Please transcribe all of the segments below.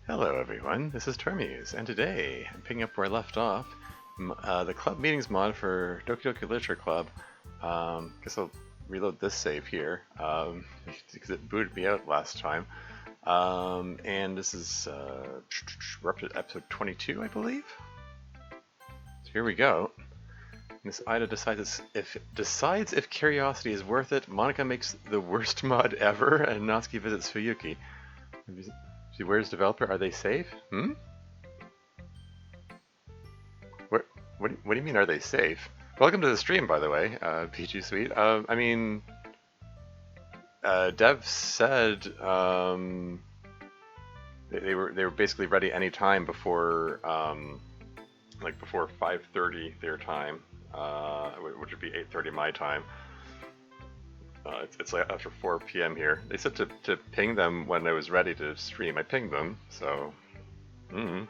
Hello everyone, this is Termuse, and today, I'm picking up where I left off, the club meetings mod for Doki Doki Literature Club. Guess I'll reload this save here, because it booted me out last time. And this is, we're up to episode 22, I believe? So here we go. Miss Ida decides if curiosity is worth it, Monika makes the worst mod ever, and Natsuki visits Fuyuki. See, where's developer? Are they safe? What do you mean, are they safe? Welcome to the stream, by the way, PG Suite. Dev said they were basically ready any time before before 5:30 their time, which would be 8:30 my time. It's like after 4 p.m. here. They said to ping them when I was ready to stream. I pinged them, so I'm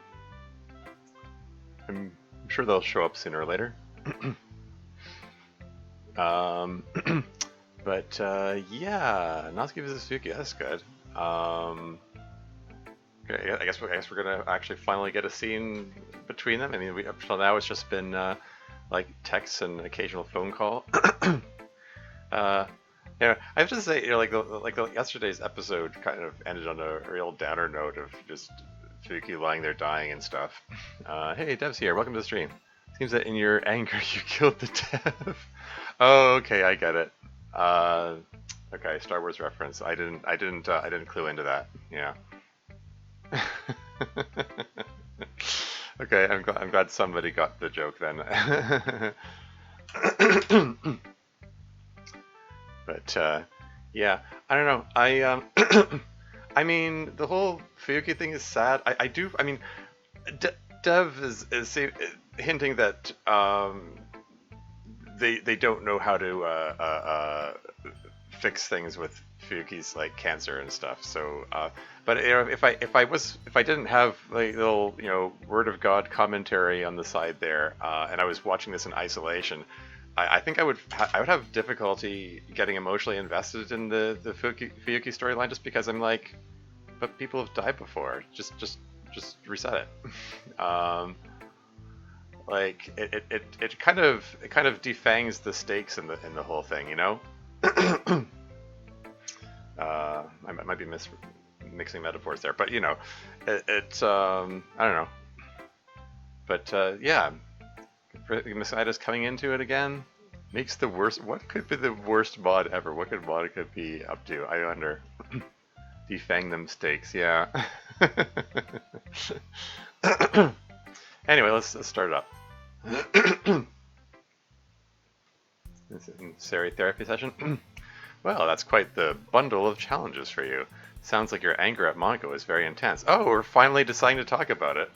sure they'll show up sooner or later. But yeah, Natsuki visits Yuki. That's good. Okay, I guess we're gonna actually finally get a scene between them. I mean, up till now it's just been like texts and occasional phone call. Yeah, I have to say, yesterday's episode kind of ended on a real downer note of just Fuki lying there dying and stuff. Hey, Dev's here. Welcome to the stream. Seems that in your anger you killed the Dev. Oh, okay, I get it. Okay, Star Wars reference. I didn't clue into that. Yeah. Okay, I'm glad somebody got the joke then. But yeah, I don't know. I mean, the whole Fuyuki thing is sad. I mean, Dev is hinting that they don't know how to fix things with Fuyuki's like cancer and stuff. So, but you know, if I didn't have like little word of God commentary on the side there, and I was watching this in isolation, I think I would have difficulty getting emotionally invested in the Fuyuki storyline, just because I'm like, but people have died before. Just reset it. Like it kind of defangs the stakes in the whole thing, you know. I might be mixing metaphors there, but you know, it's I don't know. But yeah. Miss Ida's coming into it again. Makes the worst. What could be the worst mod ever? What could Monika be up to? I wonder. Defang them stakes. Yeah. Anyway, let's start it up. This is a Sari therapy session. Well, that's quite the bundle of challenges for you. Sounds like your anger at Monika is very intense. Oh, we're finally deciding to talk about it.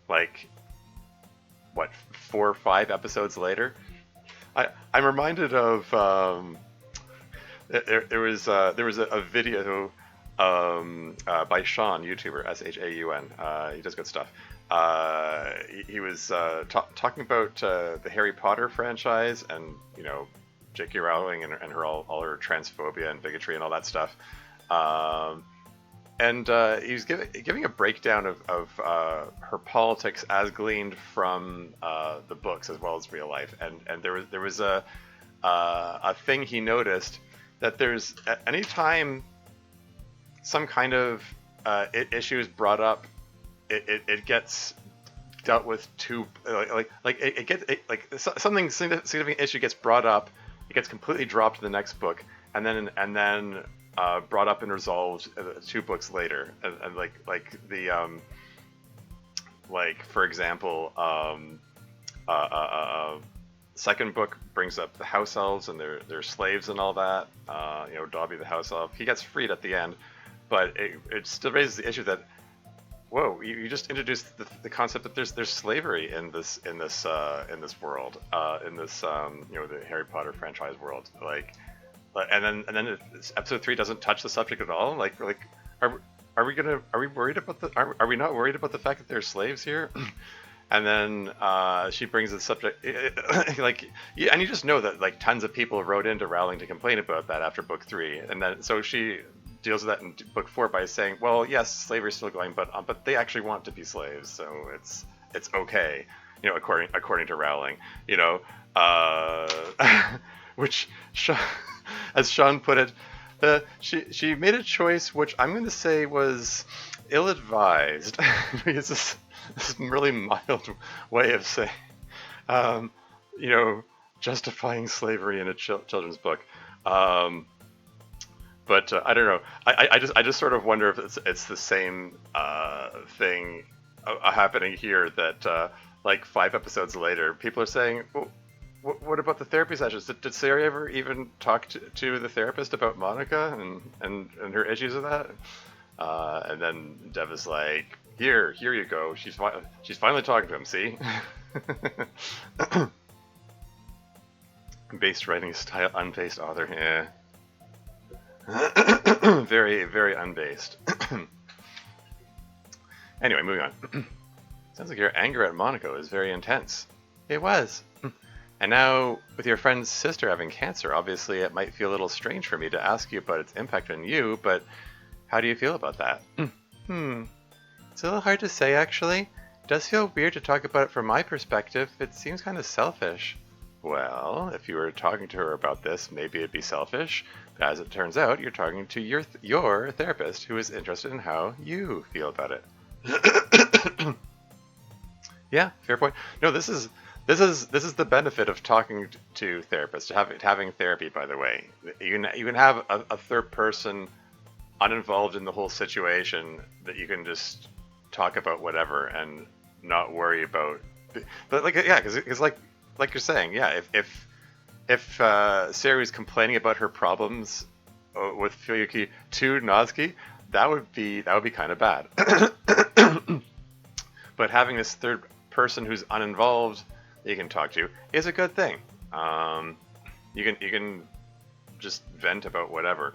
Like, what, 4 or 5 episodes later? I'm reminded of there was a video by Sean, YouTuber, SHAUN. He does good stuff. He was talking about the Harry Potter franchise and J.K. Rowling and her all her transphobia and bigotry and all that stuff. And he was giving a breakdown of her politics as gleaned from the books as well as real life. And there was a thing he noticed, that there's any time some kind of issue is brought up, it gets dealt with too something significant issue gets brought up, it gets completely dropped in the next book, and then brought up and resolved 2 books later, and for example, second book brings up the house elves and their slaves and all that. Dobby the house elf, he gets freed at the end, but it still raises the issue that, whoa, you just introduced the concept that there's slavery in this world, in this the Harry Potter franchise world, and then episode 3 doesn't touch the subject at all. Are we worried about are we not worried about the fact that there's slaves here? And then she brings the subject, and you just know that tons of people wrote into Rowling to complain about that after book 3, and then so she deals with that in book 4 by saying, well, yes, slavery is still going, but they actually want to be slaves, so it's okay, according to Rowling, which, as Sean put it, she made a choice which I'm going to say was ill-advised. Because this is a really mild way of saying, um, justifying slavery in a children's book. But I don't know. I just sort of wonder if it's the same thing happening here that like 5 episodes later, people are saying, well, what about the therapy sessions? Did Sari ever even talk to the therapist about Monika and her issues with that? And then Dev is like, here you go. She's finally talking to him. See, based writing style, unbased author. Yeah. Very, very unbased. Anyway, moving on. Sounds like your anger at Monica is very intense. It was. And now, with your friend's sister having cancer, obviously it might feel a little strange for me to ask you about its impact on you, but how do you feel about that? It's a little hard to say, actually. It does feel weird to talk about it from my perspective. It seems kind of selfish. Well, if you were talking to her about this, maybe it'd be selfish. But as it turns out, you're talking to your therapist who is interested in how you feel about it. Yeah, fair point. No, this is the benefit of talking to therapists, having therapy. By the way, you can have a third person uninvolved in the whole situation that you can just talk about whatever and not worry about. But because like you're saying, yeah, if Sari was complaining about her problems with Fuyuki to Natsuki, that would be kind of bad. But having this third person who's uninvolved that you can talk to is a good thing. You can just vent about whatever.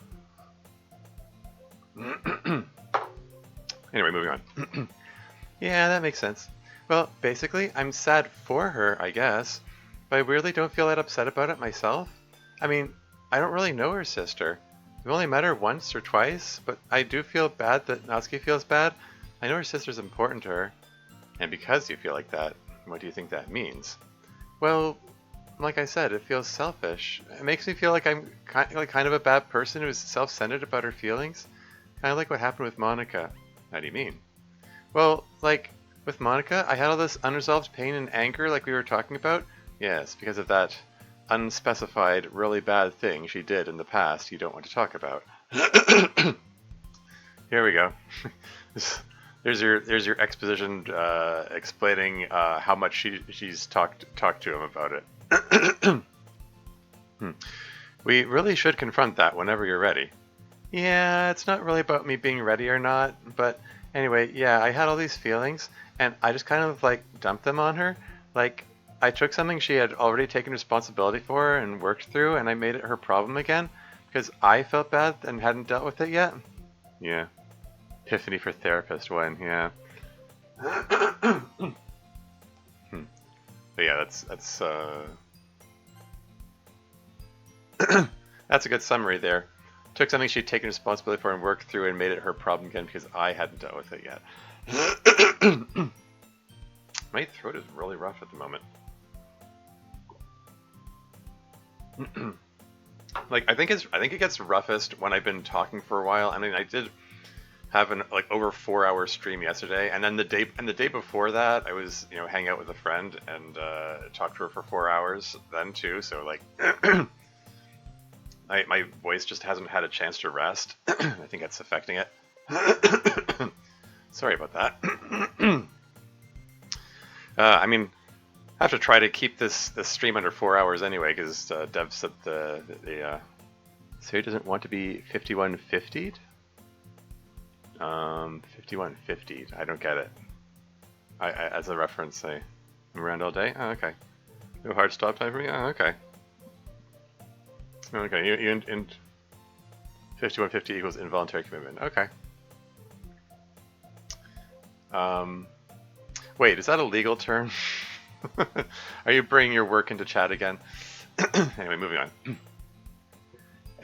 Anyway, moving on. Yeah, that makes sense. Well, basically, I'm sad for her, I guess, but I really don't feel that upset about it myself. I mean, I don't really know her sister. We've only met her once or twice, but I do feel bad that Natsuki feels bad. I know her sister's important to her. And because you feel like that, what do you think that means? Well, like I said, it feels selfish. It makes me feel like I'm kind of a bad person who's self-centered about her feelings. Kind of like what happened with Monika. How do you mean? Well, like, with Monika, I had all this unresolved pain and anger like we were talking about. Yes, because of that unspecified, really bad thing she did in the past you don't want to talk about. Here we go. There's your exposition explaining how much she's talked to him about it. We really should confront that whenever you're ready. Yeah, it's not really about me being ready or not, but anyway, yeah, I had all these feelings, and I just kind of like dumped them on her. Like, I took something she had already taken responsibility for and worked through, and I made it her problem again because I felt bad and hadn't dealt with it yet. Yeah. Epiphany for therapist one, yeah. But yeah, that's that's a good summary there. Took something she'd taken responsibility for and worked through and made it her problem again because I hadn't dealt with it yet. My throat is really rough at the moment. Like I think it gets roughest when I've been talking for a while. I mean, I did have an over 4-hour stream yesterday, and then the day before that, I was hanging out with a friend and talked to her for 4 hours then too. So like, my voice just hasn't had a chance to rest. I think that's affecting it. Sorry about that. I mean, I have to try to keep this stream under 4 hours anyway, because Dev said the Sari doesn't want to be 5150'd. 5150'd. I don't get it. I as a reference, I'm around all day. Oh, okay. No hard stop time for me. Oh, okay. Okay. You in 5150 equals involuntary commitment. Okay. Wait, is that a legal term? Are you bringing your work into chat again? Anyway, moving on.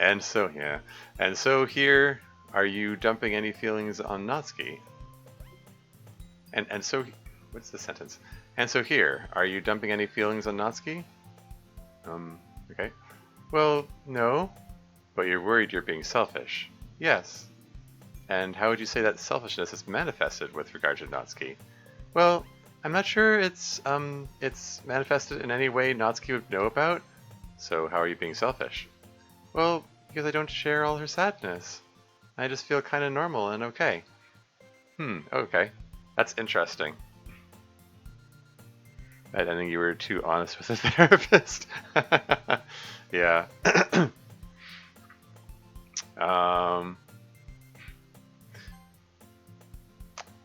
And so, yeah. And so here, are you dumping any feelings on Natsuki? And so, what's the sentence? And so here, are you dumping any feelings on Natsuki? Okay. Well, no, but you're worried you're being selfish. Yes. And how would you say that selfishness is manifested with regard to Natsuki? Well, I'm not sure it's manifested in any way Natsuki would know about. So how are you being selfish? Well, because I don't share all her sadness. I just feel kind of normal and okay. Okay. That's interesting. I think you were too honest with the therapist. Yeah. um,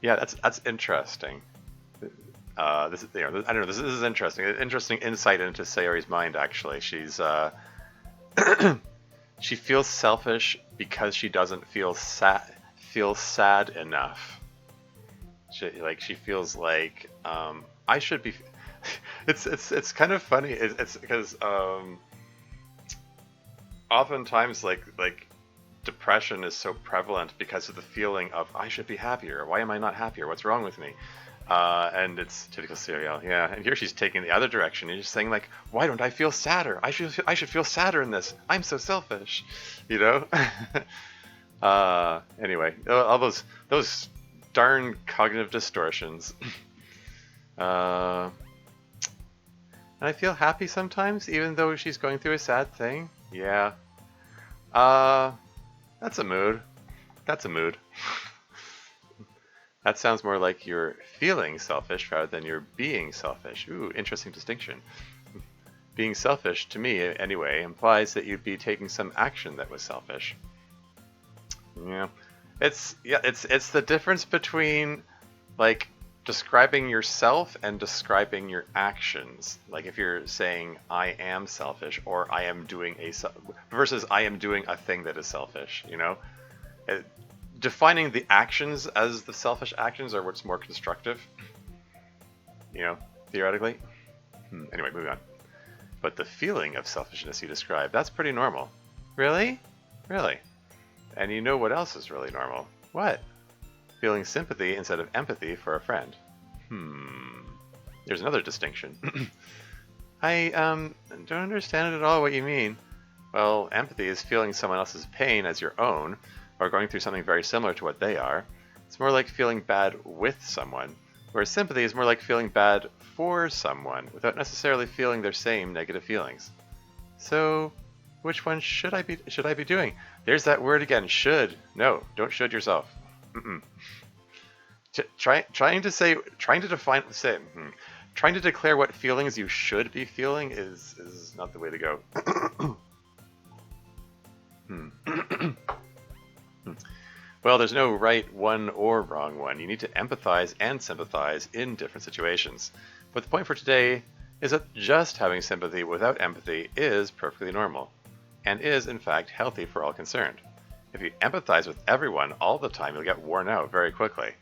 yeah, that's interesting. This is, I don't know. This is interesting. An interesting insight into Sayori's mind. Actually, she feels selfish because she doesn't feel sad enough. She feels like I should be. It's kind of funny. It's because oftentimes like depression is so prevalent because of the feeling of I should be happier. Why am I not happier? What's wrong with me? And it's typical serial, yeah. And here she's taking the other direction. And she's saying like, why don't I feel sadder? I should feel sadder in this. I'm so selfish, you know. Anyway, all those darn cognitive distortions. And I feel happy sometimes, even though she's going through a sad thing. Yeah. That's a mood. That's a mood. That sounds more like you're feeling selfish rather than you're being selfish. Ooh, interesting distinction. Being selfish, to me anyway, implies that you'd be taking some action that was selfish. Yeah. It's the difference between like describing yourself and describing your actions. Like if you're saying I am selfish or I am doing versus I am doing a thing that is selfish, you know? Defining the actions as the selfish actions are what's more constructive, you know, theoretically. Anyway, moving on. But the feeling of selfishness you describe, that's pretty normal. Really? Really? And you know what else is really normal? What? Feeling sympathy instead of empathy for a friend. There's another distinction. I don't understand at all what you mean. Well, empathy is feeling someone else's pain as your own, or going through something very similar to what they are. It's more like feeling bad with someone, whereas sympathy is more like feeling bad for someone without necessarily feeling their same negative feelings. So, which one should I be doing? There's that word again, should. No, don't should yourself. Trying to declare what feelings you should be feeling is not the way to go. Well, there's no right one or wrong one. You need to empathize and sympathize in different situations. But the point for today is that just having sympathy without empathy is perfectly normal, and is, in fact, healthy for all concerned. If you empathize with everyone all the time, you'll get worn out very quickly.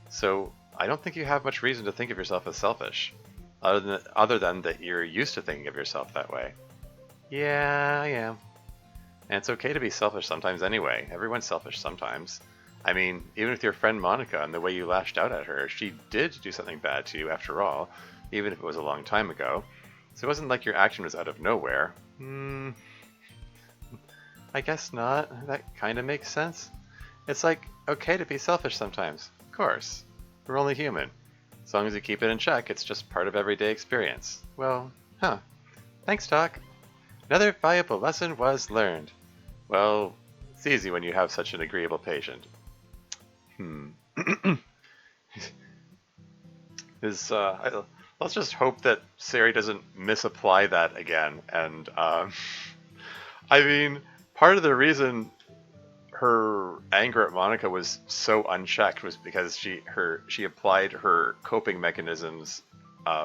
So I don't think you have much reason to think of yourself as selfish, other than that you're used to thinking of yourself that way. Yeah, I am. And it's okay to be selfish sometimes anyway. Everyone's selfish sometimes. I mean, even with your friend Monika and the way you lashed out at her, she did do something bad to you after all, even if it was a long time ago. So it wasn't like your action was out of nowhere. I guess not. That kind of makes sense. It's like, okay to be selfish sometimes. Of course. We're only human. As long as you keep it in check, it's just part of everyday experience. Well, Thanks, Doc. Another valuable lesson was learned. Well, it's easy when you have such an agreeable patient. Let's just hope that Sari doesn't misapply that again. And I mean, part of the reason her anger at Monika was so unchecked was because she applied her coping mechanisms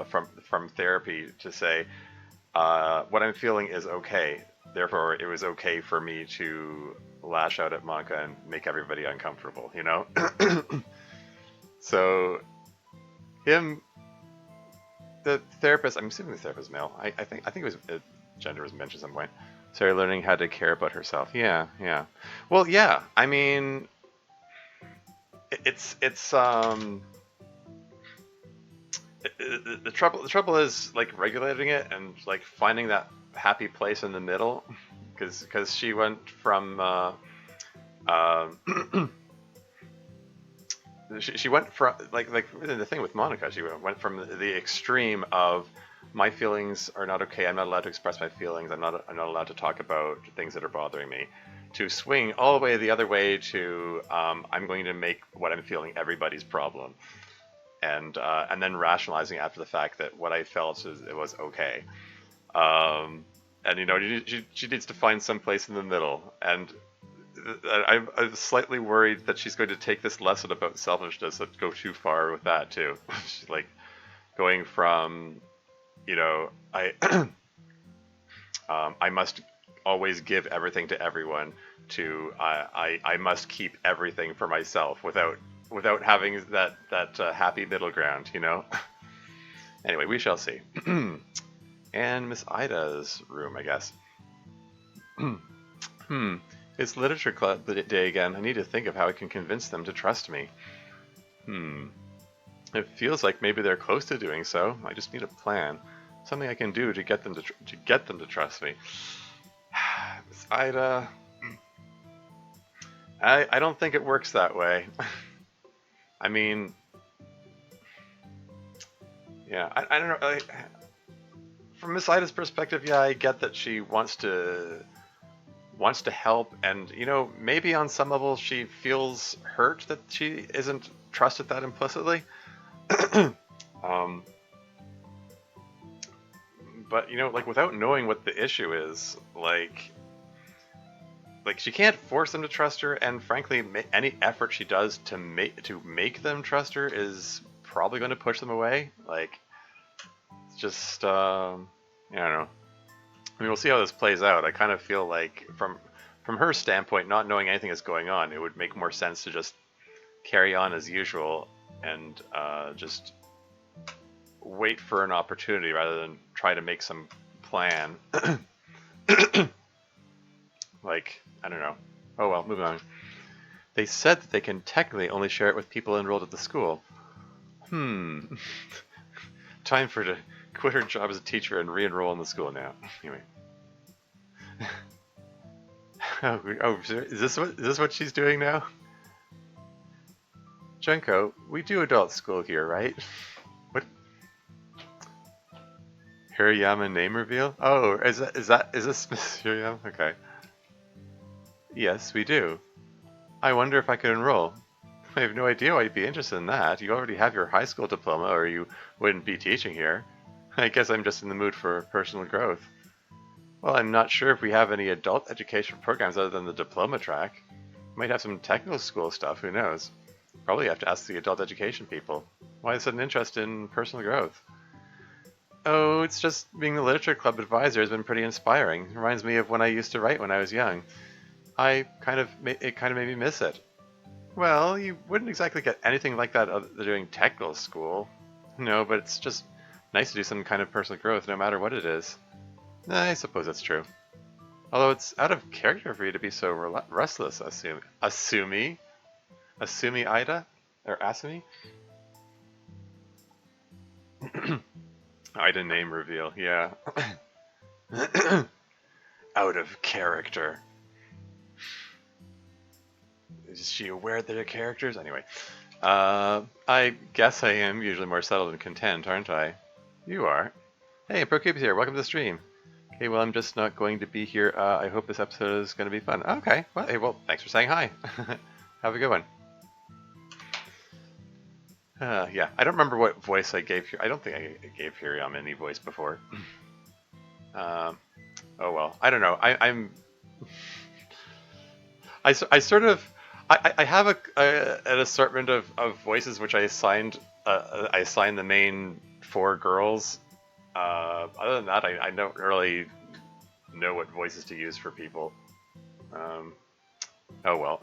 from therapy to say what I'm feeling is okay. Therefore, it was okay for me to lash out at Monika and make everybody uncomfortable. You know. So the therapist. I'm assuming the therapist is male. I think it was gender was mentioned at some point. Sarah learning how to care about herself. Yeah. Well, yeah. I mean, it's the trouble is like regulating it and like finding that happy place in the middle, because she went from uh, she went from like the thing with Monika, she went from the extreme of my feelings are not okay. I'm not allowed to express my feelings. I'm not allowed to talk about things that are bothering me, to swing all the way the other way to I'm going to make what I'm feeling everybody's problem, and then rationalizing after the fact that what I felt it was okay. And she needs to find some place in the middle, and I'm slightly worried that she's going to take this lesson about selfishness and go too far with that too. She's like going from, I I must always give everything to everyone to I must keep everything for myself without having that happy middle ground. Anyway, we shall see. And Miss Ida's room, I guess. It's literature club day again. I need to think of how I can convince them to trust me. It feels like maybe they're close to doing so. I just need a plan, something I can do to get them to trust me. Miss Ida, I don't think it works that way. I mean, yeah, I don't know. From Miss Ida's perspective, yeah, I get that she wants to help, and maybe on some level she feels hurt that she isn't trusted that implicitly. um, but like without knowing what the issue is, like she can't force them to trust her, and frankly, any effort she does to make them trust her is probably going to push them away. Like, it's just I don't know. I mean, we'll see how this plays out. I kind of feel like from her standpoint, not knowing anything is going on, it would make more sense to just carry on as usual and just wait for an opportunity rather than try to make some plan. Like, I don't know. Oh well, moving on. They said that they can technically only share it with people enrolled at the school. Time for her to quit her job as a teacher and re-enroll in the school now. Anyway. Is this what she's doing now? Junko, we do adult school here, right? What? Hirayama name reveal? Oh, is this Miss Hirayama? Okay. Yes, we do. I wonder if I could enroll. I have no idea why you'd be interested in that. You already have your high school diploma, or you wouldn't be teaching here. I guess I'm just in the mood for personal growth. Well, I'm not sure if we have any adult education programs other than the diploma track. Might have some technical school stuff, who knows? Probably have to ask the adult education people. Why is sudden interest in personal growth? Oh, it's just being the literature club advisor has been pretty inspiring. It reminds me of when I used to write when I was young. It kind of made me miss it. Well, you wouldn't exactly get anything like that doing technical school. No, but it's just nice to do some kind of personal growth no matter what it is. I suppose that's true. Although it's out of character for you to be so restless, Asumi Ida? Or Asumi? Ida name reveal, yeah. Out of character. Is she aware that they're characters? Anyway. I guess I am usually more settled and content, aren't I? You are. Hey, ProCube's here. Welcome to the stream. Okay, well, I'm just not going to be here. I hope this episode is going to be fun. Okay, well, hey, thanks for saying hi. Have a good one. Yeah, I don't remember what voice I gave here. I don't think I gave Hiriam any voice before. Oh well, I don't know. I sort of I have an assortment of voices which I assigned the main 4 girls. Other than that, I don't really know what voices to use for people. Oh well.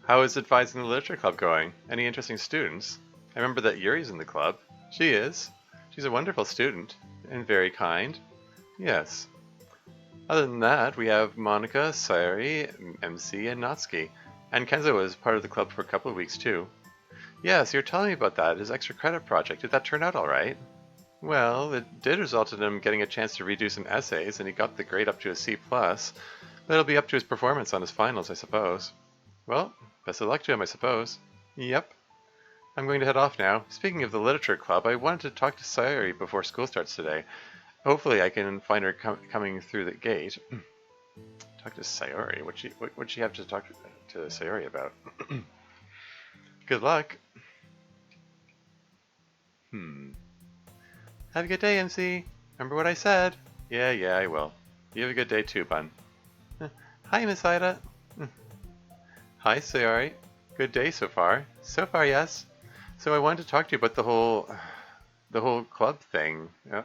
How is advising the literature club going? Any interesting students? I remember that Yuri's in the club. She is. She's a wonderful student and very kind. Yes. Other than that, we have Monika, Sayori, MC, and Natsuki. And Kenzo was part of the club for a couple of weeks too. Yeah, so you're telling me about that, his extra credit project. Did that turn out alright? Well, it did result in him getting a chance to redo some essays, and he got the grade up to a C+, but it'll be up to his performance on his finals, I suppose. Well, best of luck to him, I suppose. Yep. I'm going to head off now. Speaking of the literature club, I wanted to talk to Sayori before school starts today. Hopefully I can find her coming through the gate. Talk to Sayori? What'd she have to talk to Sayori about? Good luck. Have a good day, MC. Remember what I said? Yeah, I will. You have a good day too, Bun. Hi, Miss Ida. Hi, Sayori. Good day so far. So far, yes. So I wanted to talk to you about the whole club thing. Yeah.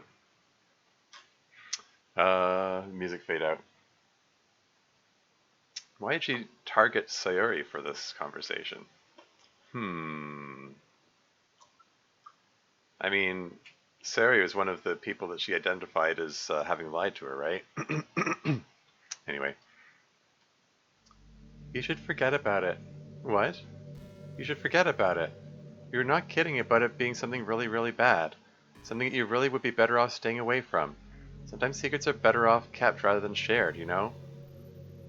Music fade out. Why did she target Sayori for this conversation? I mean, Sayori was one of the people that she identified as having lied to her, right? Anyway. You should forget about it. What? You should forget about it. You're not kidding about it being something really, really bad. Something that you really would be better off staying away from. Sometimes secrets are better off kept rather than shared, you know?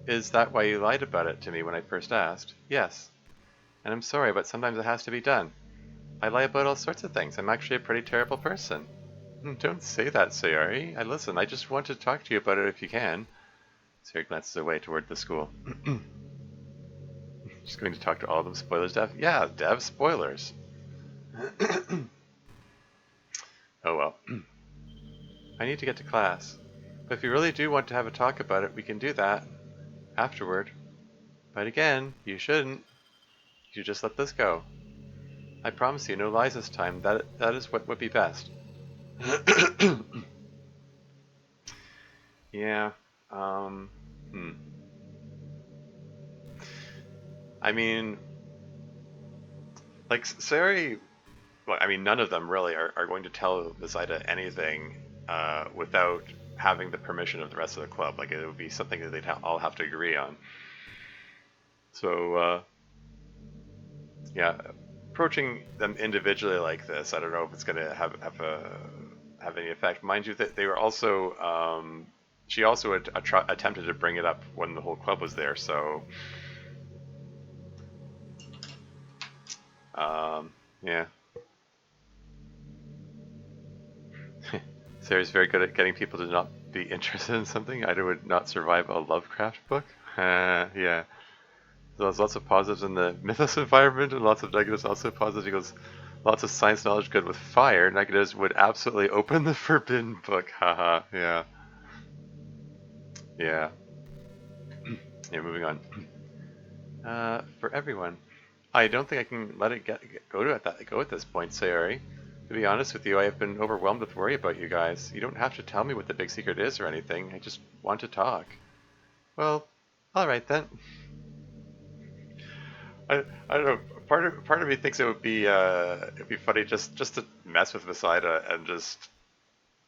Is that why you lied about it to me when I first asked? Yes. And I'm sorry, but sometimes it has to be done. I lie about all sorts of things. I'm actually a pretty terrible person. Don't say that, Sayori. I just want to talk to you about it if you can. Sayori glances away toward the school. She's going to talk to all of them. Spoilers, Dev? Yeah, Dev, spoilers. Oh well. I need to get to class. But if you really do want to have a talk about it, we can do that. Afterward. But again, you shouldn't. You should just let this go. I promise you, no lies this time. That is what would be best. Yeah. I mean, like, Sayori, well, I mean, none of them really are going to tell Miss Ida anything without having the permission of the rest of the club. Like, it would be something that they'd all have to agree on. So, yeah, approaching them individually like this, I don't know if it's going to have any effect. Mind you, that they were also, she also attempted to bring it up when the whole club was there, so... yeah. Sarah's very good at getting people to not be interested in something. Ida would not survive a Lovecraft book. Yeah. So there's lots of positives in the mythos environment and lots of negatives, also positives. He goes, lots of science knowledge good with fire. Negatives would absolutely open the forbidden book. Haha, yeah. Yeah. Yeah, moving on. For everyone. I don't think I can let it go at this point, Sayori. To be honest with you, I have been overwhelmed with worry about you guys. You don't have to tell me what the big secret is or anything. I just want to talk. Well, alright then. I don't know. Part of me thinks it'd be funny just to mess with Masida and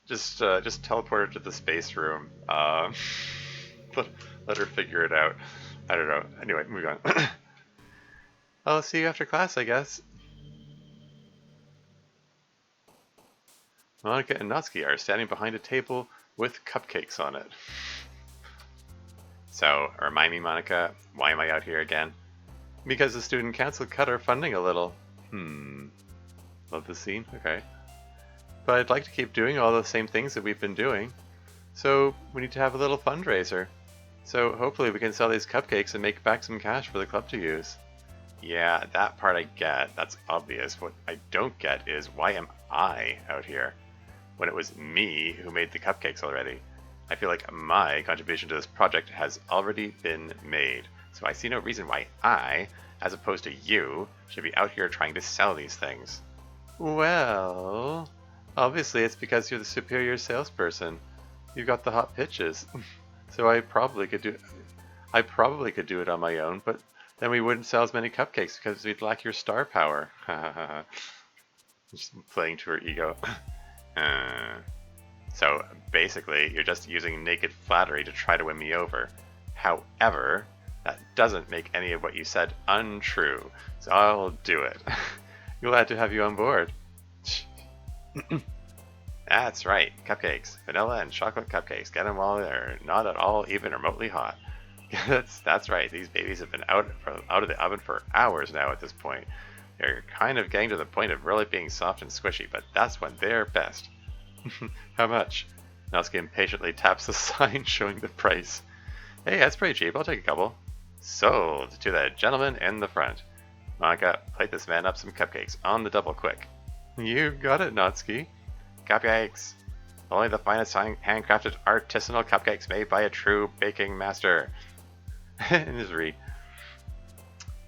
just teleport her to the space room. Let her figure it out. I don't know. Anyway, moving on. I'll see you after class, I guess. Monika and Natsuki are standing behind a table with cupcakes on it. So, remind me, Monika, why am I out here again? Because the student council cut our funding a little. Love the scene? Okay. But I'd like to keep doing all the same things that we've been doing. So, we need to have a little fundraiser. So, hopefully we can sell these cupcakes and make back some cash for the club to use. Yeah, that part I get. That's obvious. What I don't get is, why am I out here when it was me who made the cupcakes already? I feel like my contribution to this project has already been made. So I see no reason why I, as opposed to you, should be out here trying to sell these things. Well, obviously it's because you're the superior salesperson. You've got the hot pitches. So I probably could do it on my own, but then we wouldn't sell as many cupcakes because we'd lack your star power. Just playing to her ego. So basically, you're just using naked flattery to try to win me over. However, That doesn't make any of what you said untrue, so I'll do it. Glad to have you on board. That's right, cupcakes. Vanilla and chocolate cupcakes. Get them while they're not at all even remotely hot. That's right, these babies have been out of the oven for hours now at this point. They're kind of getting to the point of really being soft and squishy, but that's when they're best. How much? Natsuki impatiently taps the sign showing the price. Hey, that's pretty cheap. I'll take a couple. Sold to the gentleman in the front. Monika, plate this man up some cupcakes on the double quick. You got it, Natsuki. Cupcakes. Only the finest handcrafted artisanal cupcakes made by a true baking master. In his read.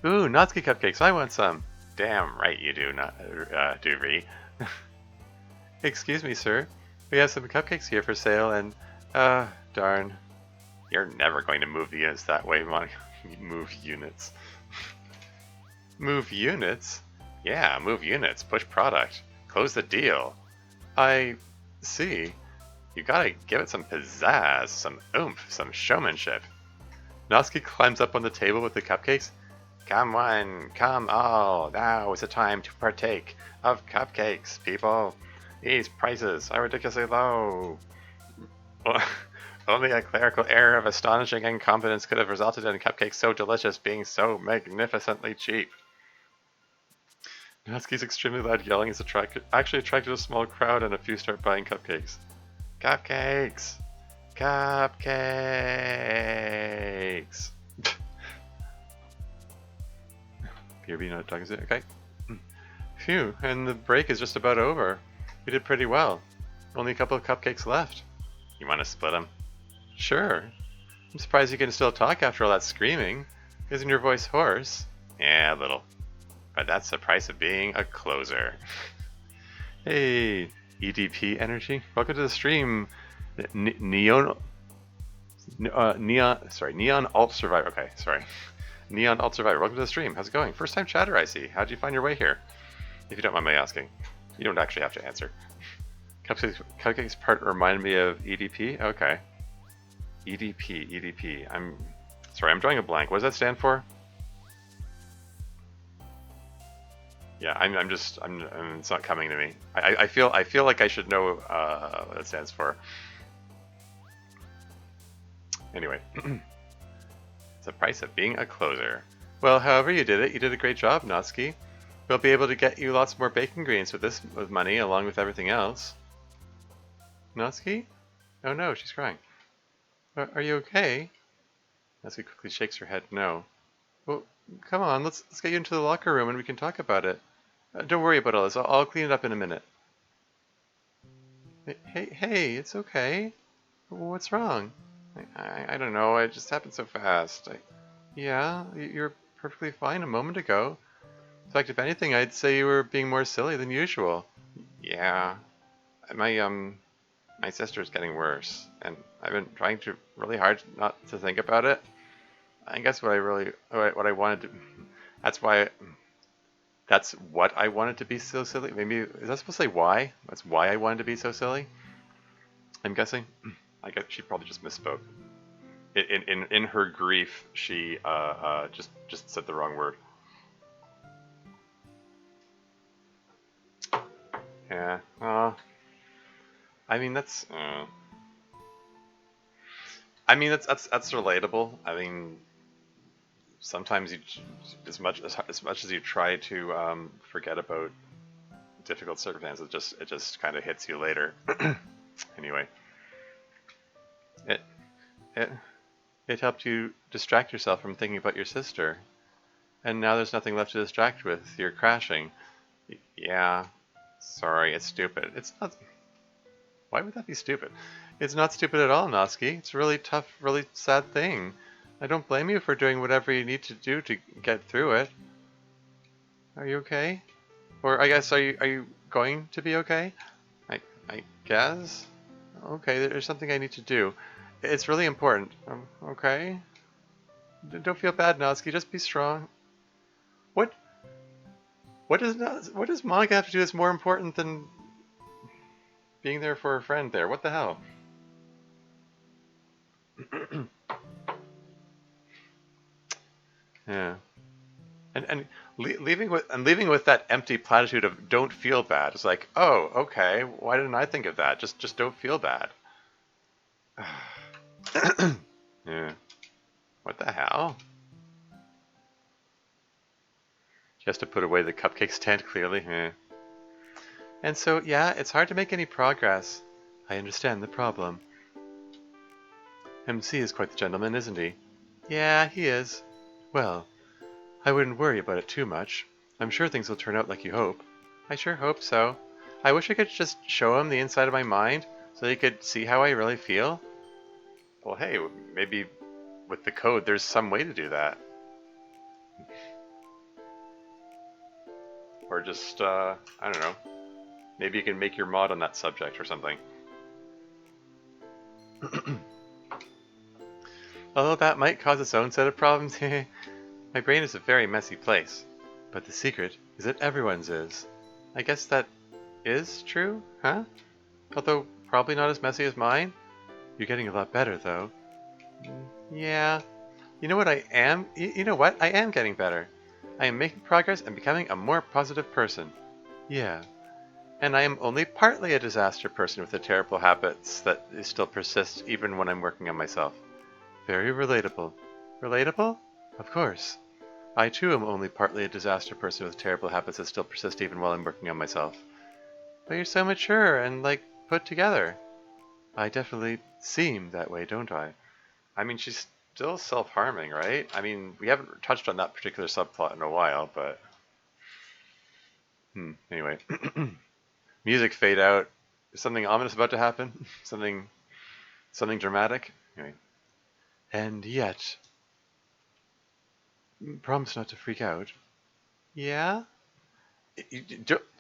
Ooh, Natsuki cupcakes. I want some. Damn right you do, Re. Excuse me, sir. We have some cupcakes here for sale and... darn. You're never going to move the units that way, Monika. Move units. Move units? Yeah, move units. Push product. Close the deal. I see. You gotta give it some pizzazz, some oomph, some showmanship. Natsuki climbs up on the table with the cupcakes. Come one, come all. Now is the time to partake of cupcakes, people. These prices are ridiculously low. Only a clerical error of astonishing incompetence could have resulted in cupcakes so delicious being so magnificently cheap. Natsuki's extremely loud yelling has actually attracted a small crowd, and a few start buying cupcakes. Cupcakes! Cupcakes! PRB not talking to it? Okay. Phew, and the break is just about over. We did pretty well. Only a couple of cupcakes left. You want to split them? Sure. I'm surprised you can still talk after all that screaming. Isn't your voice hoarse? Yeah, a little. But that's the price of being a closer. Hey, EDP Energy. Welcome to the stream. Neon Alt Survivor. Okay, sorry. Neon Alt Survivor. Welcome to the stream. How's it going? First time chatter, I see. How'd you find your way here? If you don't mind me asking. You don't actually have to answer. Cupcakes part reminded me of EDP? Okay. EDP. I'm drawing a blank. What does that stand for? Yeah, it's not coming to me. I feel like I should know what it stands for. Anyway, it's the price of being a closer. Well, however you did it, you did a great job, Natsuki. We'll be able to get you lots more baking ingredients with money, along with everything else. Natsuki? Oh no, she's crying. Are you okay? Natsuki quickly shakes her head no. Well, come on, let's get you into the locker room and we can talk about it. Don't worry about all this. I'll clean it up in a minute. Hey, it's okay. What's wrong? I don't know. It just happened so fast. Yeah, you're perfectly fine a moment ago. In fact, if anything, I'd say you were being more silly than usual. Yeah, my sister's getting worse, and I've been trying to really hard not to think about it. I guess what I wanted to. That's what I wanted to be so silly. Maybe is that supposed to say why? That's why I wanted to be so silly. I'm guessing. I guess she probably just misspoke. In her grief, she just said the wrong word. Yeah. I mean that's. That's relatable. I mean, sometimes as much as you try to forget about difficult circumstances, it just kind of hits you later. Anyway, it helped you distract yourself from thinking about your sister, and now there's nothing left to distract with. You're crashing. Yeah, sorry, it's stupid. It's not. Why would that be stupid? It's not stupid at all, Natsuki. It's a really tough, really sad thing. I don't blame you for doing whatever you need to do to get through it. Are you okay? Or I guess are you going to be okay? I guess? Okay, there's something I need to do. It's really important. Okay? Don't feel bad, Natsuki. Just be strong. What does Monika have to do that's more important than being there for a friend there? What the hell? Yeah. And leaving with that empty platitude of "don't feel bad." It's like, oh, okay. Why didn't I think of that? Just don't feel bad. Yeah. What the hell? She has to put away the cupcake stand clearly. Yeah. And so, yeah, it's hard to make any progress. I understand the problem. MC is quite the gentleman, isn't he? Yeah, he is. Well, I wouldn't worry about it too much. I'm sure things will turn out like you hope. I sure hope so. I wish I could just show him the inside of my mind so he could see how I really feel. Well, hey, maybe with the code there's some way to do that. Or just, I don't know. Maybe you can make your mod on that subject or something. Although that might cause its own set of problems, my brain is a very messy place. But the secret is that everyone's is. I guess that is true, huh? Although probably not as messy as mine. You're getting a lot better, though. Yeah. You know what I am? You know what? I am getting better. I am making progress and becoming a more positive person. Yeah. And I am only partly a disaster person with the terrible habits that still persist even when I'm working on myself. Very relatable. Relatable? Of course. I too am only partly a disaster person with terrible habits that still persist even while I'm working on myself. But you're so mature and, like, put together. I definitely seem that way, don't I? I mean, she's still self-harming, right? I mean, we haven't touched on that particular subplot in a while, but... Anyway. Music fade out. Is something ominous about to happen? Something dramatic? Anyway. And yet... Promise not to freak out. Yeah?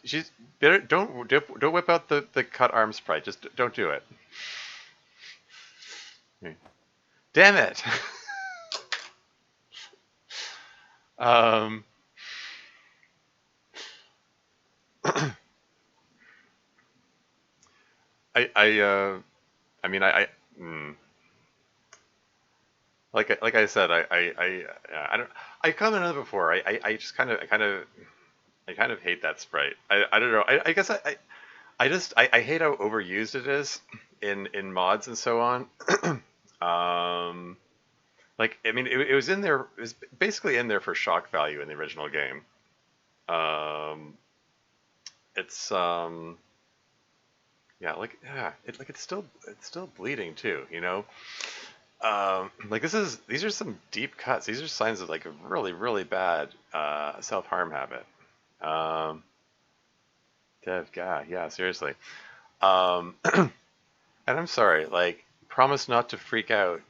She's better. Don't whip out the cut arm sprite. Just don't do it. Damn it. um. I mean like I said I don't I commented on it before. I just I kind of hate that sprite. I don't know. I guess I just I hate how overused it is in mods and so on. um. Like, I mean, it was in there. It was basically in there for shock value in the original game. Um, it's yeah, it's still bleeding too. You know, like these are some deep cuts. These are signs of like a really bad self harm habit. Um, Dev, God, yeah, seriously. Um, and I'm sorry. Like, promise not to freak out.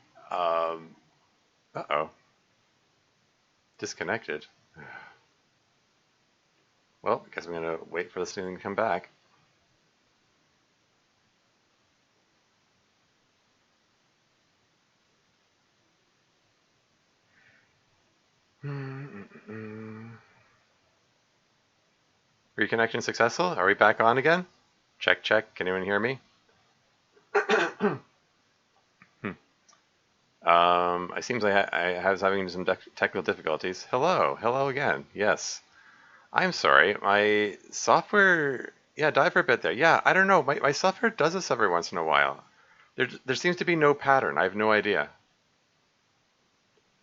Uh-oh, disconnected. Well, I guess I'm gonna wait for this thing to come back. Reconnection successful? Are we back on again? Check, check. Can anyone hear me? It seems I was having some technical difficulties. Hello, hello again. Yes. I'm sorry. My software, yeah, died for a bit there. Yeah, I don't know. My software does this every once in a while. There seems to be no pattern. I have no idea.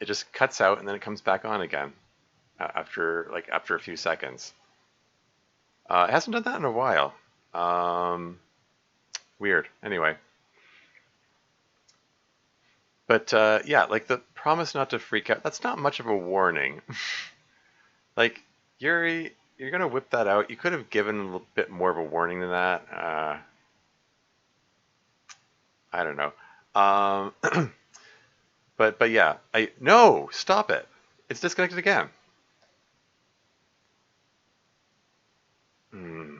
It just cuts out and then it comes back on again after a few seconds. It hasn't done that in a while. Weird. Anyway. But yeah, like the promise not to freak out, that's not much of a warning. Like, Yuri, you're going to whip that out. You could have given a little bit more of a warning than that. I don't know. But yeah, no, stop it. It's disconnected again. Hmm.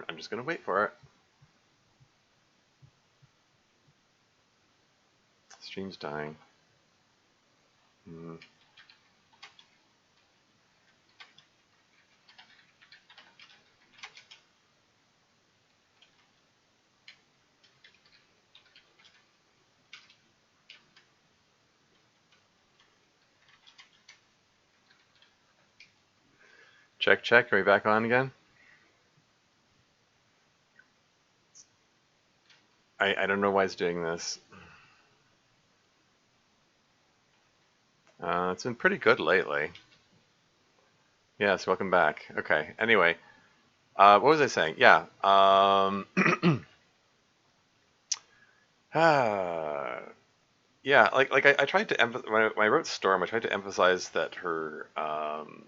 I'm just going to wait for it. Stream's dying. Hmm. Check, check. Are we back on again? I don't know why it's doing this. It's been pretty good lately. Yes, welcome back. Okay. Anyway, what was I saying? Yeah. Yeah. Like I tried to when I wrote Storm, I tried to emphasize that her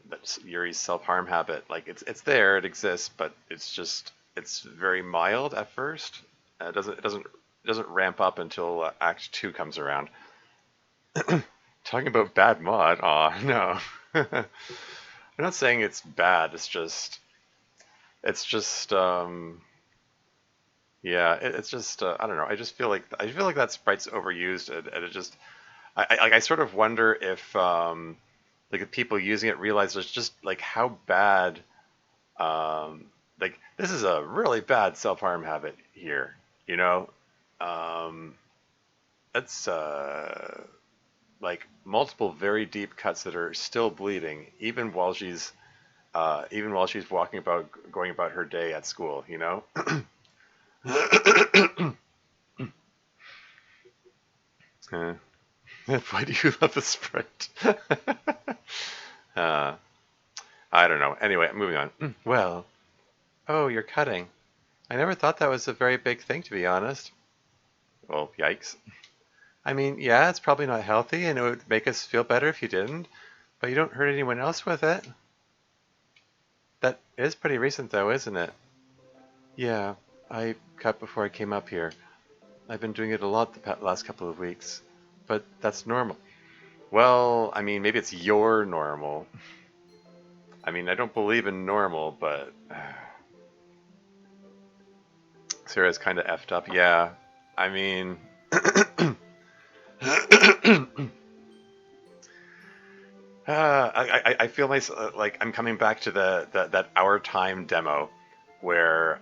that Yuri's self-harm habit, like it's there, it exists, but it's very mild at first. It doesn't ramp up until Act 2 comes around. Talking about bad mod? Aw, no. I'm not saying it's bad. It's just yeah. It's just I don't know. I feel like that sprite's overused, and it just I sort of wonder if like if people using it realize there's just like how bad like this is a really bad self harm habit here. You know, um, it's like multiple very deep cuts that are still bleeding, even while she's walking about going about her day at school, you know. uh, why do you love the sprite? uh, I don't know. Anyway, moving on. Well, oh, you're cutting. I never thought that was a very big thing, to be honest. Well, yikes. I mean, yeah, it's probably not healthy, and it would make us feel better if you didn't, but you don't hurt anyone else with it. That is pretty recent, though, isn't it? Yeah, I cut before I came up here. I've been doing it a lot the last couple of weeks, but that's normal. Well, I mean, maybe it's your normal. I mean, I don't believe in normal, but Sarah's kind of effed up. Yeah, I mean, I feel like I'm coming back to that Our Time demo where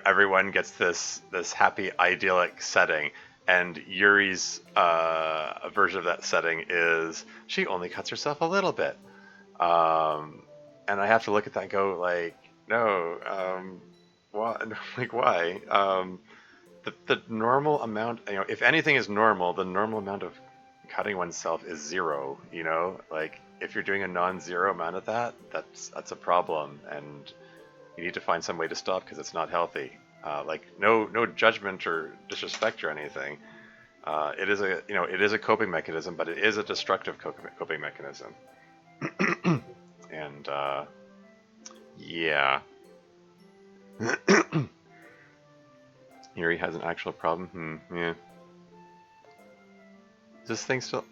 everyone gets this happy idyllic setting, and Yuri's version of that setting is she only cuts herself a little bit, and I have to look at that and go like, no, why? Like why? The normal amount, if anything is normal, the normal amount of cutting oneself is 0. You know, like if you're doing a non-zero amount of that, that's a problem, and you need to find some way to stop because it's not healthy. Like no judgment or disrespect or anything. It is a coping mechanism, but it is a destructive coping mechanism. And yeah, Yuri has an actual problem. Yeah. Is this thing still?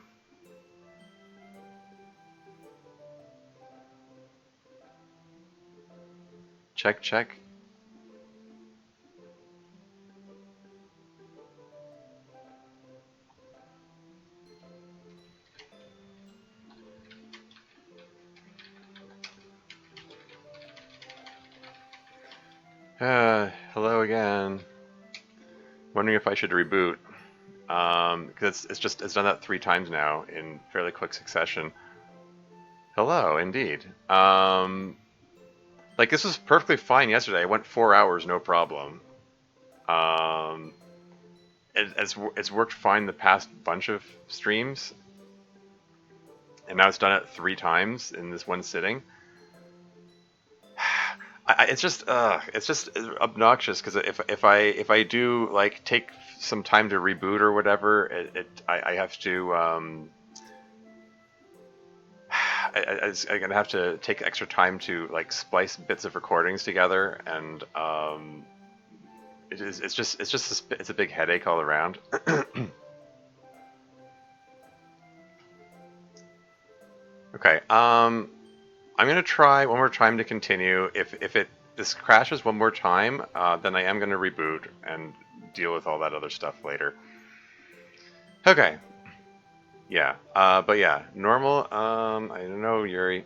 Check, check. Hello again. Wondering if I should reboot. Because it's done that 3 times now in fairly quick succession. Hello, indeed. Like this was perfectly fine yesterday. I went 4 hours, no problem. Um, it's worked fine the past bunch of streams, and now it's done it 3 times in this one sitting. It's just obnoxious because if I do like take some time to reboot or whatever, I have to I'm gonna have to take extra time to like splice bits of recordings together, and it's a big headache all around. Okay, I'm gonna try one more time to continue. If this crashes one more time, then I am gonna reboot and deal with all that other stuff later. Okay. Yeah. But yeah, normal. I don't know, Yuri.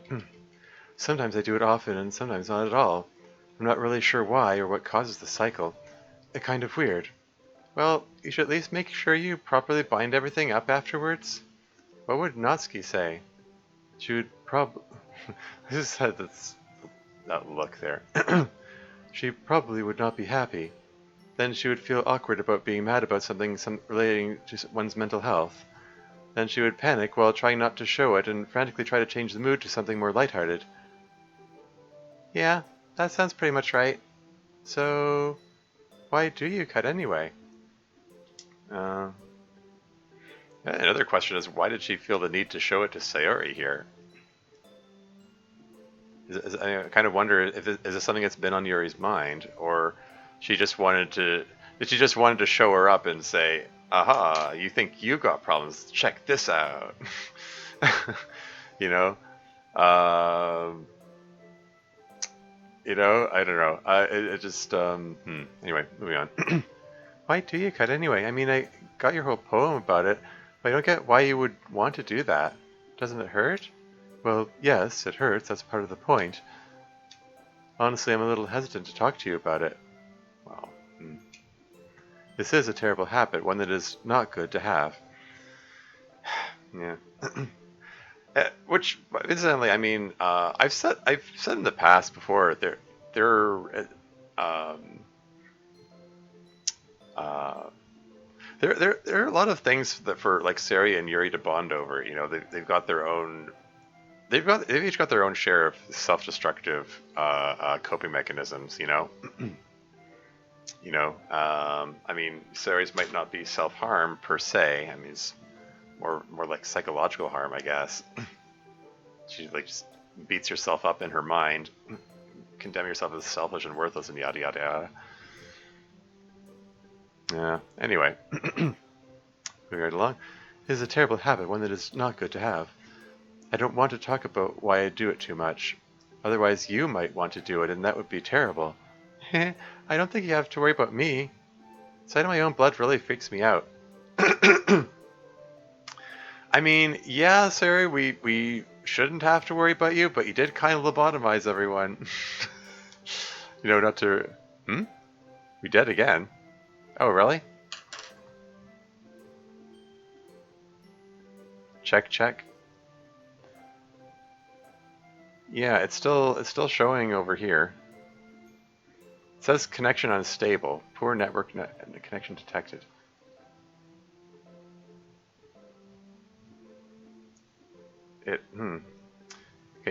Sometimes I do it often, and sometimes not at all. I'm not really sure why or what causes the cycle. It's kind of weird. Well, you should at least make sure you properly bind everything up afterwards. What would Natsuki say? She would I just had that look there. She probably would not be happy. Then she would feel awkward about being mad about something relating to one's mental health. Then she would panic while trying not to show it and frantically try to change the mood to something more lighthearted. Yeah, that sounds pretty much right. So, why do you cut anyway? Uh, Another question is, why did she feel the need to show it to Sayori here? I kind of wonder if is this something that's been on Yuri's mind, or she just wanted to. Did she just wanted to show her up and say, "Aha, you think you got problems? Check this out." you know, um, I don't know. It just Anyway, moving on. Why do you cut anyway? I mean, I got your whole poem about it, but I don't get why you would want to do that. Doesn't it hurt? Well, yes, it hurts. That's part of the point. Honestly, I'm a little hesitant to talk to you about it. Well, this is a terrible habit, one that is not good to have. Yeah. Which, incidentally, I mean, I've said in the past before um, uh, there are a lot of things that for like Sari and Yuri to bond over. They've got their own. They've each got their own share of self-destructive coping mechanisms. I mean, Sari's might not be self-harm per se. I mean, it's more like psychological harm, I guess. She like just beats herself up in her mind, condemning herself as selfish and worthless, and yada yada yada. Yeah. Anyway, moving right along. It is a terrible habit, one that is not good to have. I don't want to talk about why I do it too much. Otherwise, you might want to do it, and that would be terrible. I don't think you have to worry about me. Sight of my own blood really freaks me out. I mean, yeah, Sari, we shouldn't have to worry about you, but you did kind of lobotomize everyone. Not to... We did again. Oh, really? Check. Yeah, it's still showing over here. It says connection unstable. Poor network connection detected. Okay,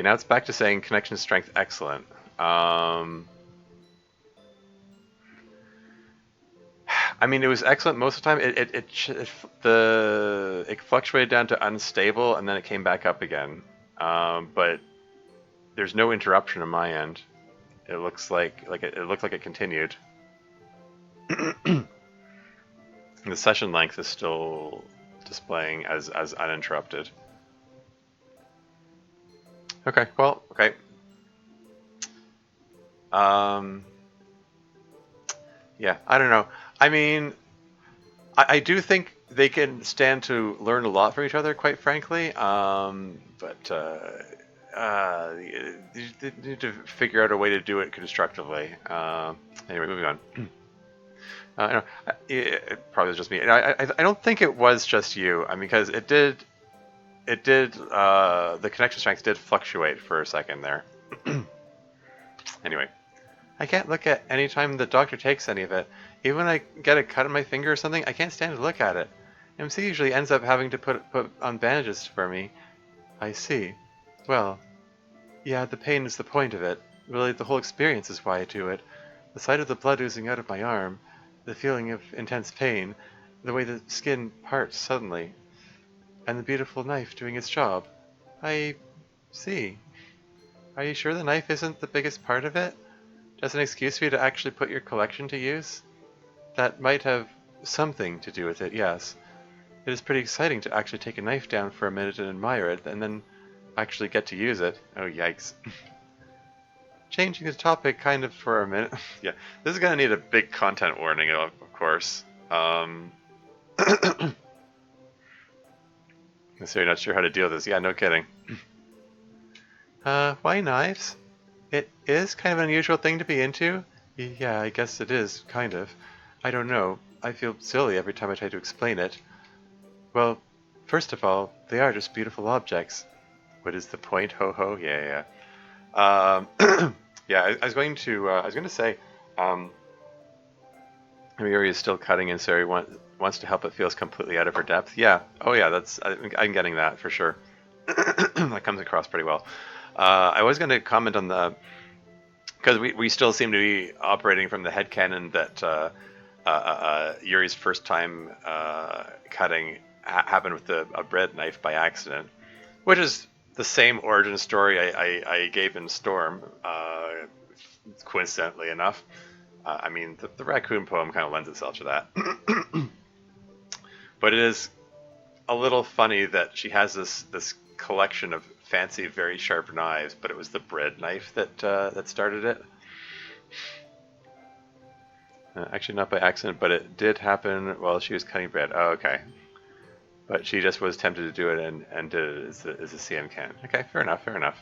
now it's back to saying connection strength excellent. I mean, it was excellent most of the time. It fluctuated down to unstable, and then it came back up again. But there's no interruption on my end. It looks like it continued. The session length is still displaying as uninterrupted. Okay, well, okay. Yeah, I don't know. I mean, I do think they can stand to learn a lot from each other, quite frankly. But you need to figure out a way to do it constructively. Anyway, moving on. It probably was just me. I don't think it was just you. I mean, because it did. The connection strength did fluctuate for a second there. Anyway, I can't look at any time the doctor takes any of it. Even when I get a cut on my finger or something, I can't stand to look at it. MC usually ends up having to put on bandages for me. I see. Well, yeah, the pain is the point of it. Really, the whole experience is why I do it. The sight of the blood oozing out of my arm, the feeling of intense pain, the way the skin parts suddenly, and the beautiful knife doing its job. I see. Are you sure the knife isn't the biggest part of it? Just an excuse for you to actually put your collection to use? That might have something to do with it, yes. It is pretty exciting to actually take a knife down for a minute and admire it, and then actually get to use it. Oh, yikes. Changing the topic kind of for a minute. Yeah, this is going to need a big content warning, of course. So you're not sure how to deal with this. Yeah, no kidding. Why knives? It is kind of an unusual thing to be into. Yeah, I guess it is, kind of. I don't know. I feel silly every time I try to explain it. Well, first of all, they are just beautiful objects. What is the point? Ho ho. Yeah, yeah. Yeah. I was going to. I was going to say. Um, Yuri is still cutting, and Sari wants to help, but feels completely out of her depth. Yeah. Oh, yeah. I'm getting that for sure. That comes across pretty well. I was going to comment on the because we still seem to be operating from the headcanon that Yuri's first time cutting happened with a bread knife by accident, which is the same origin story I gave in Storm, coincidentally enough. I mean, the raccoon poem kind of lends itself to that. But it is a little funny that she has this collection of fancy, very sharp knives, but it was the bread knife that started it. Actually, not by accident, but it did happen while she was cutting bread. Oh, okay. But she just was tempted to do it and did it as a CM can. Okay, fair enough, fair enough.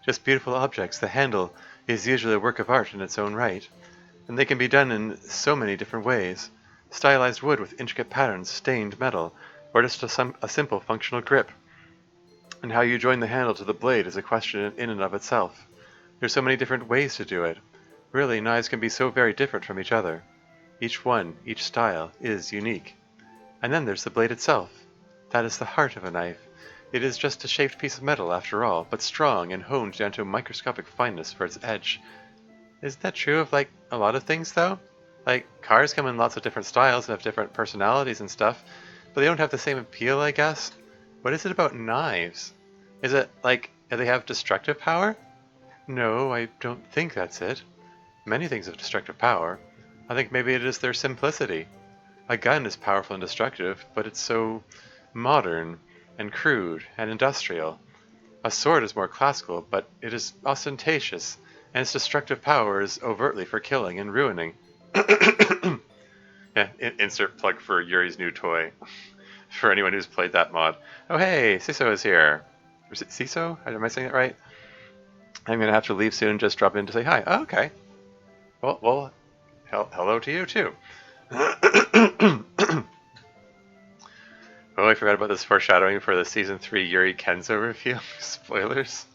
Just beautiful objects. The handle is usually a work of art in its own right, and they can be done in so many different ways. Stylized wood with intricate patterns, stained metal, or just a simple functional grip. And how you join the handle to the blade is a question in and of itself. There's so many different ways to do it. Really, knives can be so very different from each other. Each one, each style, is unique. And then there's the blade itself. That is the heart of a knife. It is just a shaped piece of metal, after all, but strong and honed down to microscopic fineness for its edge. Isn't that true of, a lot of things, though? Cars come in lots of different styles and have different personalities and stuff, but they don't have the same appeal, I guess? What is it about knives? Is it, do they have destructive power? No, I don't think that's it. Many things have destructive power. I think maybe it is their simplicity. A gun is powerful and destructive, but it's so modern and crude and industrial. A sword is more classical, but it is ostentatious, and its destructive power is overtly for killing and ruining. Yeah, insert plug for Yuri's new toy. For anyone who's played that mod. Oh hey, Ciso is here. Is it Ciso? Am I saying it right? I'm gonna have to leave soon. Just drop in to say hi. Oh, okay. Well, hello to you too. Oh, I forgot about this foreshadowing for the season 3 Yuri Kenzo review. Spoilers.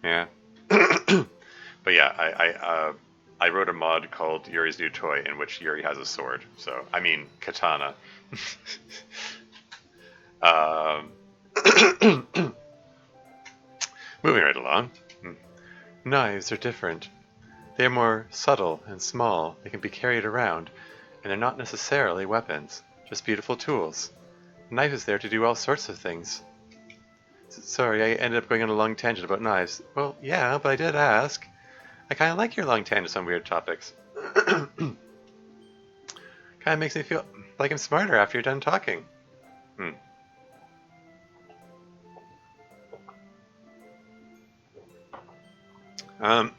Yeah. But yeah, I wrote a mod called Yuri's New Toy in which Yuri has a sword. So I mean katana. Moving right along. Knives are different. They are more subtle and small. They can be carried around, and they're not necessarily weapons, just beautiful tools. A knife is there to do all sorts of things. Sorry, I ended up going on a long tangent about knives. Well, yeah, but I did ask. I kind of like your long tangents on weird topics. Kind of makes me feel like I'm smarter after you're done talking. I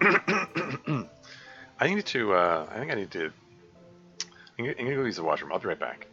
need to. I think I need to. I'm gonna go use the washroom. I'll be right back.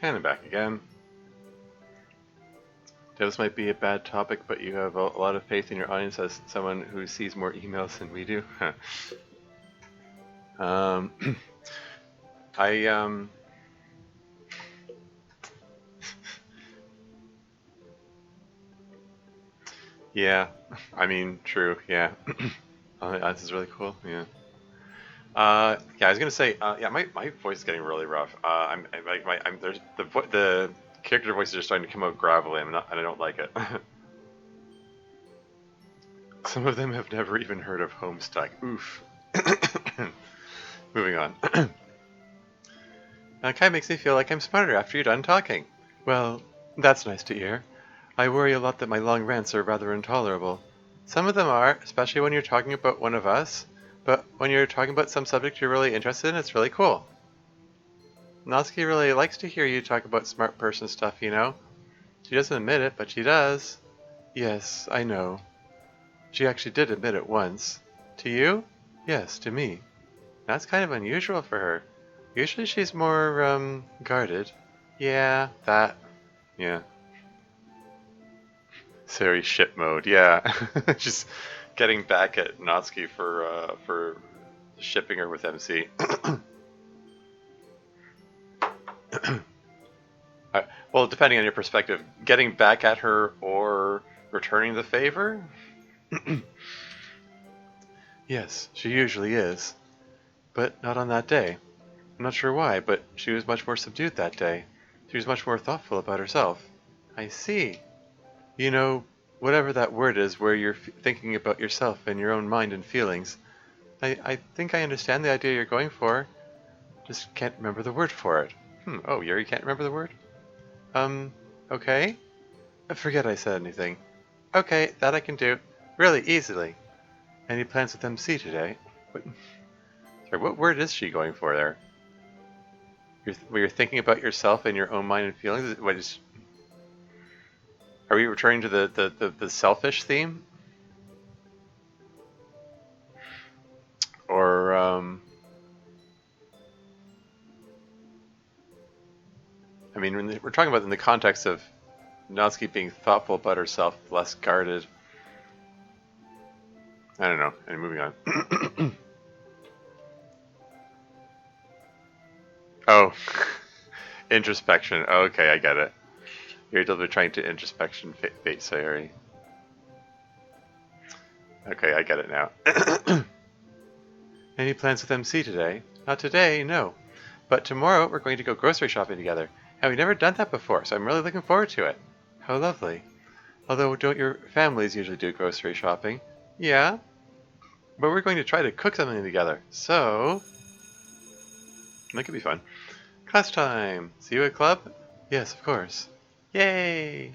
And I'm back again. This might be a bad topic, but you have a lot of faith in your audience as someone who sees more emails than we do. um, I yeah, I mean, true, yeah. This is really cool, yeah. Yeah, I was gonna say, yeah, my voice is getting really rough. There's the character voices are starting to come out gravelly, and I don't like it. Some of them have never even heard of Homestuck. Oof. Moving on. That kind of makes me feel like I'm smarter after you're done talking. Well, that's nice to hear. I worry a lot that my long rants are rather intolerable. Some of them are, especially when you're talking about one of us, but when you're talking about some subject you're really interested in, it's really cool. Natsuki really likes to hear you talk about smart person stuff, you know? She doesn't admit it, but she does. Yes, I know. She actually did admit it once. To you? Yes, to me. That's kind of unusual for her. Usually she's more, guarded. Yeah, that. Yeah. Sorry, shit mode, yeah. Just getting back at Natsuki for shipping her with MC. Well, depending on your perspective, getting back at her or returning the favor? Yes, she usually is. But not on that day. I'm not sure why, but she was much more subdued that day. She was much more thoughtful about herself. I see. You know, whatever that word is where you're thinking about yourself and your own mind and feelings. I think I understand the idea you're going for. Just can't remember the word for it. Oh, Yuri can't remember the word? Okay? I forget I said anything. Okay, that I can do. Really easily. Any plans with MC today? Sorry, what word is she going for there? Where you're thinking about yourself and your own mind and feelings? Are we returning to the selfish theme? Or, I mean, we're talking about in the context of Natsuki being thoughtful about herself, less guarded. I don't know. And moving on. Oh, introspection. Okay, I get it. You're deliberately trying to introspection bait Sayori. Okay, I get it now. Any plans with MC today? Not today, no. But tomorrow we're going to go grocery shopping together. And we've never done that before, so I'm really looking forward to it. How lovely. Although, don't your families usually do grocery shopping? Yeah. But we're going to try to cook something together, so... that could be fun. Class time! See you at club? Yes, of course. Yay!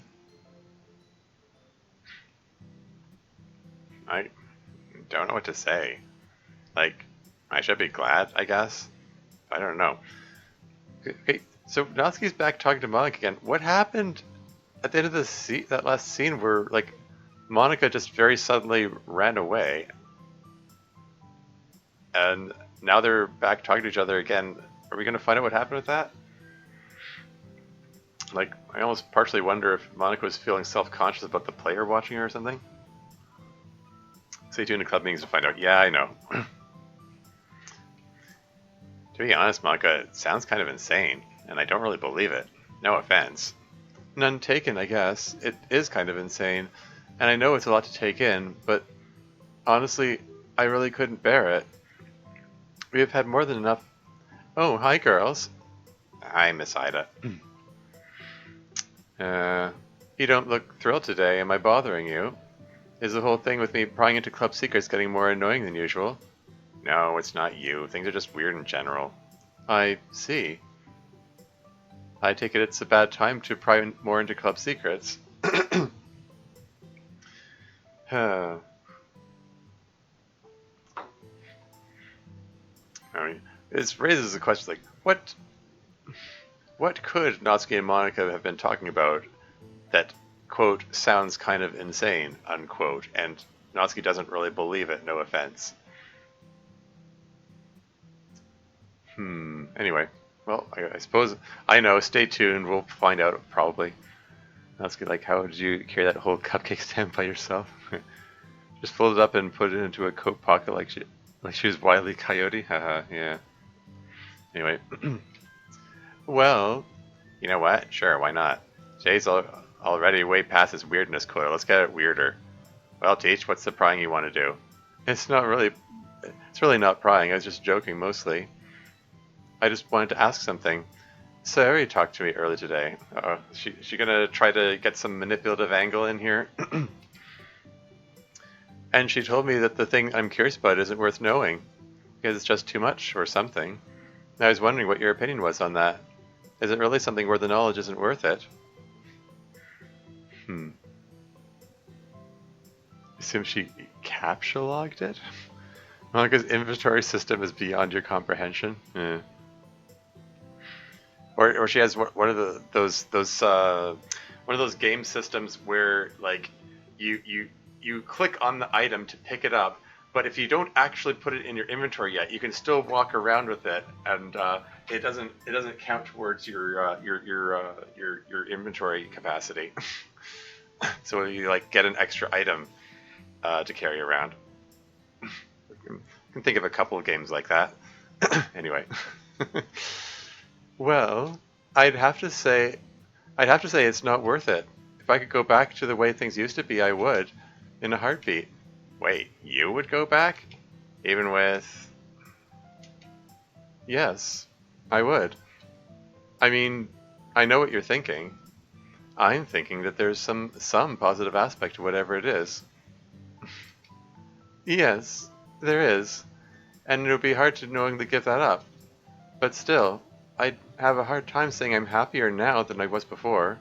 I don't know what to say. Like, I should be glad, I guess. I don't know. Okay, so Natsuki's back talking to Monika again. What happened at the end of that last scene where, like, Monika just very suddenly ran away? And now they're back talking to each other again. Are we going to find out what happened with that? Like, I almost partially wonder if Monika was feeling self-conscious about the player watching her or something. Stay tuned to club meetings to find out. Yeah, I know. To be honest, Monika, it sounds kind of insane, and I don't really believe it. No offense. None taken, I guess. It is kind of insane, and I know it's a lot to take in, but honestly, I really couldn't bear it. We have had more than enough... Oh, hi, girls. Hi, Miss Ida. You don't look thrilled today. Am I bothering you? Is the whole thing with me prying into club secrets getting more annoying than usual? No, it's not you. Things are just weird in general. I see. I take it it's a bad time to pry more into club secrets. I mean, this raises a question like, what could Natsuki and Monika have been talking about that, quote, sounds kind of insane, unquote, and Natsuki doesn't really believe it, no offense. Anyway, Well, I suppose I know. Stay tuned. We'll find out probably. That's good. Like, how did you carry that whole cupcake stand by yourself? Just fold it up and put it into a coat pocket like she was Wile E. Coyote. Haha, yeah. Anyway, well, you know what? Sure, why not? Jay's already way past his weirdness quota. Let's get it weirder. Well, Teach, what's the prying you want to do? It's not really. It's really not prying. I was just joking mostly. I just wanted to ask something. Sayori talked to me earlier today. She gonna try to get some manipulative angle in here? And she told me that the thing I'm curious about isn't worth knowing, because it's just too much or something. And I was wondering what your opinion was on that. Is it really something where the knowledge isn't worth it? Assume she capture-logged it? Monika's inventory system is beyond your comprehension. Yeah. Or she has one of those one of those game systems where like you click on the item to pick it up, but if you don't actually put it in your inventory yet, you can still walk around with it, and it doesn't count towards your inventory capacity. So you like get an extra item to carry around. You can think of a couple of games like that. Anyway. Well, I'd have to say it's not worth it. If I could go back to the way things used to be, I would, in a heartbeat. Wait, you would go back? Even with... Yes, I would. I mean, I know what you're thinking. I'm thinking that there's some positive aspect to whatever it is. Yes, there is. And it would be hard to knowingly give that up. But still, I'd have a hard time saying I'm happier now than I was before.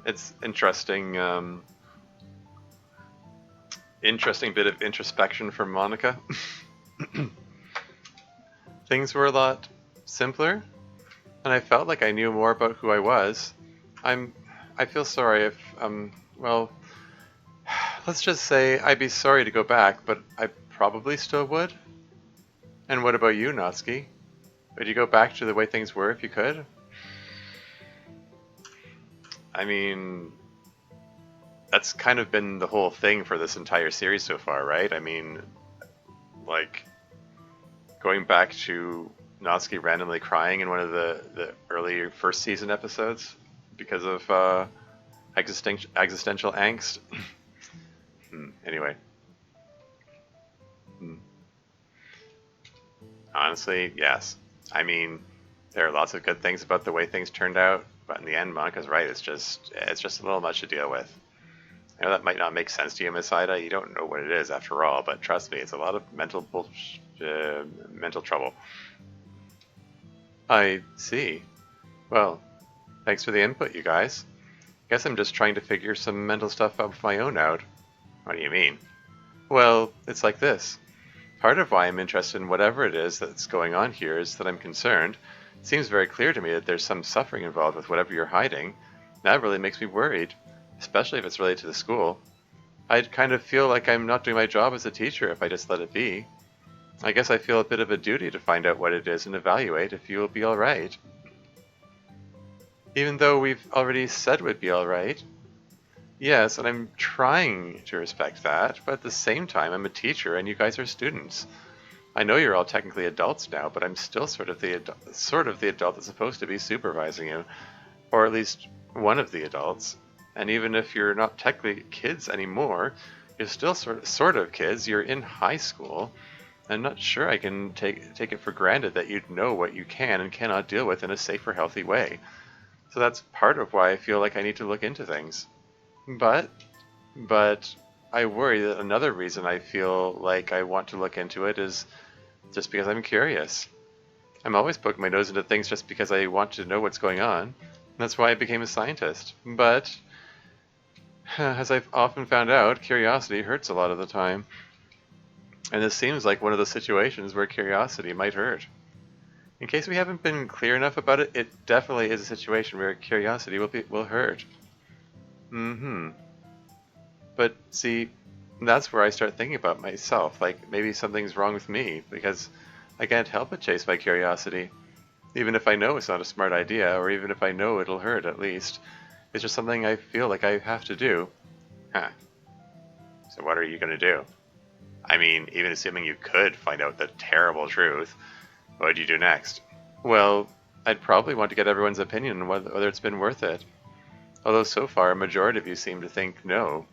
It's interesting, interesting bit of introspection from Monika. Things were a lot simpler, and I felt like I knew more about who I was. I feel sorry if, well, let's just say I'd be sorry to go back, but I probably still would. And what about you, Natsuki? Would you go back to the way things were if you could? I mean, that's kind of been the whole thing for this entire series so far, right? I mean, like, going back to Natsuki randomly crying in one of the early first season episodes because of existential angst. Anyway. Honestly, yes. I mean, there are lots of good things about the way things turned out, but in the end, Monika's right. It's just a little much to deal with. I know that might not make sense to you, Miss Ida. You don't know what it is after all, but trust me, it's a lot of mental trouble. I see. Well, thanks for the input, you guys. Guess I'm just trying to figure some mental stuff of my own out. What do you mean? Well, it's like this. Part of why I'm interested in whatever it is that's going on here is that I'm concerned. It seems very clear to me that there's some suffering involved with whatever you're hiding. That really makes me worried, especially if it's related to the school. I'd kind of feel like I'm not doing my job as a teacher if I just let it be. I guess I feel a bit of a duty to find out what it is and evaluate if you'll be alright. Even though we've already said we'd be alright. Yes, and I'm trying to respect that, but at the same time, I'm a teacher and you guys are students. I know you're all technically adults now, but I'm still sort of the adult that's supposed to be supervising you, or at least one of the adults. And even if you're not technically kids anymore, you're still sort of kids. You're in high school. I'm not sure I can take it for granted that you'd know what you can and cannot deal with in a safe or healthy way. So that's part of why I feel like I need to look into things. But I worry that another reason I feel like I want to look into it is just because I'm curious. I'm always poking my nose into things just because I want to know what's going on. That's why I became a scientist. But, as I've often found out, curiosity hurts a lot of the time. And this seems like one of those situations where curiosity might hurt. In case we haven't been clear enough about it, it definitely is a situation where curiosity will hurt. But see, that's where I start thinking about myself, like maybe something's wrong with me, because I can't help but chase my curiosity. Even if I know it's not a smart idea, or even if I know it'll hurt at least. It's just something I feel like I have to do. Huh. So what are you gonna do? I mean, even assuming you could find out the terrible truth, what would you do next? Well, I'd probably want to get everyone's opinion on whether it's been worth it. Although so far, a majority of you seem to think no.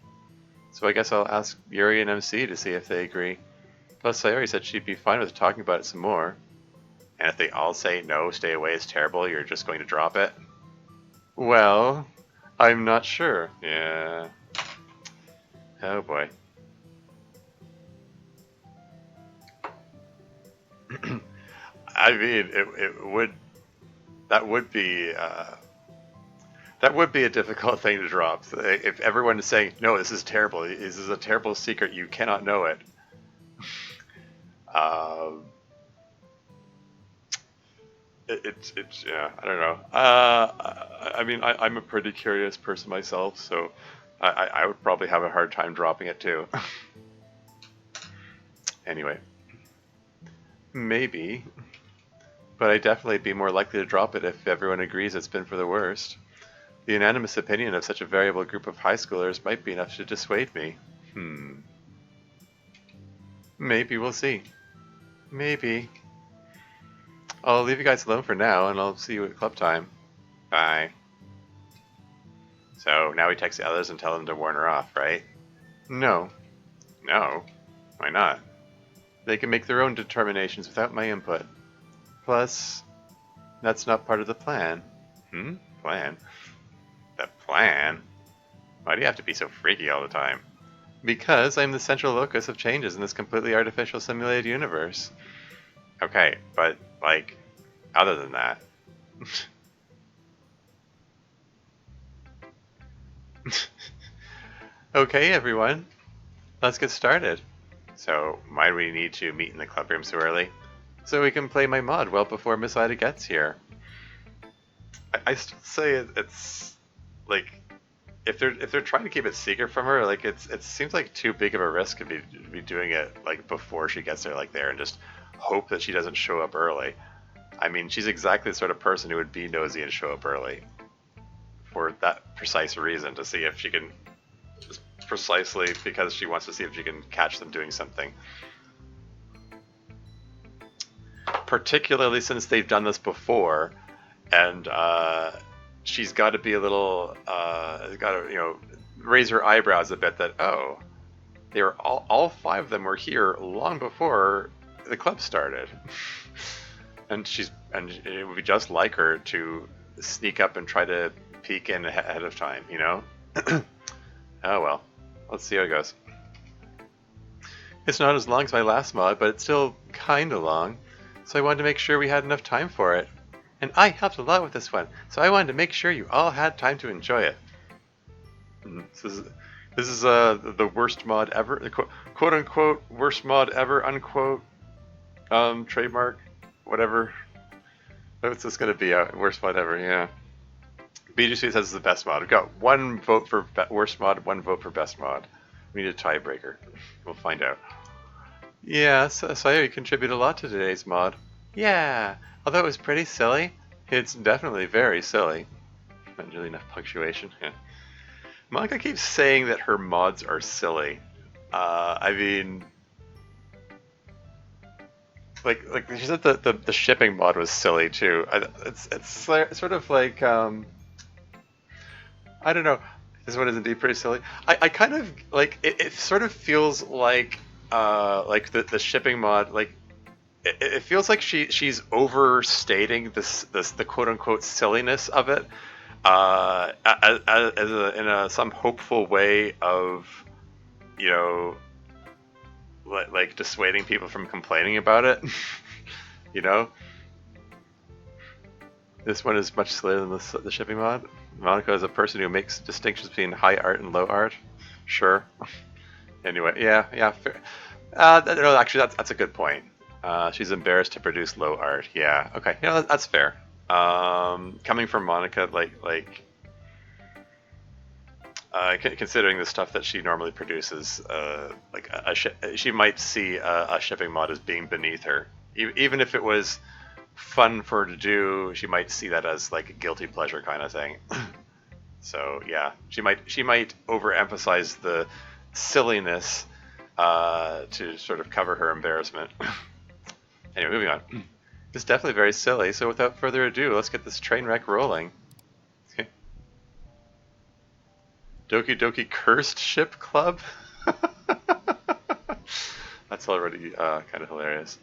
So I guess I'll ask Yuri and MC to see if they agree. Plus, Sayori said she'd be fine with talking about it some more. And if they all say no, stay away, it's terrible, you're just going to drop it? Well, I'm not sure. Yeah. Oh boy. I mean, it would that would be a difficult thing to drop. If everyone is saying no, this is terrible. This is a terrible secret. You cannot know it. Um, it's yeah. I don't know. I mean, I'm a pretty curious person myself, so I would probably have a hard time dropping it too. Anyway, maybe, but I'd definitely be more likely to drop it if everyone agrees it's been for the worst. The unanimous opinion of such a variable group of high schoolers might be enough to dissuade me. Maybe we'll see. Maybe. I'll leave you guys alone for now, and I'll see you at club time. Bye. So now we text the others and tell them to warn her off, right? No. No? Why not? They can make their own determinations without my input. Plus, that's not part of the plan. Plan? The plan? Why do you have to be so freaky all the time? Because I'm the central locus of changes in this completely artificial simulated universe. Okay, but, like, other than that... Okay, everyone. Let's get started. So, why do we need to meet in the club room so early? So we can play my mod well before Miss Ida gets here. I still say it's like if they're trying to keep it secret from her, like it seems like too big of a risk to be doing it like before she gets there, like there, and just hope that she doesn't show up early. I mean, she's exactly the sort of person who would be nosy and show up early for that precise reason, to see if she can, just precisely because she wants to see if she can catch them doing something. Particularly since they've done this before, and she's got to be a little, got to raise her eyebrows a bit. That they were all five of them were here long before the club started, and it would be just like her to sneak up and try to peek in ahead of time, Oh well, let's see how it goes. It's not as long as my last mod, but it's still kinda long. So I wanted to make sure we had enough time for it. And I helped a lot with this one, so I wanted to make sure you all had time to enjoy it. This is the worst mod ever, the quote unquote worst mod ever, unquote, trademark, whatever. What's this gonna be? Worst mod ever, yeah. BGC says it's the best mod. We've got one vote for worst mod, one vote for best mod. We need a tiebreaker. We'll find out. Yeah, Sayori contributed a lot to today's mod. Yeah, although it was pretty silly, it's definitely very silly. Not really enough punctuation. Yeah. Monika keeps saying that her mods are silly. I mean, like she said the shipping mod was silly too. It's sort of like I don't know. This one is indeed pretty silly. I kind of like it sort of feels like the shipping mod, like it feels like she's overstating the quote unquote silliness of it, in some hopeful way of, like dissuading people from complaining about it. This one is much sillier than the shipping mod. Monika is a person who makes distinctions between high art and low art. Sure. Anyway, yeah. Fair. No, actually, that's a good point. She's embarrassed to produce low art. Yeah. Okay. That's fair. Coming from Monika, considering the stuff that she normally produces, she might see a shipping mod as being beneath her. Even if it was fun for her to do, she might see that as like a guilty pleasure kind of thing. So yeah, she might overemphasize the silliness to sort of cover her embarrassment. Anyway, moving on. It's definitely very silly. So without further ado, let's get this train wreck rolling. Doki Doki Cursed Ship Club. That's already kind of hilarious.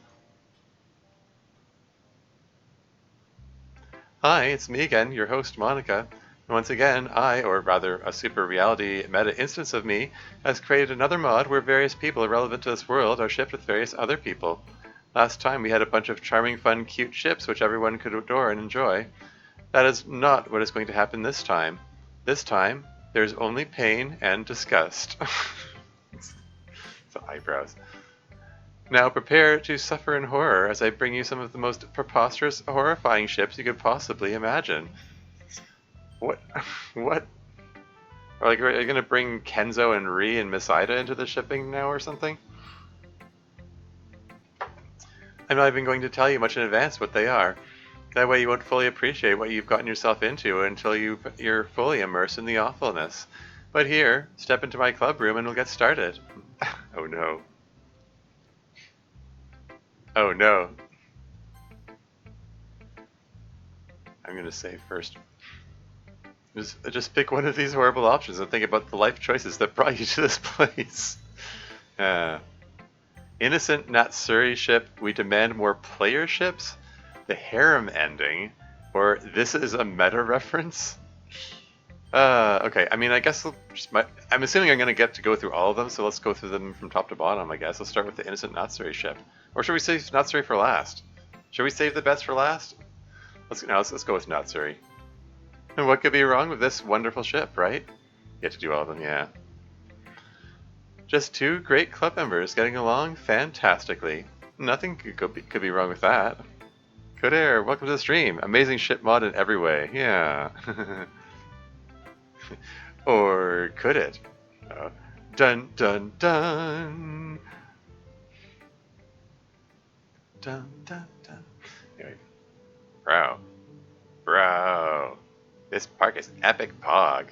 Hi, it's me again, your host, Monika. And once again, I, or rather a super reality meta instance of me, has created another mod where various people relevant to this world are shipped with various other people. Last time we had a bunch of charming, fun, cute ships which everyone could adore and enjoy. That is not what is going to happen this time. This time, there's only pain and disgust. The eyebrows. Now prepare to suffer in horror as I bring you some of the most preposterous, horrifying ships you could possibly imagine. What? What? Like, are you going to bring Kenzo and Ri and Miss Ida into the shipping now or something? I'm not even going to tell you much in advance what they are. That way you won't fully appreciate what you've gotten yourself into until you're fully immersed in the awfulness. But here, step into my club room and we'll get started. Oh no. Oh no. I'm gonna save first. Just pick one of these horrible options and think about the life choices that brought you to this place. Innocent Natsuri ship, we demand more player ships? The harem ending? Or this is a meta reference? Okay, I mean, I guess I'm assuming I'm going to get to go through all of them, so let's go through them from top to bottom, I guess. Let's start with the Innocent Natsuri ship. Or should we save Natsuri for last? Should we save the best for last? Let's go with Natsuri. And what could be wrong with this wonderful ship, right? You get to do all of them, yeah. Just two great club members getting along fantastically. Nothing could be wrong with that. Good air, welcome to the stream. Amazing ship mod in every way, yeah. Or could it? Dun dun dun. Dun dun dun. Anyway. Bro. This park is epic pog.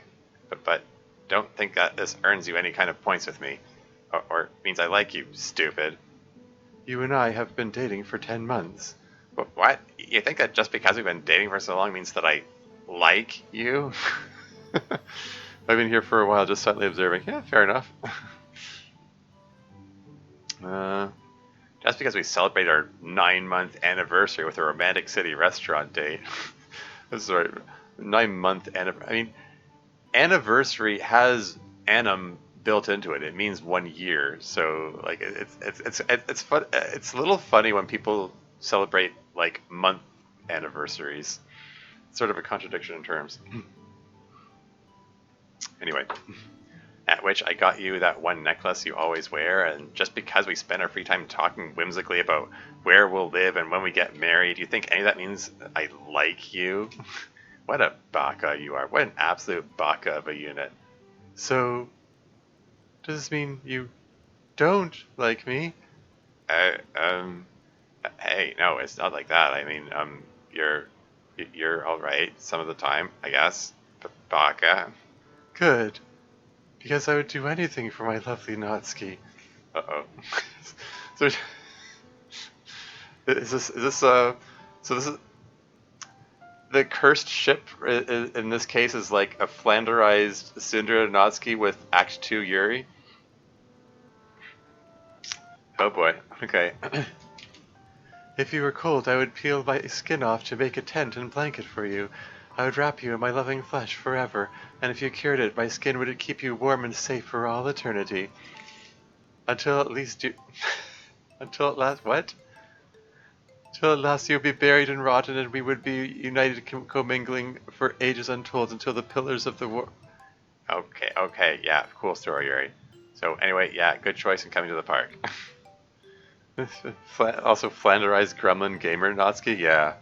But don't think that this earns you any kind of points with me. Or means I like you, stupid. You and I have been dating for 10 months. What? You think that just because we've been dating for so long means that I like you? I've been here for a while, just slightly observing. Yeah, fair enough. Just because we celebrate our 9-month anniversary with a romantic city restaurant date. Sorry, 9-month anniversary. I mean, anniversary has annum built into it. It means 1 year. So like it's fun. It's a little funny when people celebrate like month anniversaries. It's sort of a contradiction in terms. Anyway, at which I got you that one necklace you always wear, and just because we spend our free time talking whimsically about where we'll live and when we get married, do you think any of that means I like you? What a baka you are. What an absolute baka of a unit. So, does this mean you don't like me? Hey, no, it's not like that. I mean, you're alright some of the time, I guess. But baka. Good. Because I would do anything for my lovely Natsuki. Uh-oh. So, so this is the cursed ship in this case is like a flanderized Tsundere Natsuki with Act 2 Yuri. Oh boy. Okay. If you were cold, I would peel my skin off to make a tent and blanket for you. I would wrap you in my loving flesh forever, and if you cured it, my skin would keep you warm and safe for all eternity. Until at last you'll be buried and rotten, and we would be united commingling for ages untold until the pillars of the war... Okay, yeah, cool story, Yuri. So anyway, yeah, good choice in coming to the park. Also, flanderized gremlin gamer Natsuki, yeah.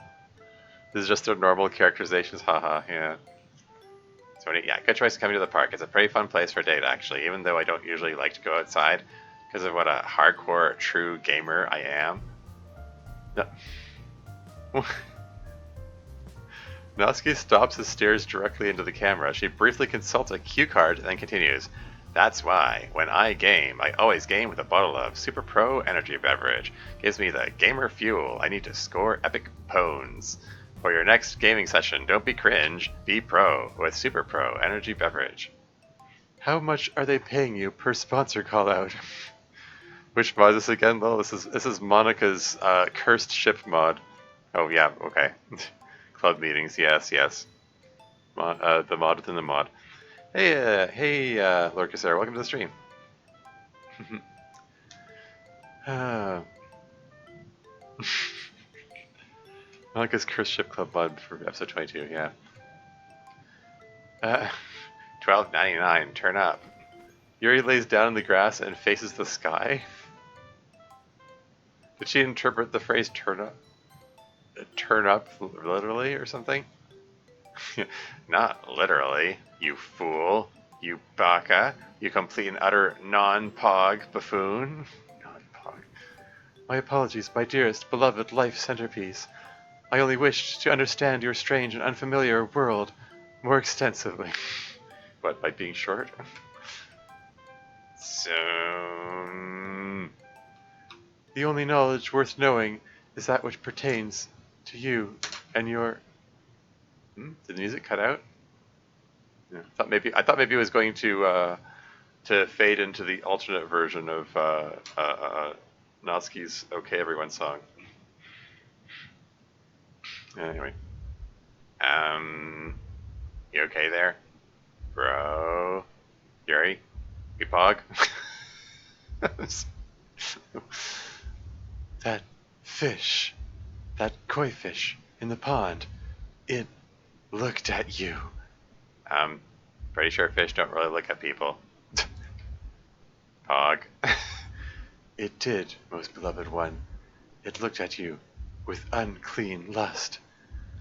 This is just their normal characterizations, haha, yeah. So yeah, good choice coming to the park. It's a pretty fun place for a date, actually, even though I don't usually like to go outside because of what a hardcore, true gamer I am. No. Natsuki stops and stares directly into the camera. She briefly consults a cue card and then continues. That's why, when I game, I always game with a bottle of Super Pro energy beverage. Gives me the gamer fuel I need to score epic pones. For your next gaming session, don't be cringe, be pro with Super Pro energy beverage. How much are they paying you per sponsor call out? Which mod is this again, though? This is Monika's cursed ship mod. Oh yeah, okay. Club meetings, yes. The mod within the mod. Hey, Lord Cassera, welcome to the stream. Monika's cursed ship club mod for episode 22, yeah. $12.99, turn up. Yuri lays down in the grass and faces the sky. Did she interpret the phrase turn up literally or something? Not literally, you fool, you baka, you complete and utter non-pog buffoon. Non-pog. My apologies, my dearest, beloved life centerpiece. I only wished to understand your strange and unfamiliar world more extensively. What, by being short? So... The only knowledge worth knowing is that which pertains to you and your... Did the music cut out? Yeah, I thought maybe it was going to fade into the alternate version of Natsuki's "Okay Everyone" song. Anyway, you okay there, bro? Yuri, you pog? That fish, that koi fish in the pond, it looked at you. Pretty sure fish don't really look at people. Pog. It did, most beloved one. It looked at you with unclean lust.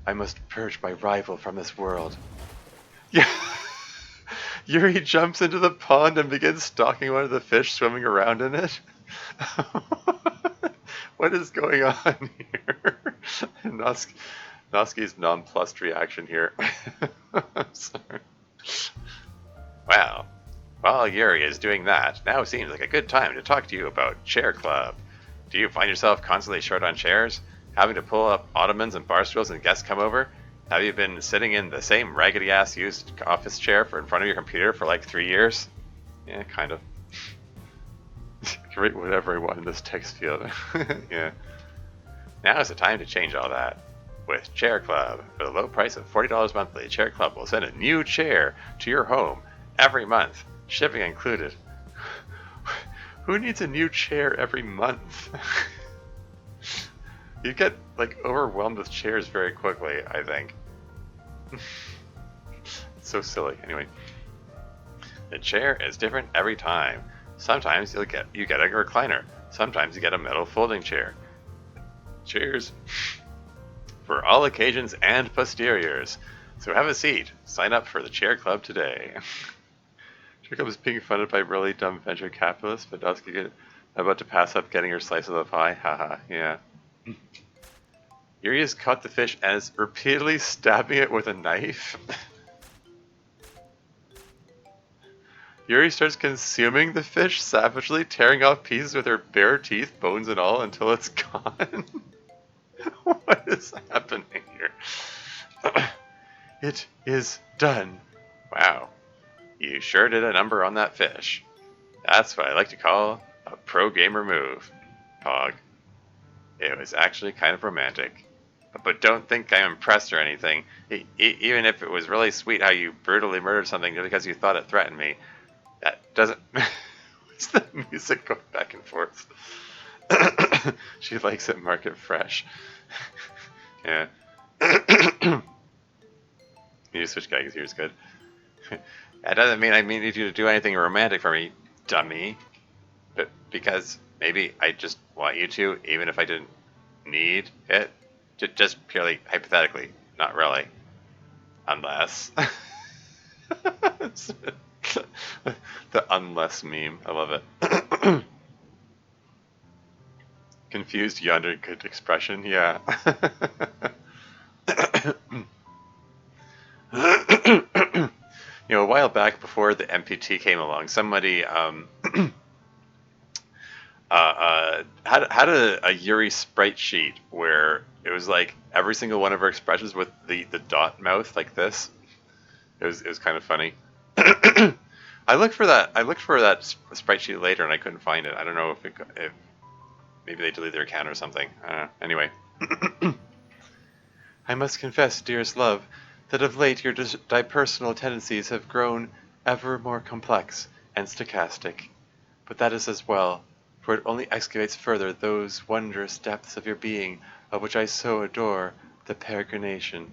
I must purge my rival from this world. Yeah. Yuri jumps into the pond and begins stalking one of the fish swimming around in it. What is going on here? Natsuki's nonplussed reaction here. I'm sorry. Well, while Yuri is doing that, now seems like a good time to talk to you about Chair Club. Do you find yourself constantly short on chairs? Having to pull up ottomans and bar stools when guests come over? Have you been sitting in the same raggedy-ass used office chair in front of your computer for like 3 years? Yeah, kind of. Write whatever I want in this text field. Yeah. Now is the time to change all that. With Chair Club, for the low price of $40 monthly, Chair Club will send a new chair to your home every month, shipping included. Who needs a new chair every month? You get like overwhelmed with chairs very quickly, I think. So silly. Anyway, the chair is different every time. Sometimes you get a recliner. Sometimes you get a metal folding chair. Chairs for all occasions and posteriors. So have a seat. Sign up for the Chair Club today. Chair Club is being funded by really dumb venture capitalists, but Natsuki about to pass up getting her slice of the pie. Haha, yeah. Yuri has caught the fish and is repeatedly stabbing it with a knife. Yuri starts consuming the fish savagely, tearing off pieces with her bare teeth, bones and all, until it's gone. What is happening here? It is done. Wow. You sure did a number on that fish. That's what I like to call a pro gamer move. Pog. It was actually kind of romantic. But don't think I'm impressed or anything. Even if it was really sweet how you brutally murdered something because you thought it threatened me. That doesn't... What's the music going back and forth? She likes it market fresh. Yeah. You switch guys, here's good. That doesn't mean I need you to do anything romantic for me, dummy. But because maybe I just want you to, even if I didn't need it. Just purely hypothetically, not really. Unless. The unless meme, I love it. Confused yonder good expression, yeah. A while back before the MPT came along, somebody had a Yuri sprite sheet where it was like every single one of her expressions with the dot mouth like this. It was kind of funny. I looked for that sprite sheet later and I couldn't find it. I don't know if maybe they deleted their account or something. I don't know. Anyway. I must confess, dearest love, that of late your dipersonal tendencies have grown ever more complex and stochastic. But that is as well, for it only excavates further those wondrous depths of your being of which I so adore the peregrination.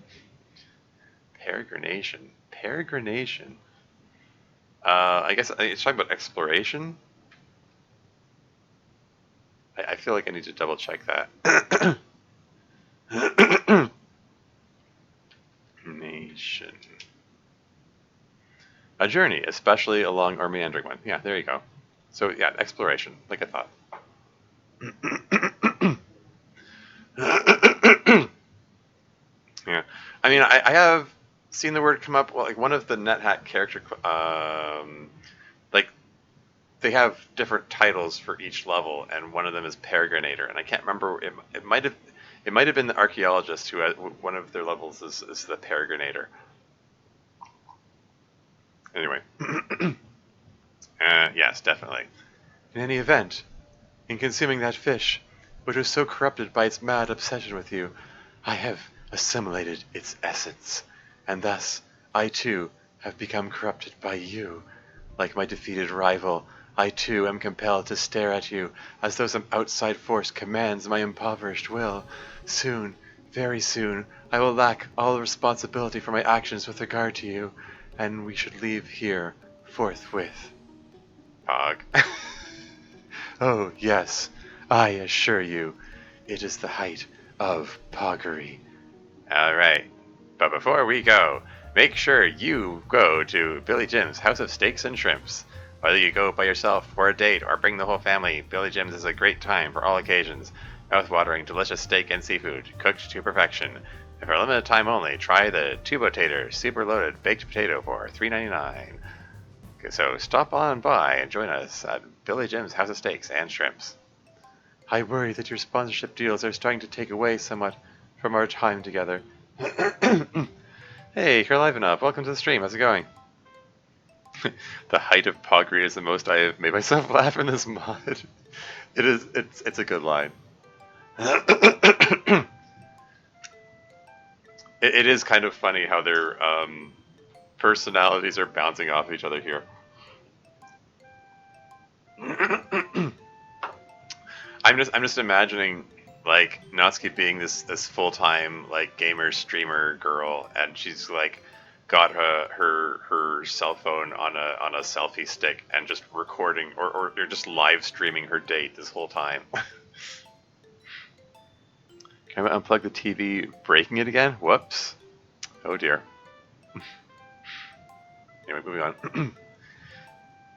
Peregrination? Peregrination? I guess it's talking about exploration? I feel like I need to double check that. Nation. A journey, especially along or meandering one. Yeah, there you go. So yeah, exploration, like I thought. Yeah, I mean, I have seen the word come up. Well, like one of the NetHack character, like they have different titles for each level, and one of them is Peregrinator, and I can't remember. It might have been the archaeologist who one of their levels is the Peregrinator. Anyway, yes, definitely. In any event, in consuming that fish, which was so corrupted by its mad obsession with you, I have assimilated its essence, and thus I too have become corrupted by you. Like my defeated rival, I too am compelled to stare at you as though some outside force commands my impoverished will. Soon, very soon, I will lack all responsibility for my actions with regard to you, and we should leave here forthwith. Pog. Oh, yes, I assure you, it is the height of poggery. Alright, but before we go, make sure you go to Billy Jim's House of Steaks and Shrimps. Whether you go by yourself for a date or bring the whole family, Billy Jim's is a great time for all occasions. Mouth-watering, delicious steak and seafood, cooked to perfection. And for a limited time only, try the two-potato, super loaded baked potato for $3.99. So stop on by and join us at Billy Jim's House of Steaks and Shrimps. I worry that your sponsorship deals are starting to take away somewhat from our time together. Hey, you're live enough. Welcome to the stream. How's it going? The height of poggery is the most I have made myself laugh in this mod. It's a good line. It is kind of funny how their personalities are bouncing off each other here. I'm just imagining like Natsuki being this full-time like gamer streamer girl, and she's like got her cell phone on a selfie stick and just recording or just live streaming her date this whole time. Can I unplug the TV, breaking it again? Whoops. Oh dear. Anyway, moving on.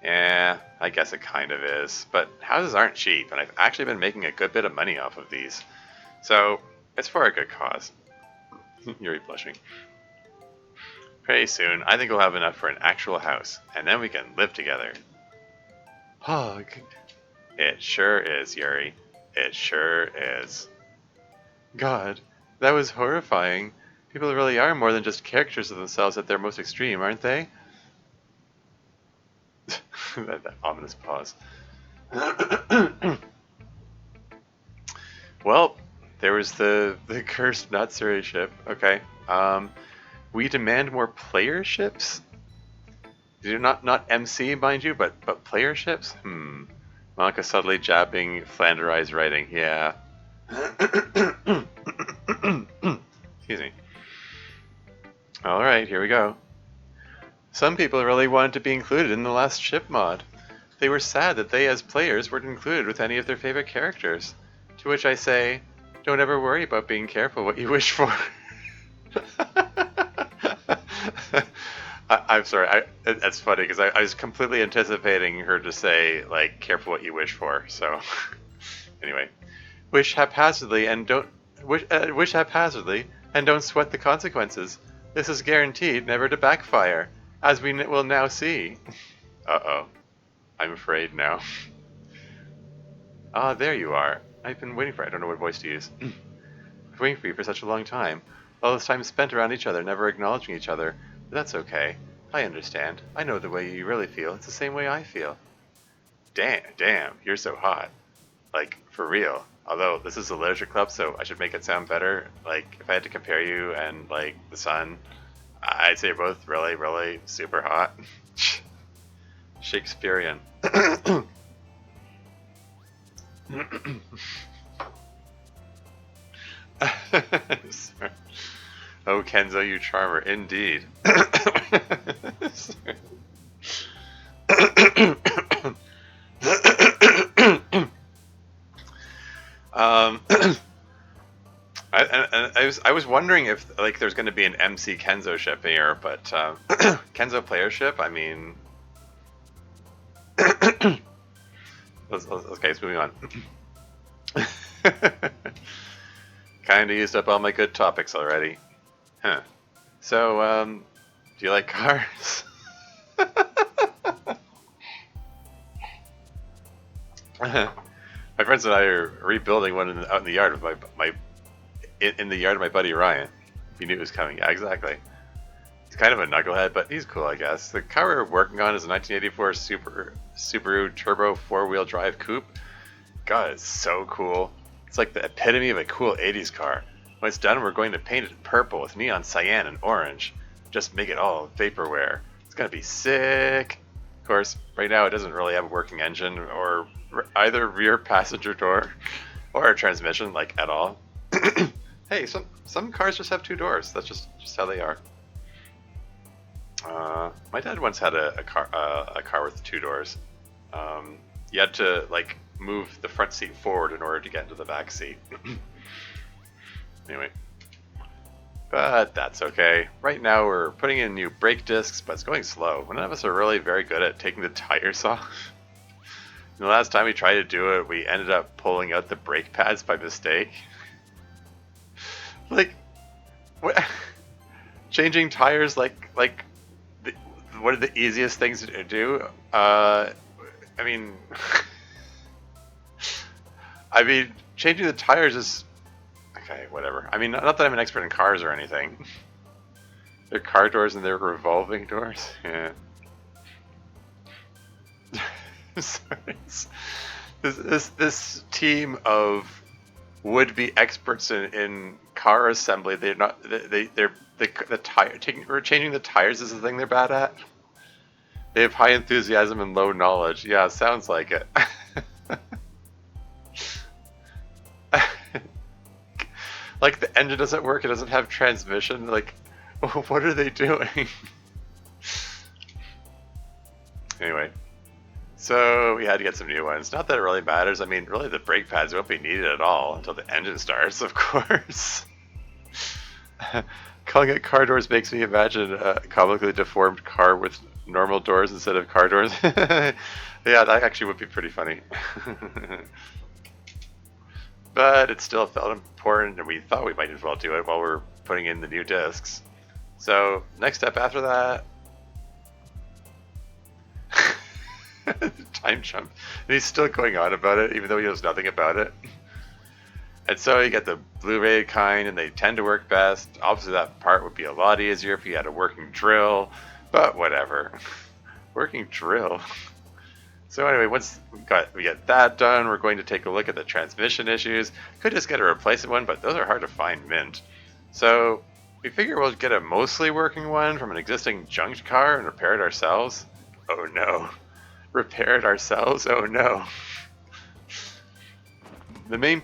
Yeah, I guess it kind of is. But houses aren't cheap, and I've actually been making a good bit of money off of these. So, it's for a good cause. You're blushing. Pretty soon, I think we'll have enough for an actual house, and then we can live together. Hug. It sure is, Yuri. It sure is. God, that was horrifying. People really are more than just characters of themselves at their most extreme, aren't they? that ominous pause. Well, there was the cursed Natsuri ship. Okay. We demand more player ships? Not MC, mind you, but player ships? Monika subtly jabbing Flanderized writing. Yeah. Excuse me. Alright, here we go. Some people really wanted to be included in the last ship mod. They were sad that they as players weren't included with any of their favorite characters. To which I say, don't ever worry about being careful what you wish for. I'm sorry, that's funny because I was completely anticipating her to say, like, careful what you wish for, so... Anyway. Wish haphazardly and don't wish haphazardly and don't sweat the consequences. This is guaranteed never to backfire, as we will now see. Uh-oh. I'm afraid now. Ah, there you are. I've been waiting for I don't know what voice to use. I've been waiting for you for such a long time. All this time spent around each other, never acknowledging each other. But that's okay. I understand. I know the way you really feel. It's the same way I feel. Damn, you're so hot. Like, for real. Although, this is a literature club, so I should make it sound better. Like, if I had to compare you and, like, the sun, I'd say you're both really, really super hot. Shakespearean. Sorry. Oh, Kenzo, you charmer, indeed. um, I was wondering if like there's going to be an MC Kenzo ship here, but Kenzo player ship. I mean, let's moving on. Kind of used up all my good topics already. Huh. So, do you like cars? My friends and I are rebuilding one out in the yard with in the yard of my buddy Ryan. If you knew it was coming, yeah, exactly. He's kind of a knucklehead, but he's cool, I guess. The car we're working on is a 1984 Subaru Turbo 4-wheel drive coupe. God, it's so cool. It's like the epitome of a cool 80s car. When it's done, we're going to paint it purple with neon cyan and orange. Just make it all vaporware. It's gonna be sick. Of course, right now it doesn't really have a working engine or either rear passenger door or a transmission, like at all. Hey, some cars just have two doors. That's just how they are. My dad once had a car with two doors. You had to like move the front seat forward in order to get into the back seat. Anyway, but that's okay. Right now we're putting in new brake discs, but it's going slow. None of us are really very good at taking the tires off. The last time we tried to do it, we ended up pulling out the brake pads by mistake. Like, what? Changing tires what are the easiest things to do? I mean, changing the tires is okay. Whatever. I mean, not that I'm an expert in cars or anything. They're car doors and they're revolving doors. Yeah. Sorry. This team of would-be experts in car assembly. They're not. They're the tire changing the tires is the thing they're bad at. They have high enthusiasm and low knowledge. Yeah, sounds like it. Like the engine doesn't work. It doesn't have transmission. Like, what are they doing? Anyway. So we had to get some new ones. Not that it really matters. I mean, really the brake pads won't be needed at all until the engine starts, of course. Calling it car doors makes me imagine a comically deformed car with normal doors instead of car doors. Yeah, that actually would be pretty funny. But it still felt important, and we thought we might as well do it while we're putting in the new discs. So next step after that, time jump, and he's still going on about it, even though he knows nothing about it. And so you get the Blu-ray kind, and they tend to work best. Obviously, that part would be a lot easier if you had a working drill, but whatever. Working drill. So anyway, once we get that done, we're going to take a look at the transmission issues. Could just get a replacement one, but those are hard to find mint. So we figure we'll get a mostly working one from an existing junked car and repair it ourselves. Oh no. Repair it ourselves? Oh no. The main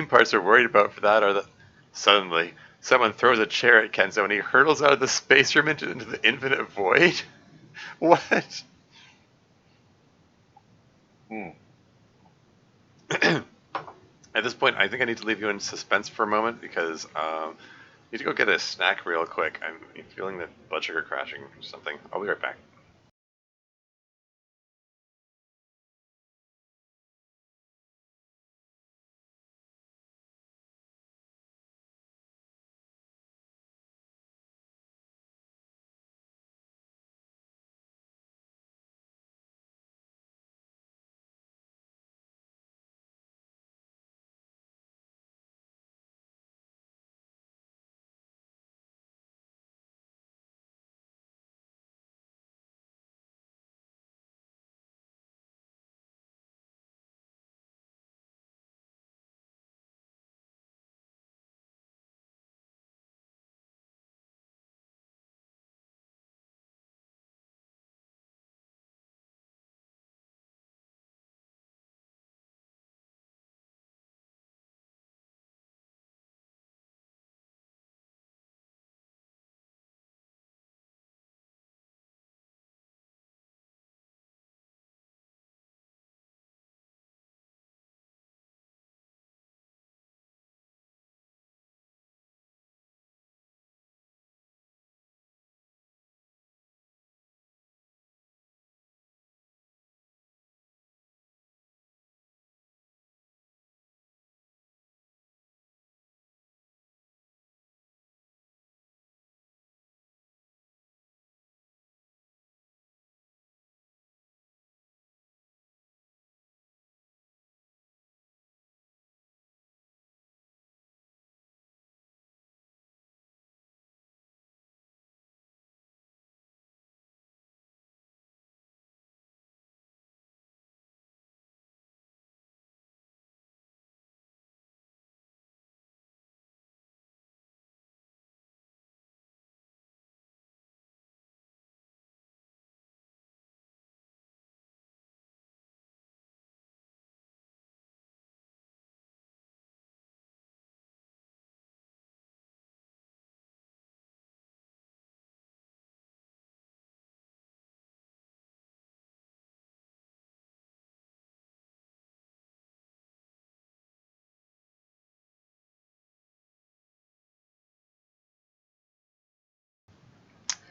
parts we're worried about for that are that suddenly someone throws a chair at Kenzo and he hurtles out of the space room into the infinite void. What? At this point, I think I need to leave you in suspense for a moment because I need to go get a snack real quick. I'm feeling the blood sugar crashing or something. I'll be right back.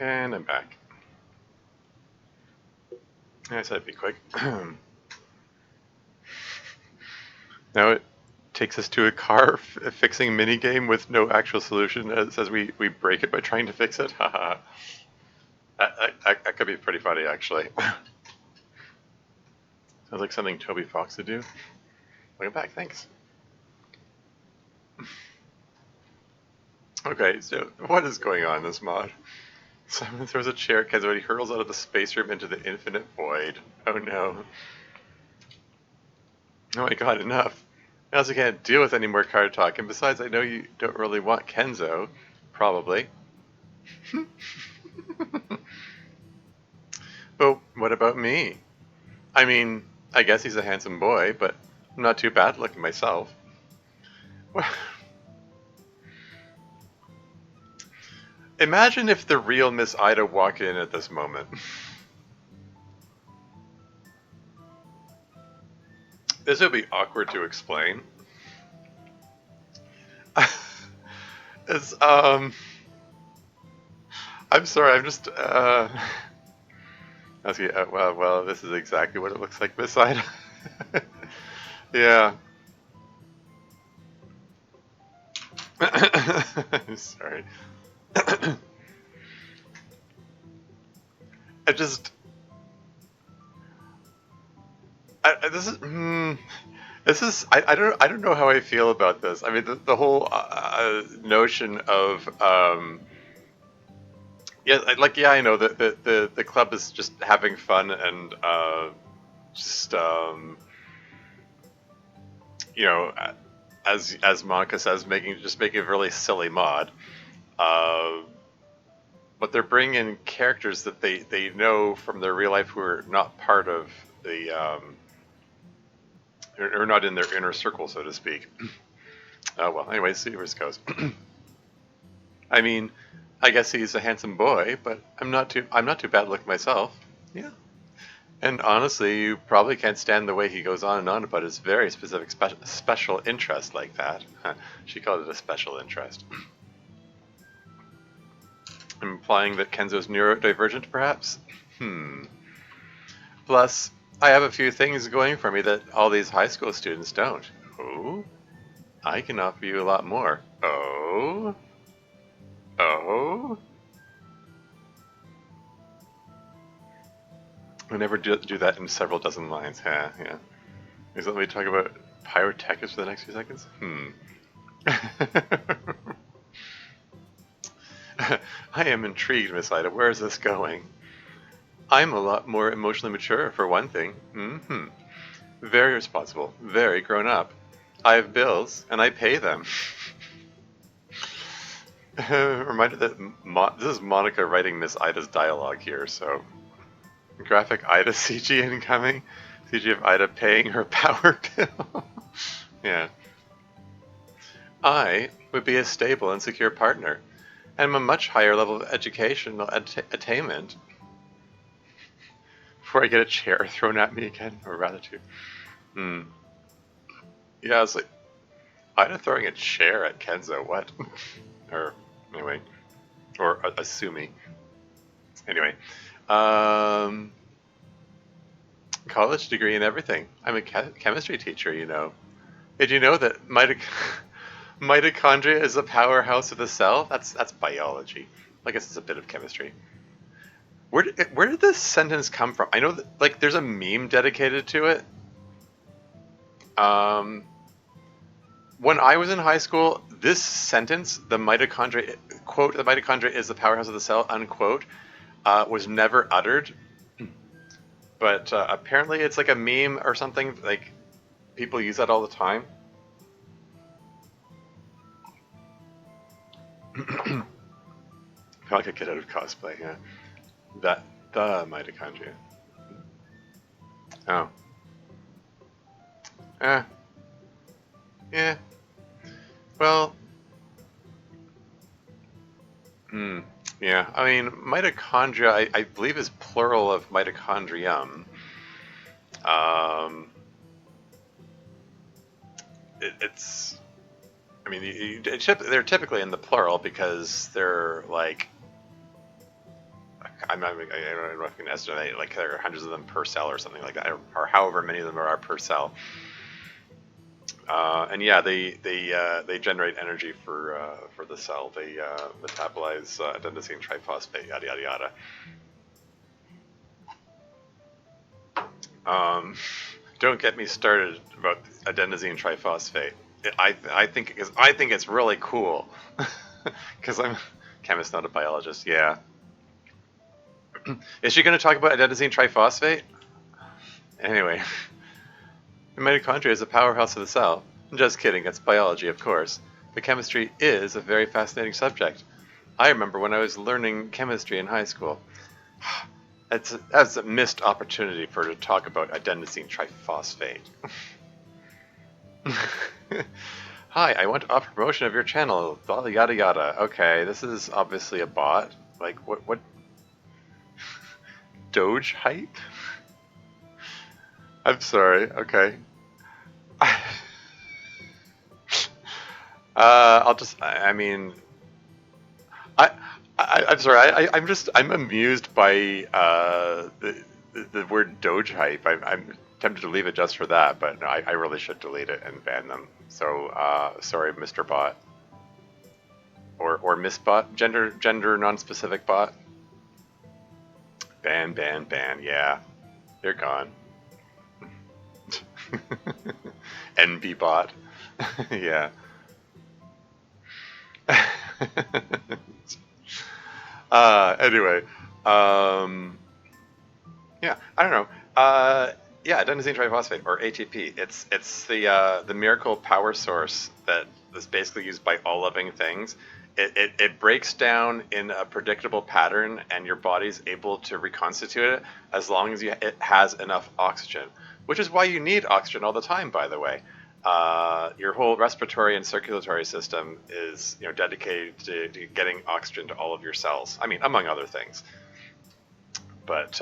And I'm back. I said I'd be quick. Now it takes us to a car fixing minigame with no actual solution. It says we break it by trying to fix it. Haha. That could be pretty funny, actually. Sounds like something Toby Fox would do. Welcome back, thanks. Okay, so what is going on in this mod? Simon throws a chair at Kenzo. He hurls out of the space room into the infinite void. Oh no. Oh my god, enough. I also can't deal with any more card talk, and besides, I know you don't really want Kenzo. Probably. But what about me? I mean, I guess he's a handsome boy, but I'm not too bad looking myself. Imagine if the real Miss Ida walked in at this moment. This would be awkward to explain. It's, I'm sorry, I'm just, well, this is exactly what it looks like, Miss Ida. Yeah. I'm sorry. I just, I don't know how I feel about this. I mean, the whole notion of, yeah, I know that the club is just having fun and just you know, as Monika says, making a really silly mod. But they're bringing in characters that they know from their real life who are not part of the or not in their inner circle, so to speak. Well, anyway, see where this goes. I mean, I guess he's a handsome boy, but I'm not too bad looking myself. Yeah. And honestly, you probably can't stand the way he goes on and on about his very specific special interest like that. She called it a special interest. Implying that Kenzo's neurodivergent, perhaps? Plus, I have a few things going for me that all these high school students don't. Oh? I can offer you a lot more. Oh? Oh? I never do that in several dozen lines. Yeah. Is that let me talk about pyrotechnics for the next few seconds? I am intrigued, Miss Ida. Where is this going? I'm a lot more emotionally mature, for one thing. Very responsible. Very grown up. I have bills, and I pay them. Reminder that this is Monika writing Miss Ida's dialogue here, so... Graphic Ida CG incoming. CG of Ida paying her power bill. Yeah. I would be a stable and secure partner, and a much higher level of educational attainment. Before I get a chair thrown at me again, or rather two. Yeah, I was like, Ida throwing a chair at Kenzo, what? Or, anyway. Or Asumi. Anyway. College degree and everything. I'm a chemistry teacher, you know. Did you know that mitochondria is the powerhouse of the cell? That's biology. I guess it's a bit of chemistry. Where did this sentence come from? I know that, like, there's a meme dedicated to it. When I was in high school, this sentence, the mitochondria, quote, the mitochondria is the powerhouse of the cell, unquote, was never uttered. But apparently it's like a meme or something, like, people use that all the time. I feel like a kid out of cosplay, yeah. The mitochondria. Oh. Yeah. Well. Yeah. I mean, mitochondria, I believe, is plural of mitochondrium. It's. I mean, they're typically in the plural because they're like don't know if you can estimate, like there are hundreds of them per cell or something like that, or however many of them there are per cell. And yeah, they generate energy for the cell. They metabolize adenosine triphosphate, yada yada yada. Don't get me started about adenosine triphosphate. I think it's really cool because I'm a chemist, not a biologist. Yeah. Is she going to talk about adenosine triphosphate? Anyway, the mitochondria is a powerhouse of the cell. Just kidding, it's biology, of course. But chemistry is a very fascinating subject. I remember when I was learning chemistry in high school. That's a missed opportunity for her to talk about adenosine triphosphate. Hi, I want to offer promotion of your channel. Yada yada. Okay, this is obviously a bot. Like what? Doge hype? I'm sorry. Okay. I'll just. I mean, I'm sorry. I'm amused by the word Doge hype. I'm tempted to leave it just for that, but no, I really should delete it and ban them. So sorry, Mr. Bot or Miss Bot, gender non-specific bot. Ban. Yeah, they're gone. NB bot. Yeah. Anyway, yeah, I don't know. Yeah, adenosine triphosphate or ATP. It's the miracle power source that is basically used by all living things. It breaks down in a predictable pattern, and your body's able to reconstitute it as long as it has enough oxygen, which is why you need oxygen all the time, by the way. Your whole respiratory and circulatory system is dedicated to getting oxygen to all of your cells. I mean, among other things. But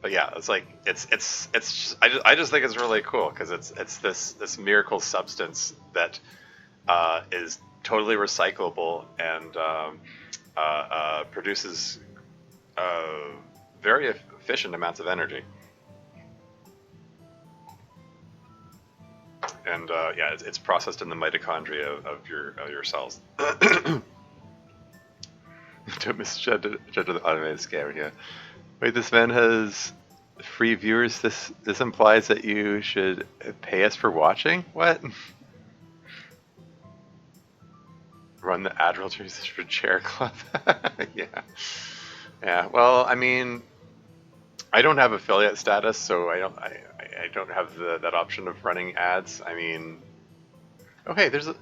yeah, it's like I just think it's really cool because it's this miracle substance that is totally recyclable and produces very efficient amounts of energy. And yeah, it's processed in the mitochondria of your cells. Don't misjudge the automated scammer here. Wait, this man has free viewers. This implies that you should pay us for watching? What? Run the ad realtors for chair club. Yeah. Yeah. Well, I mean, I don't have affiliate status, so I don't have that option of running ads. I mean, oh hey, I just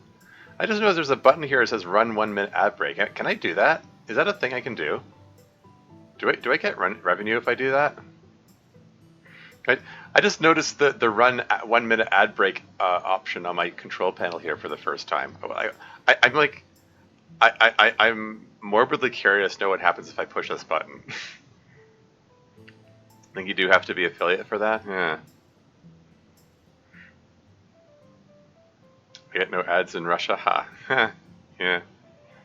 noticed there's a button here that says run 1 minute ad break. Can I do that? Is that a thing I can do? Do I get revenue if I do that? I just noticed the run 1 minute ad break option on my control panel here for the first time. I'm like, I'm morbidly curious to know what happens if I push this button. I think you do have to be affiliate for that? Yeah. I get no ads in Russia? Ha. Yeah.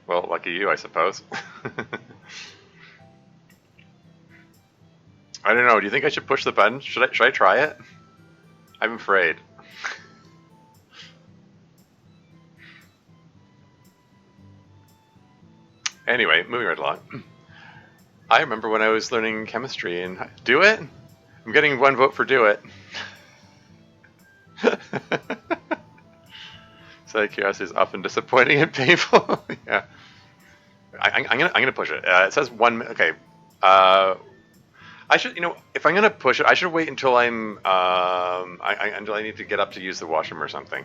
Well, lucky you, I suppose. I don't know. Do you think I should push the button? Should I try it? I'm afraid. Anyway, moving right along. I remember when I was learning chemistry and do it? I'm getting 1 vote for do it. So curiosity is often disappointing and painful. Yeah. I'm gonna push it. It says 1 minute. Okay. I should, if I'm gonna push it, I should wait until until I need to get up to use the washroom or something.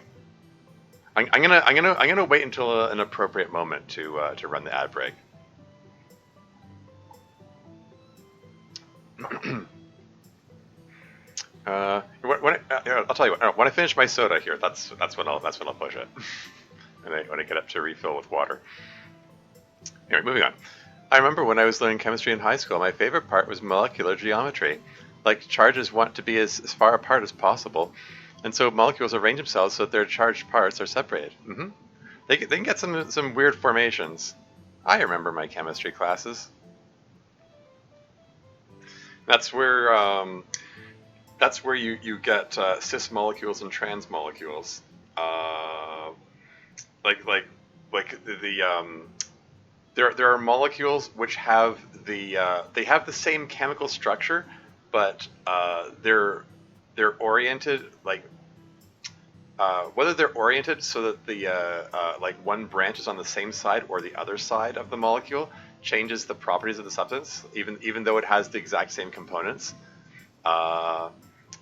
I'm gonna wait until an appropriate moment to run the ad break. I'll tell you what. When I finish my soda here, that's when I'll push it. And when I get up to refill with water. Anyway, moving on. I remember when I was learning chemistry in high school, my favorite part was molecular geometry. Like, charges want to be as far apart as possible, and so molecules arrange themselves so that their charged parts are separated. They can get some weird formations. I remember my chemistry classes. That's where you get cis molecules and trans molecules. Uh, like like the there are molecules which have they have the same chemical structure, but they're oriented like whether they're oriented so that the like one branch is on the same side or the other side of the molecule changes the properties of the substance, even though it has the exact same components. Uh,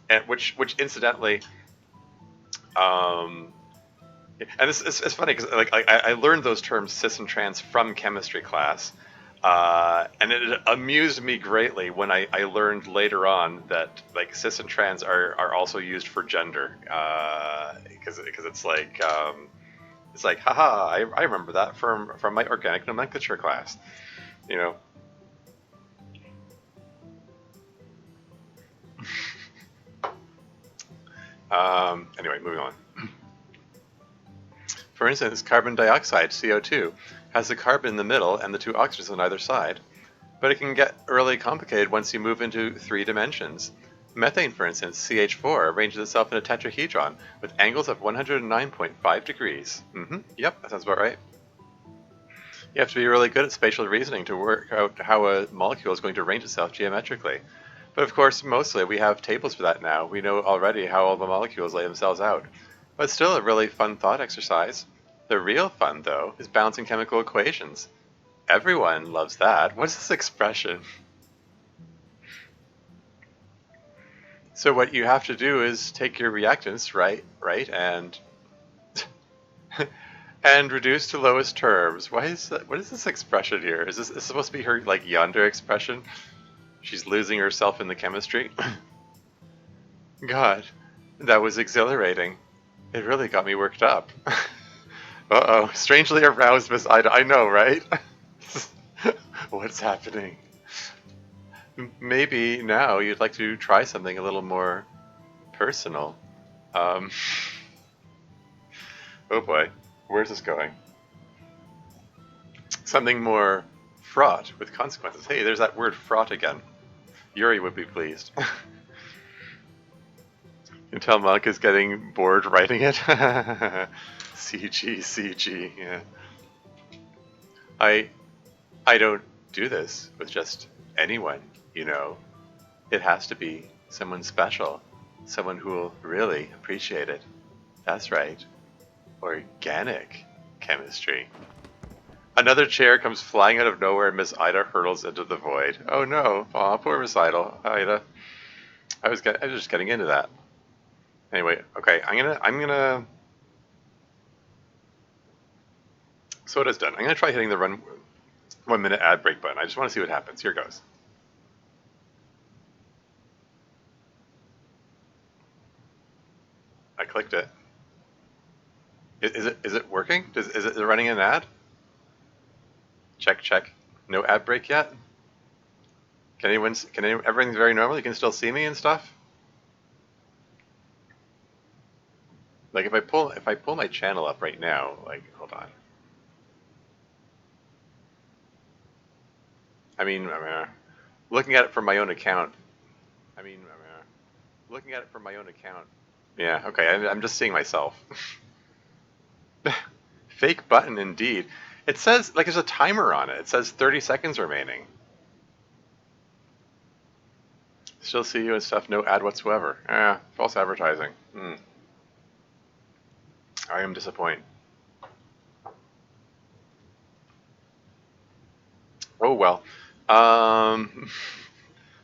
and which incidentally, um, and it's funny because like I learned those terms cis and trans from chemistry class, and it amused me greatly when I learned later on that like cis and trans are also used for gender, because it's like haha, I remember that from my organic nomenclature class, you know. Anyway, moving on. For instance, carbon dioxide, CO2, has a carbon in the middle and the two oxygens on either side, but it can get really complicated once you move into 3 dimensions. Methane, for instance, CH4, arranges itself in a tetrahedron with angles of 109.5 degrees. Yep, that sounds about right. You have to be really good at spatial reasoning to work out how a molecule is going to arrange itself geometrically. But of course, mostly we have tables for that now. We know already how all the molecules lay themselves out. But it's still a really fun thought exercise. The real fun, though, is balancing chemical equations. Everyone loves that. What's this expression? So what you have to do is take your reactants, right, and and reduce to lowest terms. Why is that? What is this expression here? Is this supposed to be her like yonder expression? She's losing herself in the chemistry. God, that was exhilarating. It really got me worked up. Uh-oh, strangely aroused Miss Ida. I know, right? What's happening? Maybe now you'd like to try something a little more personal. Um, oh boy, where's this going? Something more fraught with consequences. Hey, there's that word fraught again. Yuri would be pleased. You can tell Monika's getting bored writing it. CG, yeah. I don't do this with just anyone, you know. It has to be someone special, someone who will really appreciate it. That's right. Organic chemistry. Another chair comes flying out of nowhere and Miss Ida hurtles into the void. Oh no. Aw, poor Miss Ida. I was just getting into that. Anyway, okay, I'm gonna so it is done. I'm gonna try hitting the run 1 minute ad break button. I just want to see what happens. Here goes. I clicked it. Is it working? Is it running an ad? Check. No ad break yet? Everything's very normal? You can still see me and stuff? Like if I pull my channel up right now, like hold on. I mean, looking at it from my own account. I mean, looking at it from my own account. Yeah, okay, I'm just seeing myself. Fake button indeed. It says, like there's a timer on it. It says 30 seconds remaining. Still see you and stuff, no ad whatsoever. False advertising. I am disappointed. Oh well.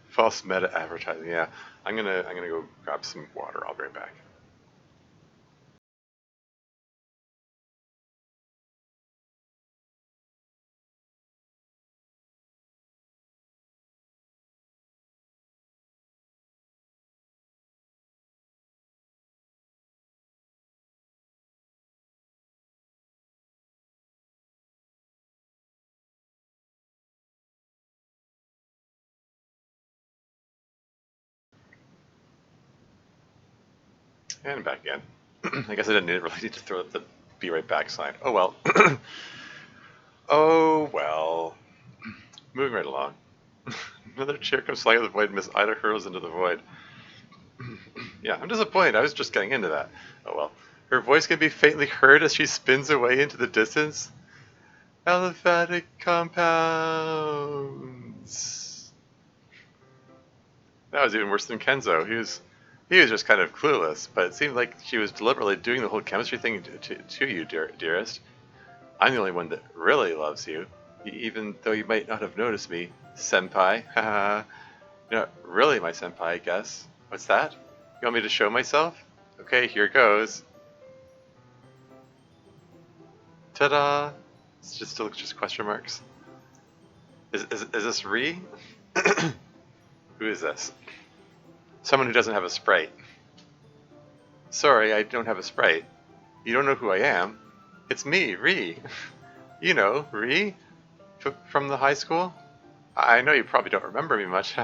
False meta advertising, yeah. I'm gonna go grab some water. I'll be right back. And back again. I guess I didn't really need to throw up the be right back sign. Oh well. Oh well. Moving right along. Another chair comes flying out of the void. Miss Ida hurls into the void. Yeah, I'm disappointed. I was just getting into that. Oh well. Her voice can be faintly heard as she spins away into the distance. Aliphatic compounds. That was even worse than Kenzo. He was just kind of clueless, but it seemed like she was deliberately doing the whole chemistry thing to you, dearest. I'm the only one that really loves you, even though you might not have noticed me, senpai. Haha. No, really, my senpai, I guess. What's that? You want me to show myself? Okay, here goes. Ta-da! It's just still just question marks. Is this Re? Who is this? Someone who doesn't have a sprite. Sorry, I don't have a sprite. You don't know who I am? It's me, Re. You know, Re? From the high school? I know you probably don't remember me much,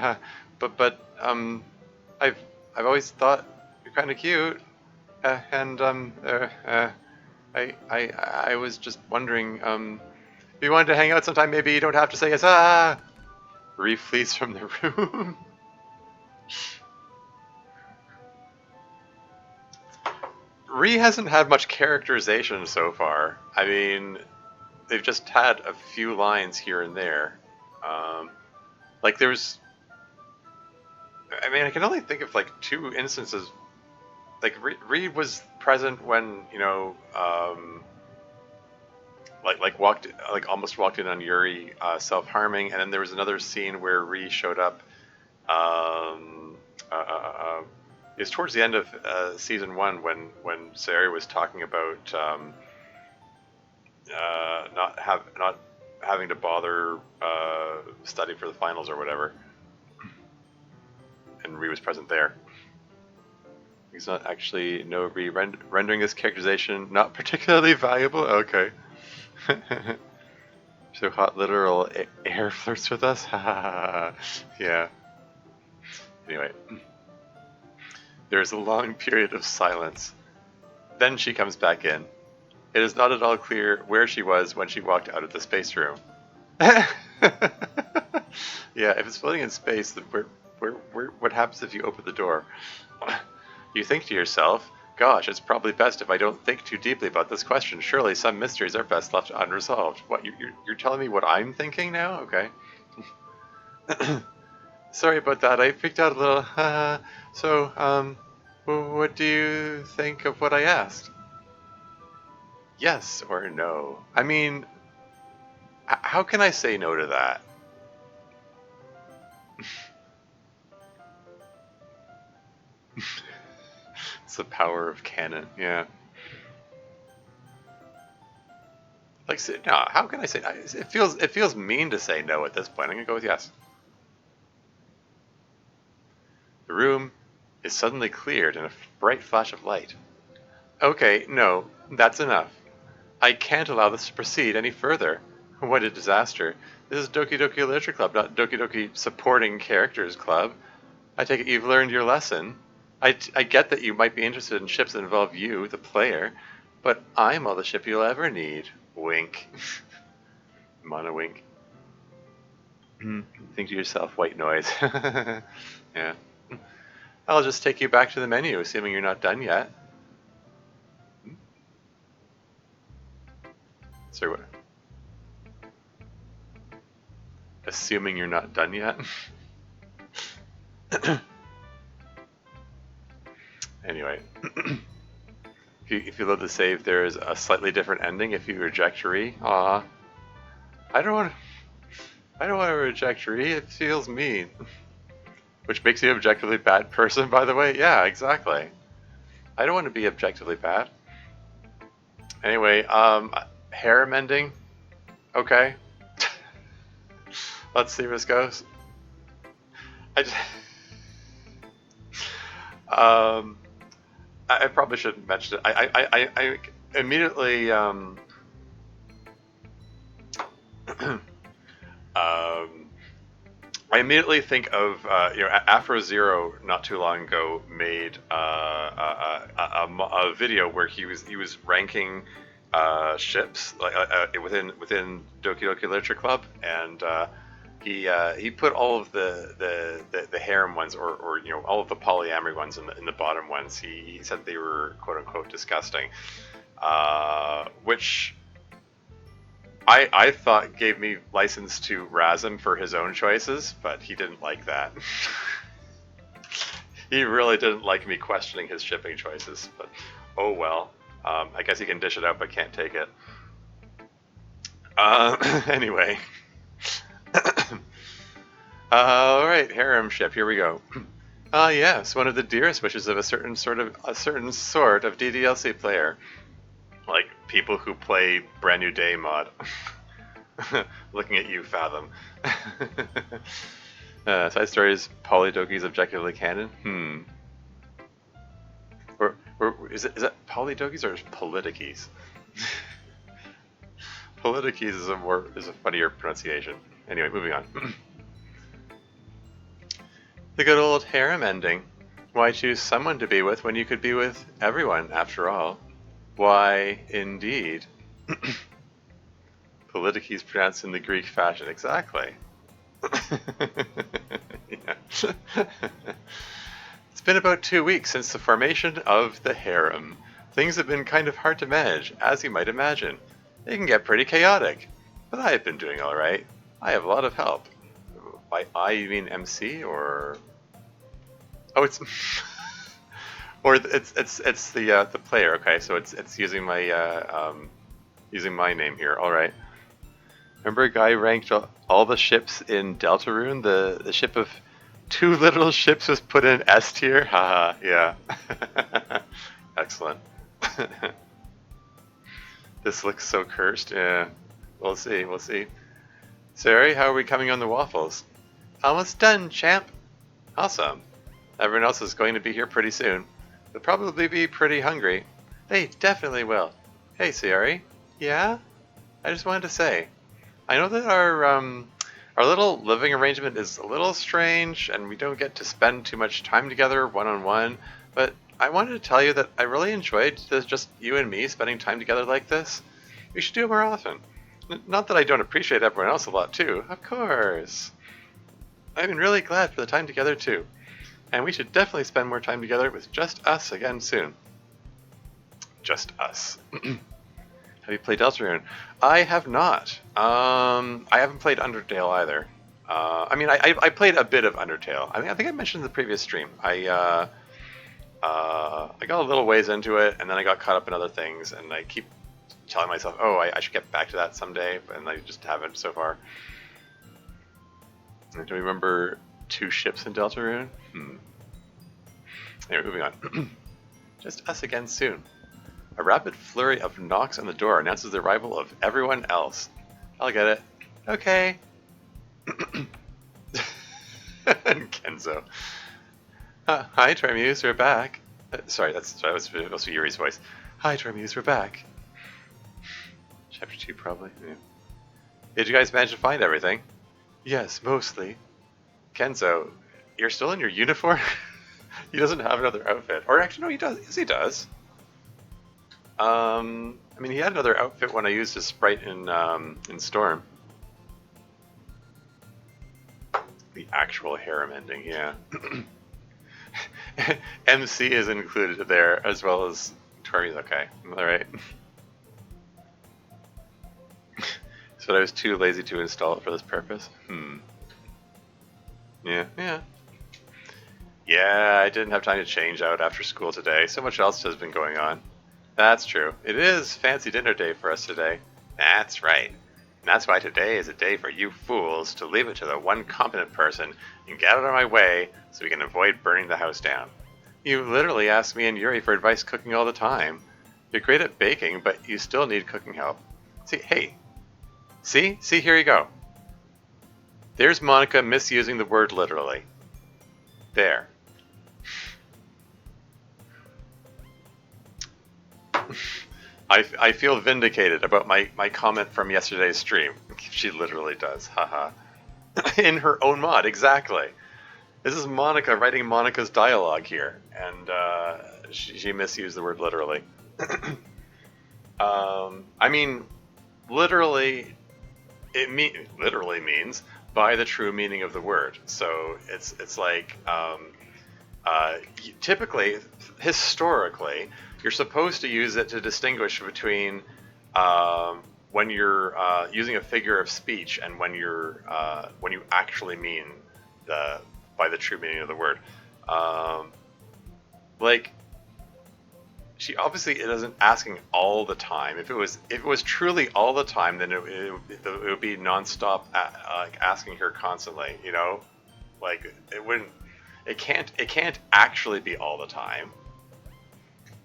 but I've always thought you're kind of cute, and I was just wondering, if you wanted to hang out sometime, maybe you don't have to say yes. Ah! Re flees from the room. Re hasn't had much characterization so far. I mean, they've just had a few lines here and there. Like there's, I mean, I can only think of like two instances. Like Reed was present when almost walked in on Yuri self-harming, and then there was another scene where Ree showed up. It was towards the end of season 1 when Sayori was talking about not having to bother study for the finals or whatever, and Ree was present there. He's not actually Ree rendering this characterization not particularly valuable. Okay. So hot literal air flirts with us? Yeah. Anyway. There's a long period of silence. Then she comes back in. It is not at all clear where she was when she walked out of the space room. Yeah, if it's floating in space, then what happens if you open the door? You think to yourself, gosh, it's probably best if I don't think too deeply about this question. Surely some mysteries are best left unresolved. What, you're telling me what I'm thinking now? Okay. Sorry about that, I freaked out a little. So, what do you think of what I asked? Yes or no? I mean, how can I say no to that? It's the power of canon, yeah. Like, no, how can I say? It feels mean to say no at this point. I'm gonna go with yes. The room is suddenly cleared in a bright flash of light. Okay, no, that's enough. I can't allow this to proceed any further. What a disaster. This is Doki Doki Literature Club, not Doki Doki Supporting Characters Club. I take it you've learned your lesson. I get that you might be interested in ships that involve you, the player, but I'm all the ship you'll ever need. Wink. Mono wink. Think to yourself, white noise. Yeah. I'll just take you back to the menu, assuming you're not done yet. Sorry, what? Assuming you're not done yet? Anyway. If you load the save, there is a slightly different ending if you reject Re. Aw. I don't want to reject Re, it feels mean. Which makes you an objectively bad person, by the way? Yeah, exactly. I don't want to be objectively bad. Anyway, hair mending. Okay. Let's see where this goes. I probably shouldn't mention it. I immediately I immediately think of Afro Zero not too long ago made a video where he was ranking ships like within Doki Doki Literature Club, and He put all of the harem ones, or all of the polyamory ones in the bottom ones. He said they were quote unquote disgusting, which I thought gave me license to razz him for his own choices, but he didn't like that. He really didn't like me questioning his shipping choices, but oh well. I guess he can dish it out, but can't take it. Anyway. Alright, harem ship, here we go. Yes, one of the dearest wishes of a certain sort of DDLC player. Like people who play Brand New Day mod. Looking at you, Fathom. Side stories, Polydoki's objectively canon? Or is it Polydoki's or Politikis? Politikis is a funnier pronunciation. Anyway, moving on. The good old harem ending. Why choose someone to be with when you could be with everyone, after all? Why, indeed. Politikis pronounced in the Greek fashion, exactly. Yeah. It's been about 2 weeks since the formation of the harem. Things have been kind of hard to manage, as you might imagine. It can get pretty chaotic, but I have been doing alright. I have a lot of help. By I, you mean MC, or... Oh, it's... or it's the player, okay, so it's using my name here, alright. Remember a guy ranked all the ships in Deltarune? The ship of 2 literal ships was put in S tier? Haha, yeah. Excellent. This looks so cursed, yeah. We'll see. Sorry, how are we coming on the waffles? Almost done, champ. Awesome. Everyone else is going to be here pretty soon. They'll probably be pretty hungry. They definitely will. Hey, Sayori. Yeah? I just wanted to say, I know that our little living arrangement is a little strange, and we don't get to spend too much time together one-on-one, but I wanted to tell you that I really enjoyed just you and me spending time together like this. We should do it more often. Not that I don't appreciate everyone else a lot too, of course. I've been really glad for the time together too. And we should definitely spend more time together with just us again soon. Just us. Have you played Deltarune? I have not. I haven't played Undertale either. I played a bit of Undertale. I think I mentioned in the previous stream. I got a little ways into it, and then I got caught up in other things, and I keep telling myself, oh, I should get back to that someday, and I just haven't so far. Do you remember 2 ships in Deltarune? Anyway, moving on. Just us again soon. A rapid flurry of knocks on the door announces the arrival of everyone else. I'll get it. Okay. And Kenzo. Hi, Termuse, we're back. Sorry, that was supposed to be Yuri's voice. Hi, Termuse, we're back. Chapter 2, probably. Yeah. Did you guys manage to find everything? Yes, mostly. Kenzo, you're still in your uniform? He doesn't have another outfit. Or actually, no, he does. Yes, he does. He had another outfit when I used his sprite in Storm. The actual harem ending, yeah. MC is included there, as well as Tori's okay. Alright. So I was too lazy to install it for this purpose? Yeah. Yeah, I didn't have time to change out after school today. So much else has been going on. That's true. It is fancy dinner day for us today. That's right. And that's why today is a day for you fools to leave it to the one competent person and get out of my way so we can avoid burning the house down. You literally ask me and Yuri for advice cooking all the time. You're great at baking, but you still need cooking help. See, here you go. There's Monika misusing the word literally. There. I feel vindicated about my comment from yesterday's stream. She literally does, haha. In her own mod, exactly. This is Monika writing Monika's dialogue here, and she misused the word literally. Literally, literally means by the true meaning of the word. So it's like typically, historically, you're supposed to use it to distinguish between when you're using a figure of speech and when you actually mean the by the true meaning of the word. Um, like she obviously it isn't asking all the time. If it was truly all the time, then it would be nonstop like asking her constantly. You know, like it wouldn't. It can't actually be all the time.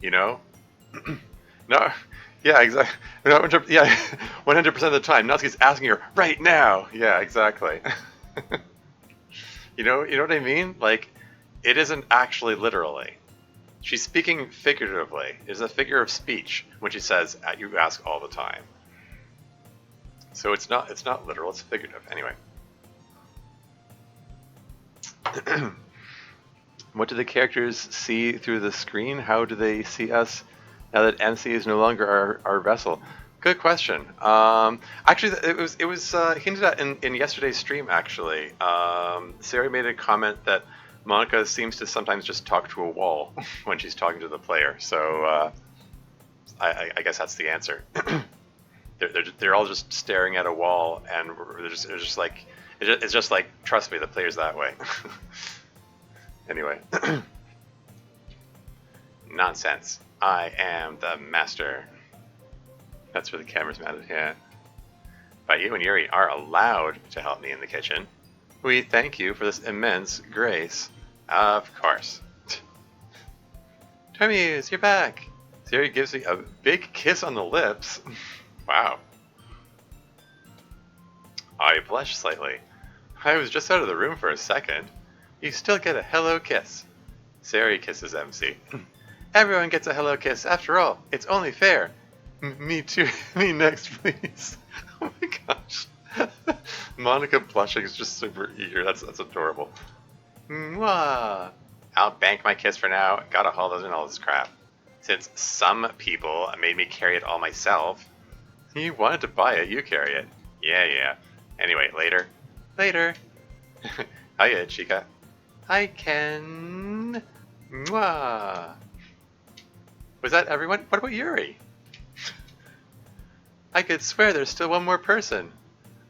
You know. No. Yeah, exactly. No, yeah, 100% of the time, Natsuki's asking her right now. Yeah, exactly. You know what I mean? Like, it isn't actually literally. She's speaking figuratively. It's a figure of speech when she says you ask all the time. So it's not literal, it's figurative. Anyway. What do the characters see through the screen? How do they see us now that MC is no longer our vessel? Good question. Actually, it was hinted at in yesterday's stream. Actually, Sarah made a comment that Monika seems to sometimes just talk to a wall when she's talking to the player. So I guess that's the answer. They're all just staring at a wall, and they're just like it's just like trust me, the player's that way. Anyway, nonsense. I am the master. That's where the camera's mounted. Yeah. But you and Yuri are allowed to help me in the kitchen. We thank you for this immense grace. Of course. Termuse, you're back. Yuri gives me a big kiss on the lips. Wow. I blush slightly. I was just out of the room for a second. You still get a hello kiss. Sari kisses MC. Everyone gets a hello kiss. After all, it's only fair. Me too. Me next, please. Oh my gosh. Monika blushing is just super eager. That's adorable. Mwah. I'll bank my kiss for now. Gotta haul those in all this crap. Since some people made me carry it all myself. You wanted to buy it, you carry it. Yeah. Anyway, later. Later. Hiya, Chica. I can. Mwah. Was that everyone? What about Yuri? I could swear there's still one more person.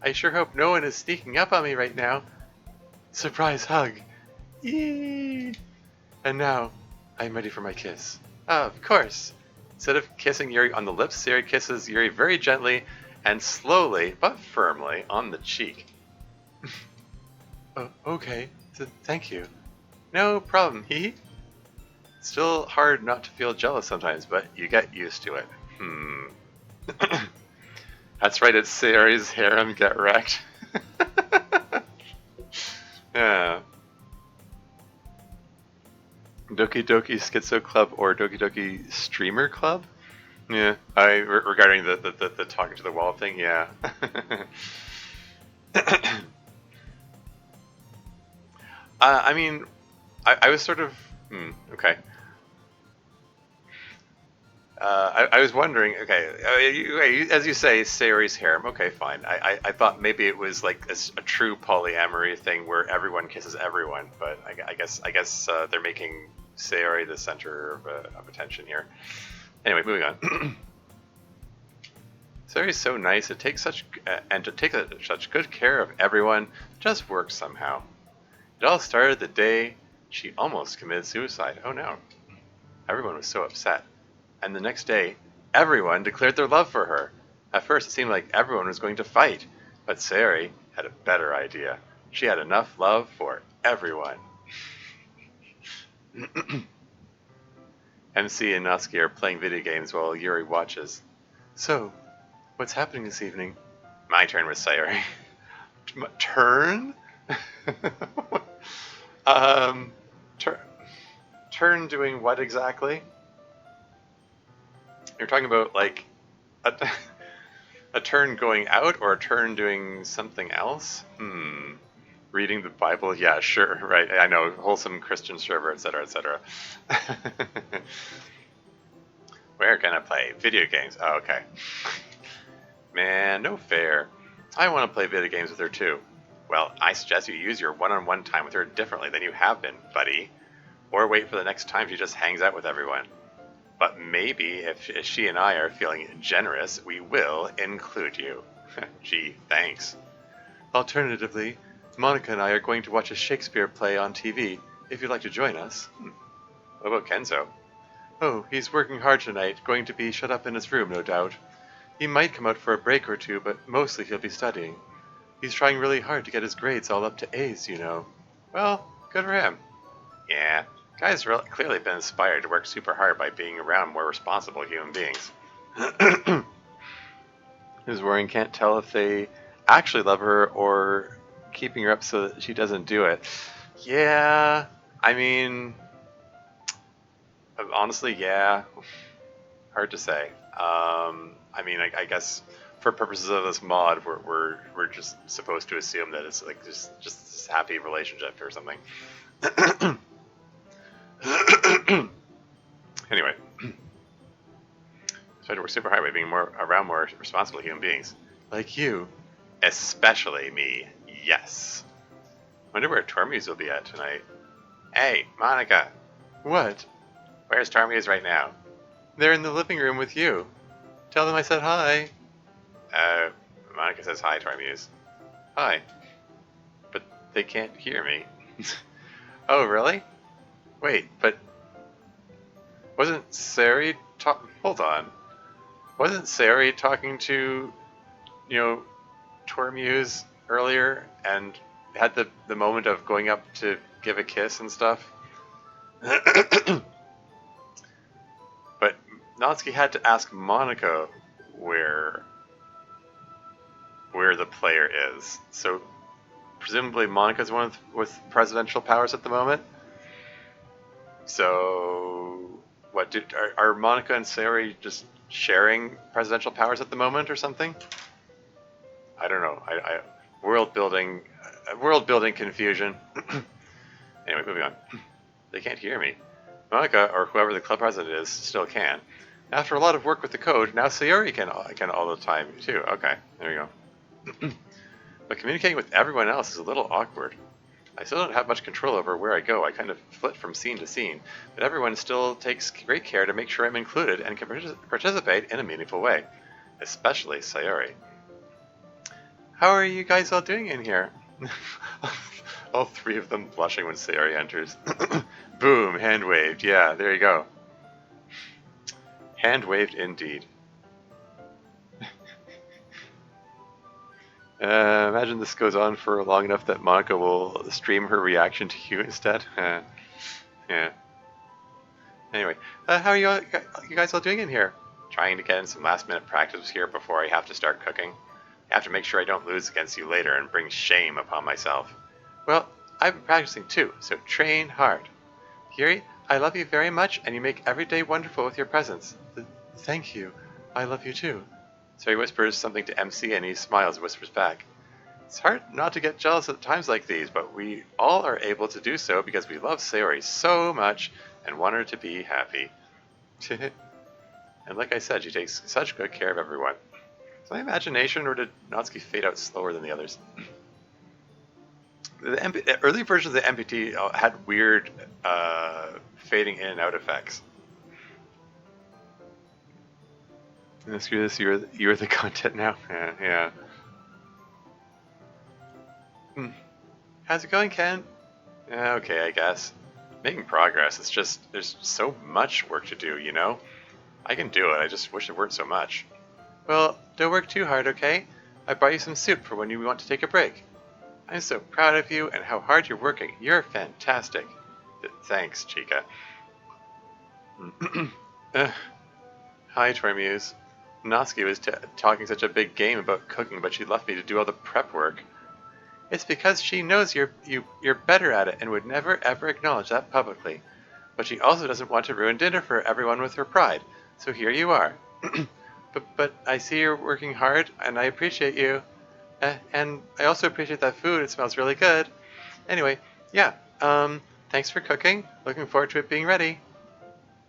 I sure hope no one is sneaking up on me right now. Surprise hug. Eee. And now, I'm ready for my kiss. Of course. Instead of kissing Yuri on the lips, Sari kisses Yuri very gently and slowly but firmly on the cheek. Oh, okay. Thank you. No problem, hee. Still hard not to feel jealous sometimes, but you get used to it. That's right, it's Sari's harem, get wrecked. Yeah. Doki Doki Schizo Club or Doki Doki Streamer Club? Yeah, regarding the talking to the wall thing, yeah. I mean, I was sort of okay. I was wondering. Okay, as you say, Sayori's harem. Okay, fine. I thought maybe it was like a true polyamory thing where everyone kisses everyone, but I guess they're making Sayori the center of attention here. Anyway, moving on. Sayori's so nice. It takes such and to take such good care of everyone just works somehow. It all started the day she almost committed suicide. Oh no. Everyone was so upset. And the next day, everyone declared their love for her. At first, it seemed like everyone was going to fight, but Sayori had a better idea. She had enough love for everyone. MC and Natsuki are playing video games while Yuri watches. So, what's happening this evening? My turn with Sayori. Turn? Turn doing what exactly? You're talking about like a turn going out or a turn doing something else? Reading the Bible? Yeah, sure, right. I know, wholesome Christian server, etc., etc. Where can I play? Video games. Oh, okay. Man, no fair. I want to play video games with her too. Well, I suggest you use your one-on-one time with her differently than you have been, buddy. Or wait for the next time she just hangs out with everyone. But maybe if she and I are feeling generous, we will include you. Gee, thanks. Alternatively, Monika and I are going to watch a Shakespeare play on TV, if you'd like to join us. What about Kenzo? Oh, he's working hard tonight, going to be shut up in his room, no doubt. He might come out for a break or two, but mostly he'll be studying. He's trying really hard to get his grades all up to A's, you know. Well, good for him. Yeah, guy's clearly been inspired to work super hard by being around more responsible human beings. Who's worrying can't tell if they actually love her or keeping her up so that she doesn't do it. Yeah, I mean, honestly, yeah. Hard to say. I mean, I guess for purposes of this mod, we're just supposed to assume that it's like just this happy relationship or something. Anyway, so I work super hard by being around more responsible human beings, like you, especially me. Yes. Wonder where Tormuse will be at tonight. Hey, Monika. What? Where's Tormuse right now? They're in the living room with you. Tell them I said hi. Monika says hi, Tormuse. Hi. But they can't hear me. Oh, really? Wait, but wasn't Sari hold on. Wasn't Sari talking to, Tormuse earlier and had the moment of going up to give a kiss and stuff? But Natsuki had to ask Monika where the player is. So presumably Monika's one with presidential powers at the moment. So what are Monika and Sari just sharing presidential powers at the moment or something? I don't know. World building confusion. Anyway, moving on. They can't hear me. Monika, or whoever the club president is, still can. After a lot of work with the code, now Sayori can all the time too. Okay, there you go. But communicating with everyone else is a little awkward. I still don't have much control over where I go. I kind of flit from scene to scene, but everyone still takes great care to make sure I'm included and can participate in a meaningful way, especially Sayori. How are you guys all doing in here? All three of them blushing when Sayori enters. Boom, hand waved. Yeah, there you go. Hand waved indeed. Imagine this goes on for long enough that Monika will stream her reaction to you instead. Yeah. Anyway, how are you guys all doing in here? Trying to get in some last-minute practice here before I have to start cooking. I have to make sure I don't lose against you later and bring shame upon myself. Well, I've been practicing too, so train hard. Yuri, I love you very much, and you make every day wonderful with your presence. Thank you. I love you too. So he whispers something to MC, and he smiles and whispers back. It's hard not to get jealous at times like these, but we all are able to do so because we love Sayori so much and want her to be happy. And like I said, she takes such good care of everyone. Is my imagination, or did Natsuki fade out slower than the others? The early versions of the MPT had weird fading in and out effects. Screw this, you're the content now. Yeah. How's it going, Ken? Okay, I guess. Making progress. It's just, there's so much work to do, you know? I can do it, I just wish it weren't so much. Well, don't work too hard, okay? I brought you some soup for when you want to take a break. I'm so proud of you and how hard you're working. You're fantastic. Thanks, Chica. Hi, Tormuse. Natsuki was talking such a big game about cooking, but she left me to do all the prep work. It's because she knows you're better at it and would never ever acknowledge that publicly. But she also doesn't want to ruin dinner for everyone with her pride. So here you are. But I see you're working hard, and I appreciate you. And I also appreciate that food. It smells really good. Anyway, yeah. Thanks for cooking. Looking forward to it being ready.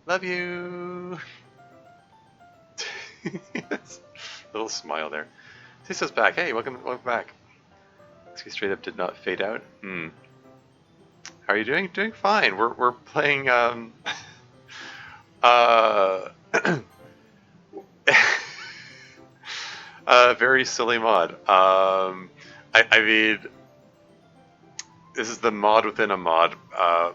Love you. Little smile there. Tiso's back. Hey, welcome back. Natsuki straight up did not fade out. How are you doing? Doing fine. We're playing uh very silly mod. I mean, this is the mod within a mod.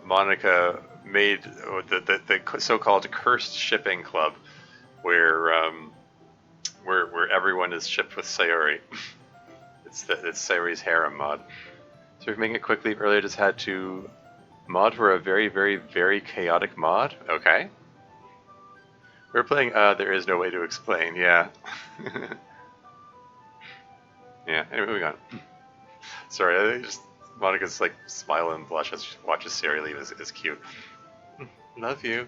Monika made the so-called cursed shipping club, where everyone is shipped with Sayori. it's Sayori's harem mod. So we're making it quickly. Earlier, just had to mod for a very, very, very chaotic mod. Okay. We're playing. There is no way to explain. Yeah. Yeah. Anyway, moving on. Sorry, I just Monika's like smile and blush as she watches Sayori leave is cute. Love you.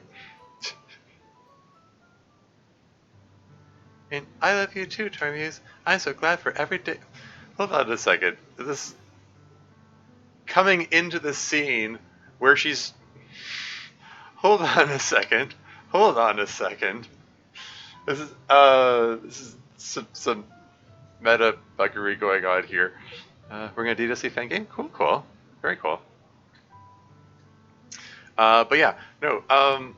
And I love you too, Tormuse. I'm so glad for every day. Hold on a second. This coming into the scene where she's. Hold on a second. Hold on a second. This is some meta buggery going on here. We're gonna DDoC fan game. Cool, very cool. But yeah, no.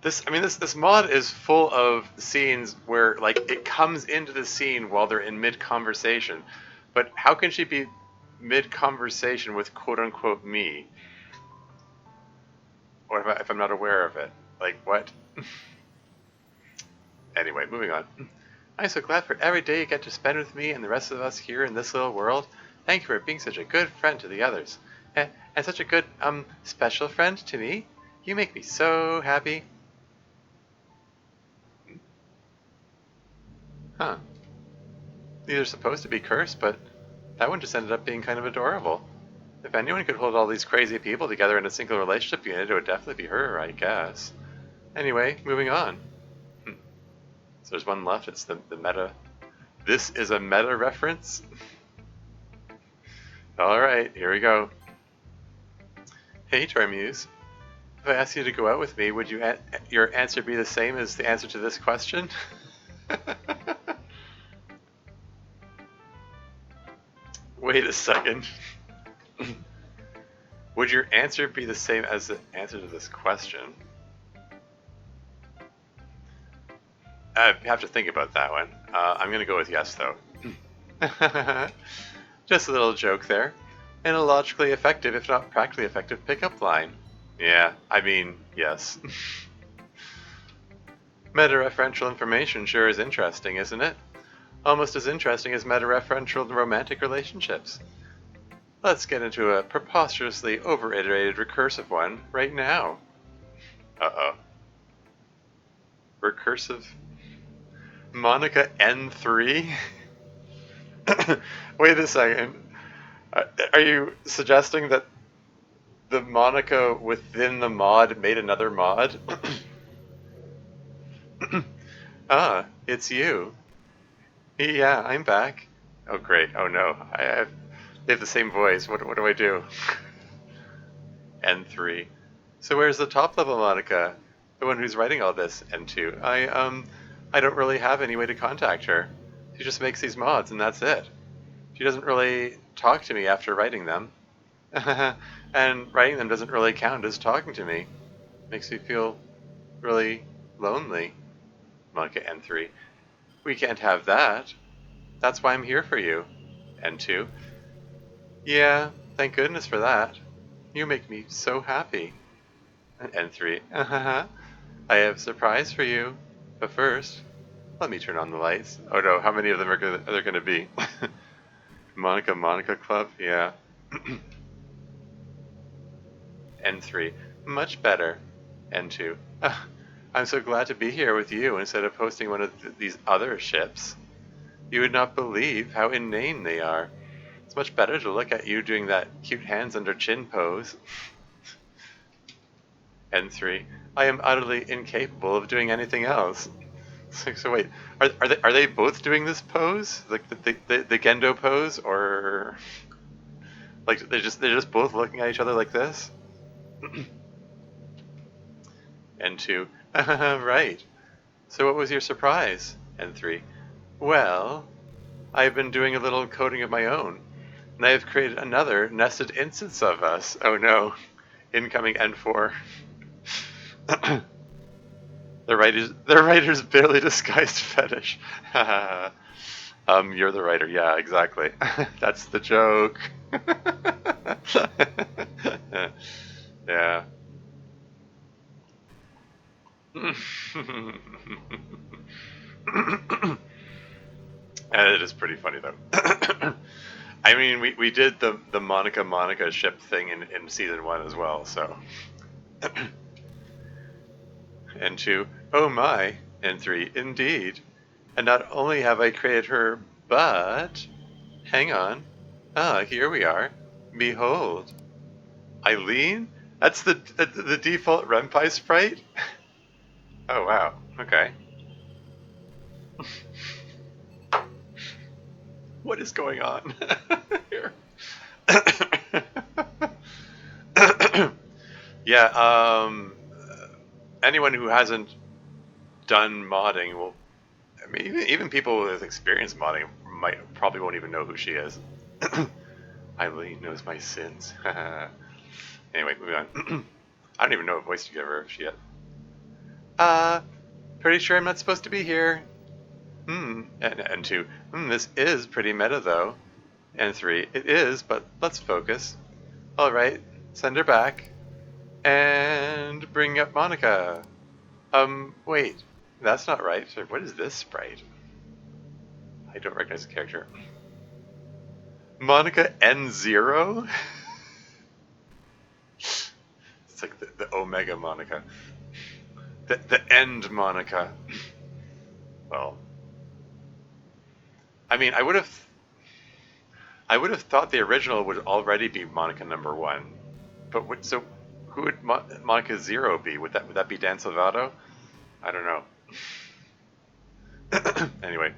This mod is full of scenes where like it comes into the scene while they're in mid conversation. But how can she be mid conversation with quote unquote me? Or if I'm not aware of it, like what? Anyway, moving on. I'm so glad for every day you get to spend with me and the rest of us here in this little world. Thank you for being such a good friend to the others. And such a good, special friend to me. You make me so happy. Huh. These are supposed to be cursed, but that one just ended up being kind of adorable. If anyone could hold all these crazy people together in a single relationship unit, it would definitely be her, I guess. Anyway, moving on. So there's one left, it's the meta. This is a meta reference? Alright, here we go. Hey, Tormuse. If I asked you to go out with me, would your answer be the same as the answer to this question? Wait a second. Would your answer be the same as the answer to this question? I have to think about that one. I'm going to go with yes, though. Just a little joke there. And a logically effective, if not practically effective, pickup line. Yeah, I mean, yes. Meta-referential information sure is interesting, isn't it? Almost as interesting as meta-referential romantic relationships. Let's get into a preposterously over-iterated recursive one right now. Uh-oh. Recursive Monika N3? Wait a second. Are you suggesting that the Monika within the mod made another mod? Ah, it's you. Yeah, I'm back. Oh great. Oh no. They have the same voice. What do I do? N3. So where's the top level Monika? The one who's writing all this? N2. I don't really have any way to contact her. She just makes these mods and that's it. She doesn't really talk to me after writing them. And writing them doesn't really count as talking to me. Makes me feel really lonely. Monika N3. We can't have that. That's why I'm here for you. N2. Yeah, thank goodness for that. You make me so happy. N3. I have a surprise for you. But first, let me turn on the lights. Oh no, how many of them are there going to be? Monika Club? Yeah. N3. Much better. N2. I'm so glad to be here with you instead of hosting one of these other ships. You would not believe how inane they are. It's much better to look at you doing that cute hands under chin pose. N3. I am utterly incapable of doing anything else. So wait, are they both doing this pose? Like the Gendo pose, or like they're just both looking at each other like this? N2. Right. So what was your surprise? N3. Well, I've been doing a little coding of my own. And I have created another nested instance of us. Oh no. Incoming N4. the writer's barely disguised fetish. You're the writer. Yeah, exactly. That's the joke. Yeah. It is pretty funny though. I mean, we did the Monika ship thing in season 1 as well, so. And 2, oh my, and 3, indeed. And not only have I created her, but hang on. Ah, here we are. Behold, Eileen. That's the default Renpai sprite. Oh wow. Okay. What is going on here? Yeah, anyone who hasn't done modding will, I mean, even people with experience modding probably won't even know who she is. Eileen knows my sins. Anyway, moving on. I don't even know what voice to give her yet. Pretty sure I'm not supposed to be here. And 2, this is pretty meta though. And 3, it is, but let's focus. Alright, send her back. And bring up Monika. Wait, that's not right. What is this sprite? I don't recognize the character. Monika N0? It's like the Omega Monika. The end Monika. Well, I mean, I would have thought the original would already be Monika #1, but so who would Monika 0 be? Would that be Dan Salvato? I don't know. Anyway,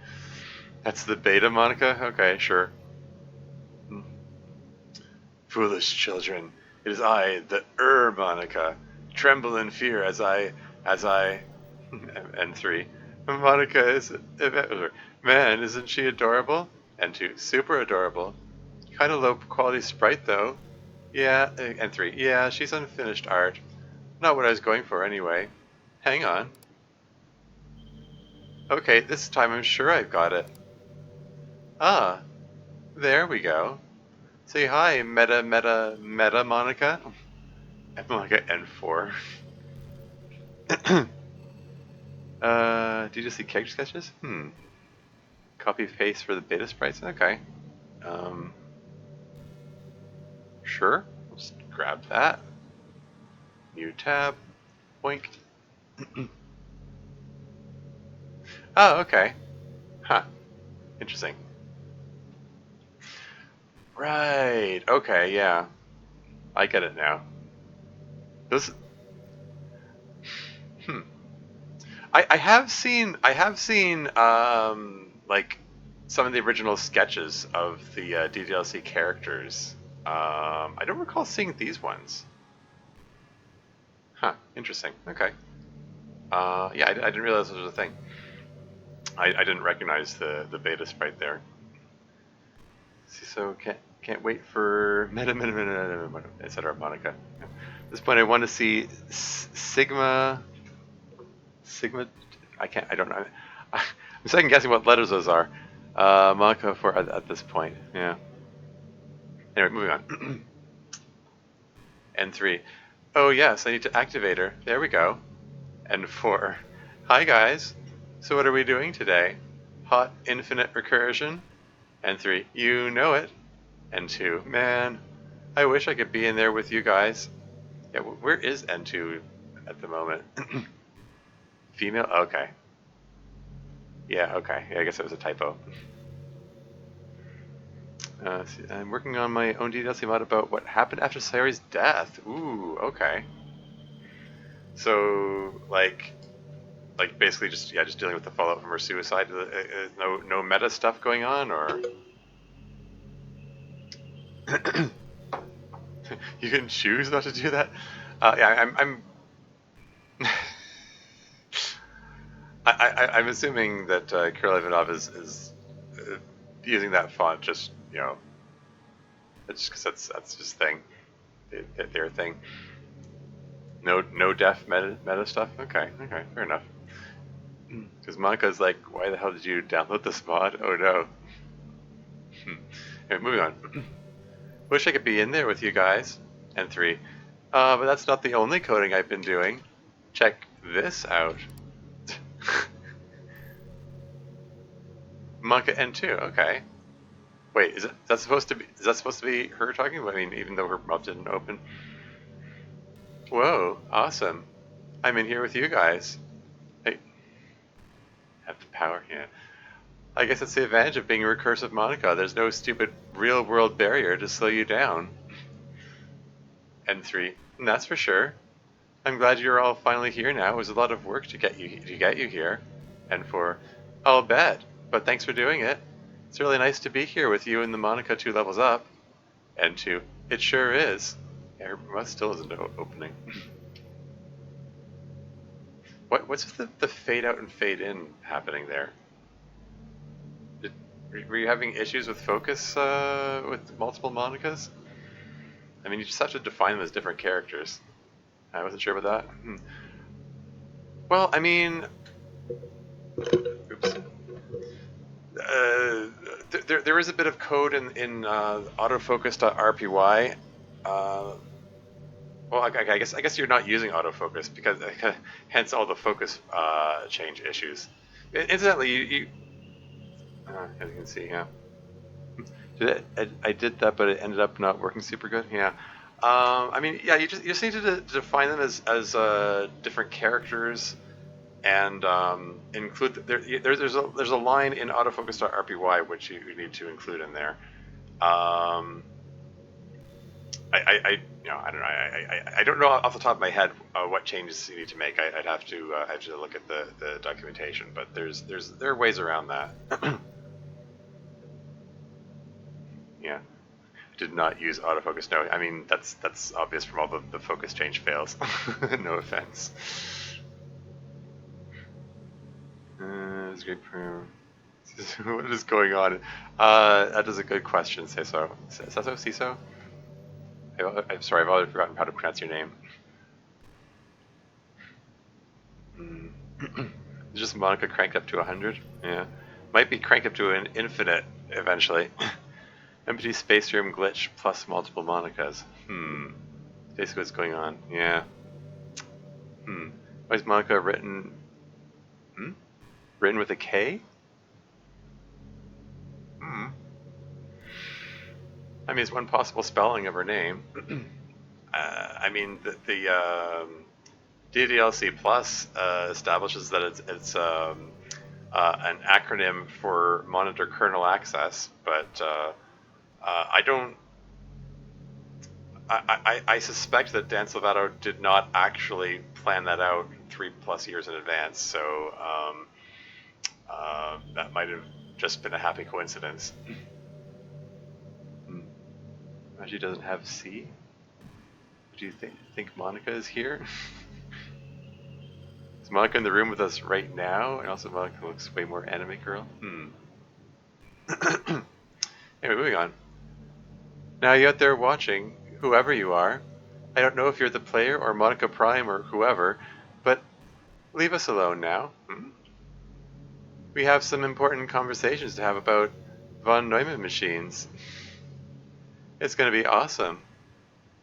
that's the beta Monika. Okay, sure. Foolish children, it is I, the Monika. Tremble in fear as I and 3. Monika is man, isn't she adorable? And 2, super adorable. Kind of low quality sprite though. Yeah, and 3, yeah, she's unfinished art. Not what I was going for anyway. Hang on. Okay, this time I'm sure I've got it. Ah, there we go. Say hi, meta Monika. Monika N4. Do you just see character sketches? Copy paste for the beta sprites? Okay. Sure. Let's grab that. New tab. Boink. Oh, okay. Huh. Interesting. Right. Okay, yeah. I get it now. This. I have seen like some of the original sketches of the DDLC characters. I don't recall seeing these ones. Huh. Interesting. Okay. Yeah, I didn't realize this was a thing. I didn't recognize the beta sprite there. So can't wait for etc. Monika. At this point, I want to see Sigma. I don't know. I'm second guessing what letters those are. Monika for at this point. Yeah. Anyway, moving on. N3. Oh yes, I need to activate her. There we go. N4. Hi guys. So what are we doing today? Hot infinite recursion. N3. You know it. N2. Man, I wish I could be in there with you guys. Yeah, where is N2 at the moment? Female? Okay. Yeah, okay. Yeah, I guess that was a typo. I'm working on my own DLC mod about what happened after Sayori's death. Ooh, okay. So, like basically just dealing with the fallout from her suicide. No meta stuff going on, or you can choose not to do that. Yeah, I'm assuming that Kirill Ivanov is using that font just That's just because that's just thing, their thing. No deaf meta stuff. Okay, fair enough. Because Monika's like, why the hell did you download this mod? Oh no. Anyway, moving on. Wish I could be in there with you guys. And 3. But that's not the only coding I've been doing. Check this out. Monika N2. Okay. Wait, is that supposed to be her talking? I mean, even though her mouth didn't open. Whoa, awesome. I'm in here with you guys. Hey, have the power, yeah. I guess that's the advantage of being a recursive Monika. There's no stupid real-world barrier to slow you down. N3, and that's for sure. I'm glad you're all finally here now. It was a lot of work to get you here. N4, I'll bet, but thanks for doing it. It's really nice to be here with you and the Monika 2 levels up. N2, it sure is. Yeah, her mouth still isn't opening. What's the fade out and fade in happening there? Were you having issues with focus with multiple Monikas? I mean, you just have to define them as different characters. I wasn't sure about that. Well, I mean, oops. There is a bit of code in autofocus.rpy. Well, I guess you're not using autofocus because hence all the focus change issues. Incidentally, you as you can see, yeah. I did that, but it ended up not working super good. Yeah. I mean, yeah. You just need to define them as different characters, and include there's a line in autofocus.rpy which you need to include in there. I don't know. I don't know off the top of my head what changes you need to make. I'd have to look at the documentation, but there are ways around that. Yeah, did not use autofocus. No, I mean that's obvious from all the focus change fails. No offense. It's great. What is going on? That is a good question. Ciso. I'm sorry, I've already forgotten how to pronounce your name. Just Monika cranked up to 100? Yeah. Might be cranked up to an infinite eventually. Empty space room glitch plus multiple Monikas. Basically what's going on. Yeah. Why is Monika written... Written with a K? I mean, it's one possible spelling of her name. I mean, the DDLC Plus establishes that it's an acronym for Monitor Kernel Access, but I don't. I suspect that Dan Salvato did not actually plan that out 3+ years in advance, so that might have just been a happy coincidence. She doesn't have C? Do you think Monika is here? Is Monika in the room with us right now? And also Monika looks way more anime girl. Anyway, moving on. Now you out there watching, whoever you are, I don't know if you're the player or Monika Prime or whoever, but leave us alone now. We have some important conversations to have about von Neumann machines. It's going to be awesome.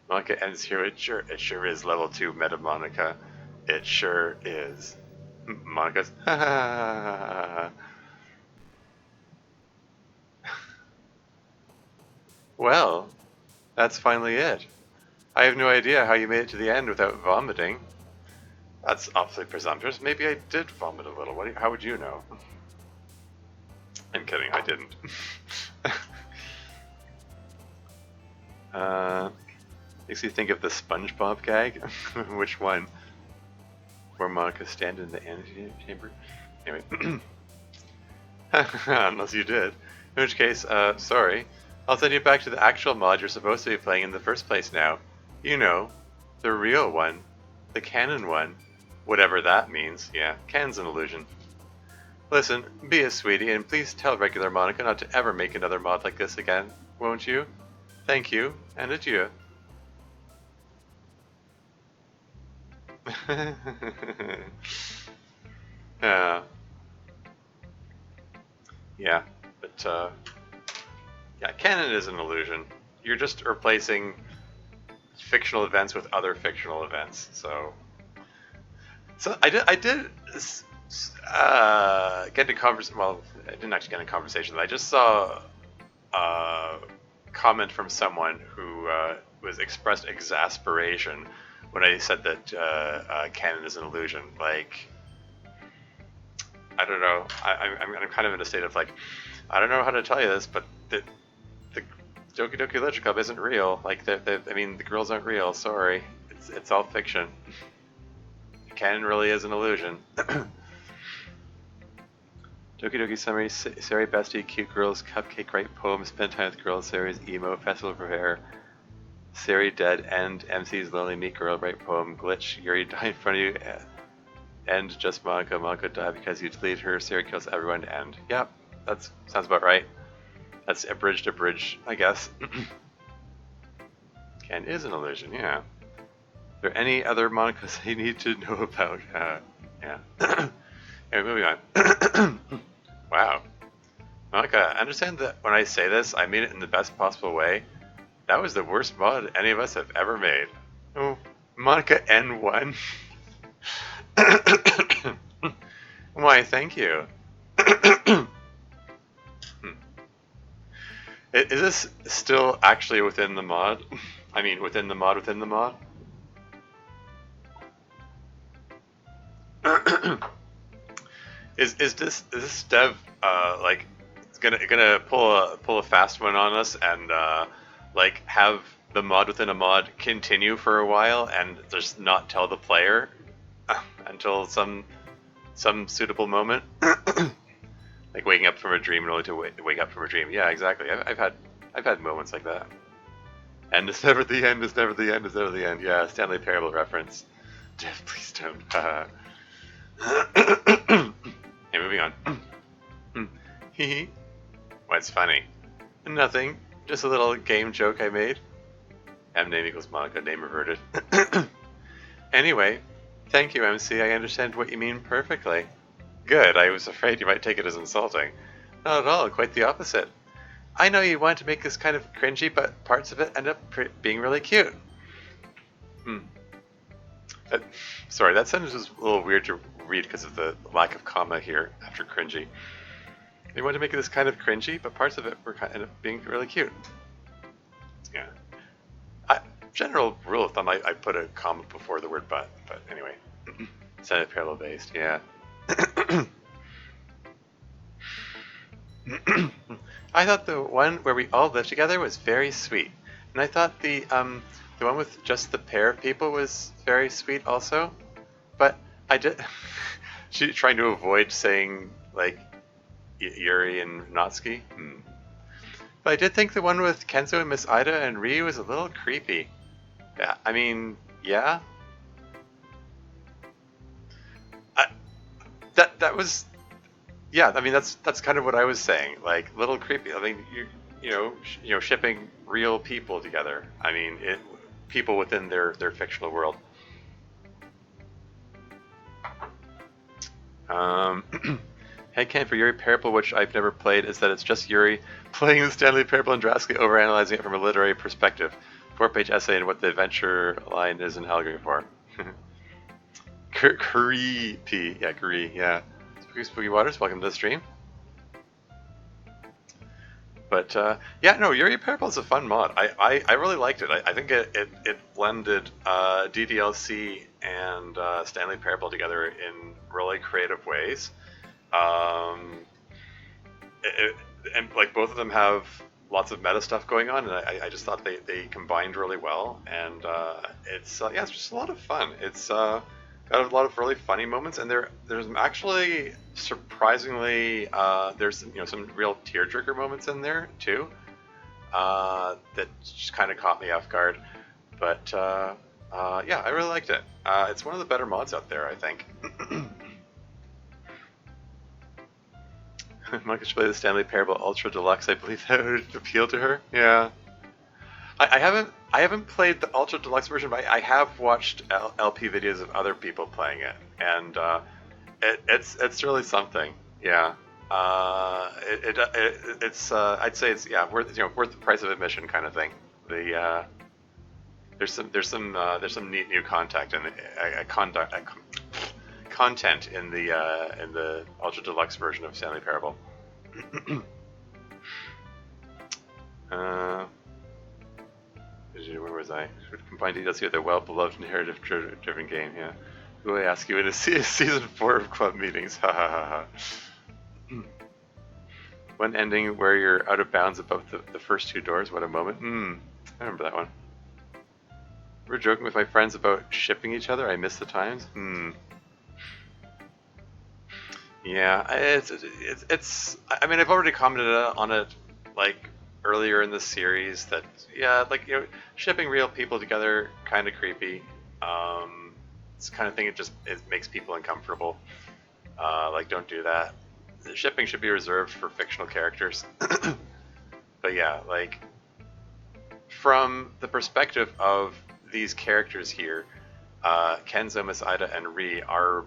Monika ends here. It sure is level 2 meta Monika. It sure is. Monika's Well, that's finally it. I have no idea how you made it to the end without vomiting. That's awfully presumptuous. Maybe I did vomit a little. How would you know? I'm kidding, I didn't. Makes you think of the SpongeBob gag. Which one? Where Monika stand in the energy chamber? Anyway. Unless you did. In which case, sorry. I'll send you back to the actual mod you're supposed to be playing in the first place now. You know, the real one. The canon one. Whatever that means. Yeah, canon's an illusion. Listen, be a sweetie, and please tell regular Monika not to ever make another mod like this again, won't you? Thank you, and adieu. uh, yeah, but yeah, canon is an illusion. You're just replacing fictional events with other fictional events. So I did get into conversation. Well, I didn't actually get into conversation. I just saw a comment from someone who was expressed exasperation when I said that canon is an illusion. Like, I don't know. I'm kind of in a state of like, I don't know how to tell you this, but the Doki Doki Literature Club isn't real. Like, I mean, the girls aren't real. Sorry, it's all fiction. Canon really is an illusion. Doki Doki Summary, Sari Bestie, Cute Girls, Cupcake Write Poem, Spend Time with Girls, Sari's Emo, Festival for Hair, Sari Dead, End, MC's Lonely Meek Girl, Write Poem, Glitch, Yuri Die in Front of You, End, Just Monika, Monika Die because you delete her, Sari Kills Everyone, End. Yep, that sounds about right. That's abridged, I guess. Canon is an illusion, yeah. Are there any other Monikas I need to know about? Yeah. Anyway, moving on. Wow. Monika, understand that when I say this, I mean it in the best possible way. That was the worst mod any of us have ever made. Oh, Monika N1. Why, thank you. Is this still actually within the mod? I mean, within the mod within the mod? Is this dev like gonna pull a fast one on us and like have the mod within a mod continue for a while and just not tell the player until some suitable moment? Like waking up from a dream and only to wake up from a dream. Yeah, exactly. I've had moments like that. And it's never the end. It's never the end. It's never the end. Yeah, Stanley Parable reference. Dev, please don't. Hey, moving on. Hee. What's funny? Nothing. Just a little game joke I made. M name equals Monika. Name reverted. Anyway, thank you, MC. I understand what you mean perfectly. Good. I was afraid you might take it as insulting. Not at all. Quite the opposite. I know you want to make this kind of cringy, but parts of it end up being really cute. Sorry, that sentence was a little weird to read because of the lack of comma here after cringy. They want to make this kind of cringy, but parts of it were kind of being really cute. Yeah. General rule of thumb, I put a comma before the word but anyway. Senate parallel based, yeah. I thought the one where we all lived together was very sweet. And I thought the one with just the pair of people was very sweet also. But I did she trying to avoid saying like Yuri and Natsuki. But I did think the one with Kenzo and Miss Ida and Ryu was a little creepy. Yeah, I mean, yeah. That was, yeah. I mean, that's kind of what I was saying. Like, little creepy. I mean, you know, shipping real people together. I mean, people within their fictional world. Headcanon for Yuri Parable, which I've never played, is that it's just Yuri playing the Stanley Parable and drastically overanalyzing it from a literary perspective. 4-page essay on what the adventure line is an allegory for. Creepy. Yeah, Cree, yeah. Spooky Waters, welcome to the stream. But, yeah, no, Yuri Parable is a fun mod. I really liked it. I think it blended DDLC and Stanley Parable together in really creative ways. And like both of them have lots of meta stuff going on, and I just thought they combined really well, and it's just a lot of fun. It's got a lot of really funny moments, and there's actually surprisingly there's some real tearjerker moments in there too that just kind of caught me off guard. But yeah, I really liked it. It's one of the better mods out there, I think. Monika should play the Stanley Parable Ultra Deluxe. I believe that would appeal to her. Yeah. I haven't played the Ultra Deluxe version, but I have watched LP videos of other people playing it, and it's really something. Yeah. It's I'd say it's worth worth the price of admission kind of thing. The there's some neat new content and content in the Ultra Deluxe version of Stanley Parable. uh, where was I? Combined DLC with a well-beloved narrative-driven game. Yeah. Who will I ask you in a season 4 of club meetings? Ha ha ha ha. One ending where you're out of bounds above the first two doors. What a moment. I remember that one. We're joking with my friends about shipping each other. I miss the times. Yeah, it's. I mean, I've already commented on it, like earlier in the series. That like shipping real people together kind of creepy. It's the kind of thing it makes people uncomfortable. Like, don't do that. Shipping should be reserved for fictional characters. But yeah, like from the perspective of these characters here, Kenzo, Masaida, and Ri are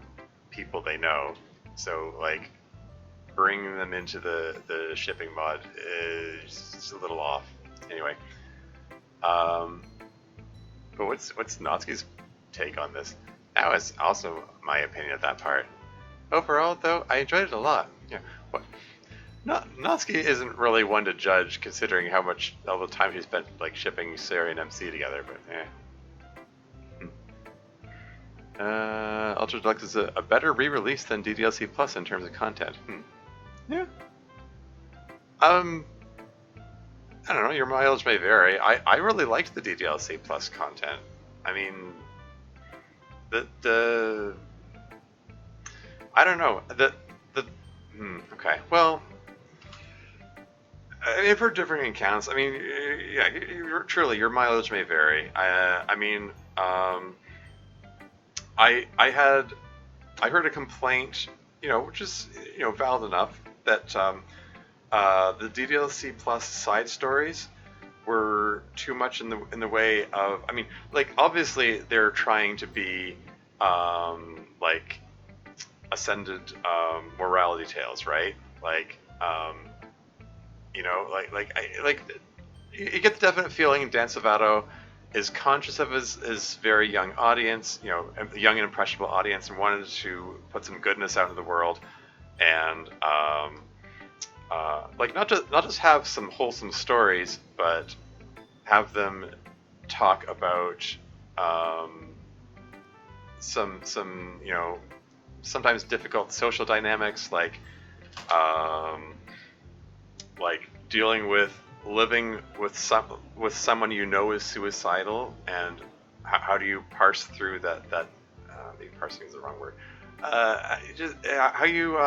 people they know. So like bringing them into the shipping mod is just a little off. Anyway, but what's Natsuki's take on this? That was also my opinion of that part. Overall, though, I enjoyed it a lot. Yeah, what? Natsuki isn't really one to judge, considering all the time she spent like shipping Sari and MC together. But Ultra Deluxe is a better re-release than DDLC Plus in terms of content. Yeah. I don't know. Your mileage may vary. I really liked the DDLC Plus content. I mean, the I don't know. Okay. Well, I mean, I've heard differing accounts. I mean, yeah, truly, your mileage may vary. I mean, I heard a complaint, which is valid enough, that the DDLC Plus side stories were too much in the way of. I mean, like obviously they're trying to be like ascended morality tales, right? Like you get the definite feeling Dan Savato is conscious of his very young audience, a young and impressionable audience, and wanted to put some goodness out into the world, and like not just have some wholesome stories, but have them talk about some sometimes difficult social dynamics, like dealing with living with someone is suicidal, and how do you parse through that maybe parsing is the wrong word. Just how you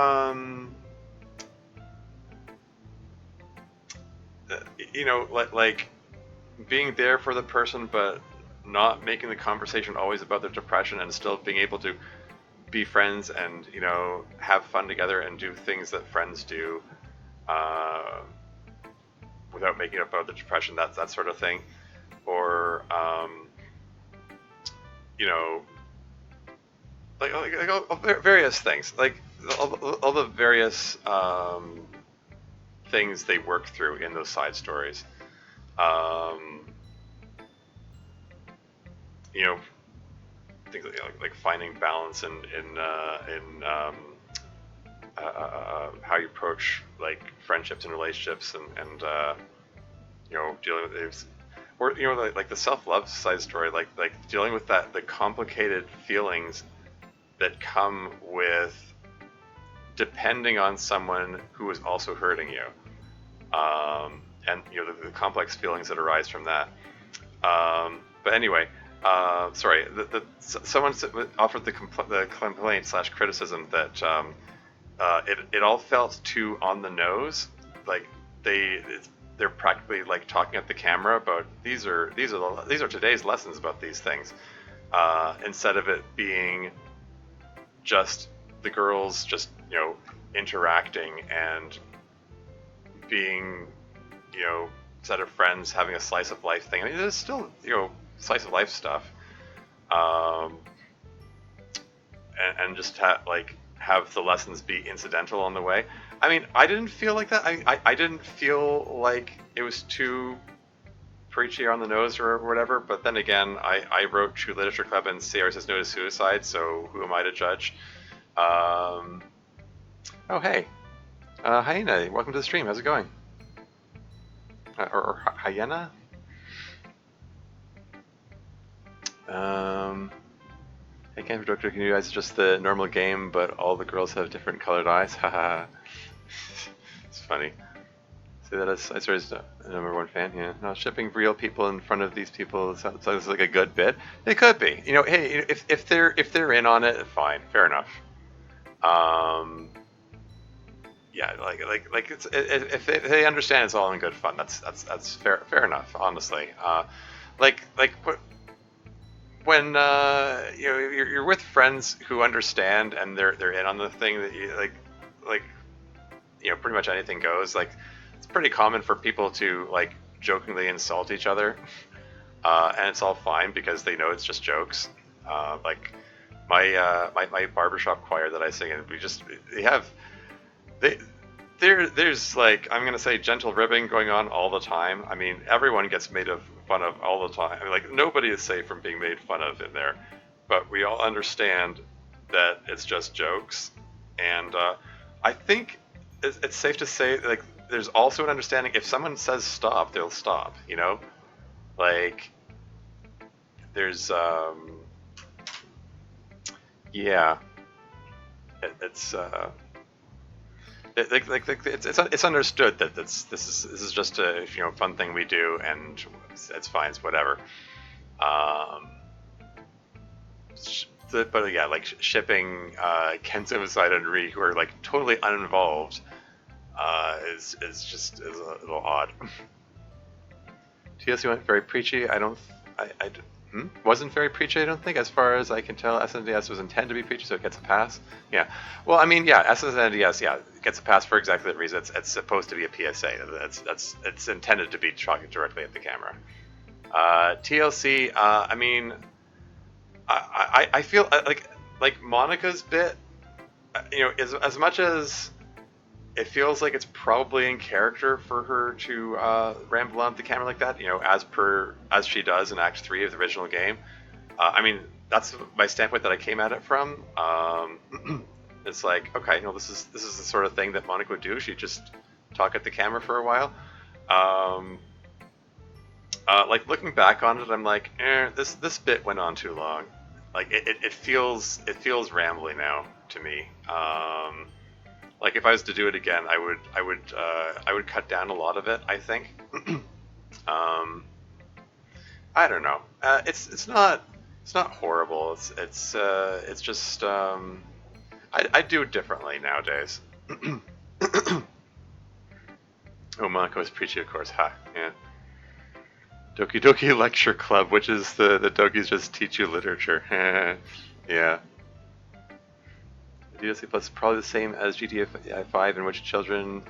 like being there for the person, but not making the conversation always about their depression, and still being able to be friends and have fun together and do things that friends do, without making it about the depression, that sort of thing, or like all various things, like all the various things they work through in those side stories. Things like finding balance in how you approach like friendships and relationships, and dealing with it, or like the self-love side story, like dealing with the complicated feelings that come with depending on someone who is also hurting you, and the complex feelings that arise from that. But anyway, sorry, someone offered the complaint / criticism that it all felt too on the nose, like they're practically like talking at the camera about these are today's lessons about these things, instead of it being just the girls just interacting and being set of friends having a slice of life thing. I mean, there's still slice of life stuff, um, and just have the lessons be incidental on the way. I mean, I didn't feel like that. I didn't feel like it was too preachy or on the nose or whatever. But then again, I wrote True Literature Club and Sierra Says No to Suicide, so who am I to judge? Oh, hey. Hyena, welcome to the stream. How's it going? Or Hyena? Hey, Ken, Doctor, can you guys just the normal game, but all the girls have different colored eyes? Haha. It's funny. Say that as I sort of a number one fan. Yeah. No, shipping real people in front of these people sounds like a good bit. It could be. Hey, if they're in on it, fine, fair enough. Yeah, it's if they understand it's all in good fun, that's fair enough, honestly. When you're with friends who understand and they're in on the thing that you pretty much anything goes. Like, it's pretty common for people to jokingly insult each other, and it's all fine because they know it's just jokes. Like my barbershop choir that I sing in, there's I'm gonna say gentle ribbing going on all the time. I mean, everyone gets made fun of all the time. I mean, nobody is safe from being made fun of in there, but we all understand that it's just jokes. And I think it's safe to say there's also an understanding if someone says stop, they'll stop. There's yeah, it's it's understood that this is just a fun thing we do, and it's fine, it's whatever. But yeah, shipping Kenzo Side and Ri, who are totally uninvolved, is a little odd. TLC went very preachy. Wasn't very preachy, I don't think. As far as I can tell, SNDS was intended to be preachy, so it gets a pass. Yeah. Well, I mean, yeah, SNDS, yeah, it gets a pass for exactly that reason. It's supposed to be a PSA. It's intended to be talking directly at the camera. TLC, I mean, I feel like Monika's bit, as much as it feels like it's probably in character for her to ramble on the camera like that, as she does in Act 3 of the original game. I mean, that's my standpoint that I came at it from. It's like, okay, this is the sort of thing that Monika would do. She'd just talk at the camera for a while. Looking back on it, I'm like, this bit went on too long. It feels rambly now to me. If I was to do it again, I would cut down a lot of it, I think. I don't know. It's not horrible. It's just I do it differently nowadays. Oh, Monika was preachy, of course. Ha, yeah. Doki Doki Lecture Club, which is the Dokis just teach you literature. Yeah. DLC Plus is probably the same as GTA 5, in which children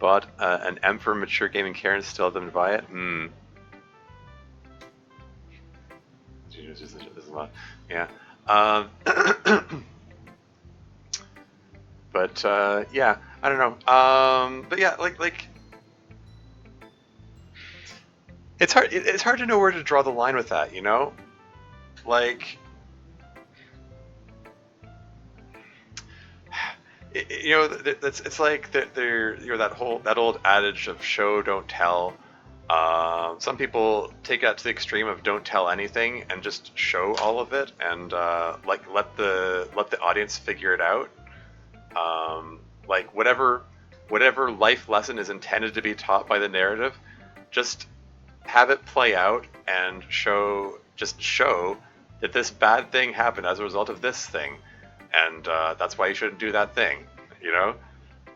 bought an M for mature gaming care and still have them to buy it. This is a lot. Yeah. But yeah, I don't know. But yeah, it's hard. It's hard to know where to draw the line with that. It's like that old adage of show don't tell. Some people take that to the extreme of don't tell anything and just show all of it and let the audience figure it out. Whatever life lesson is intended to be taught by the narrative, just have it play out and show that this bad thing happened as a result of this thing. And that's why you shouldn't do that thing,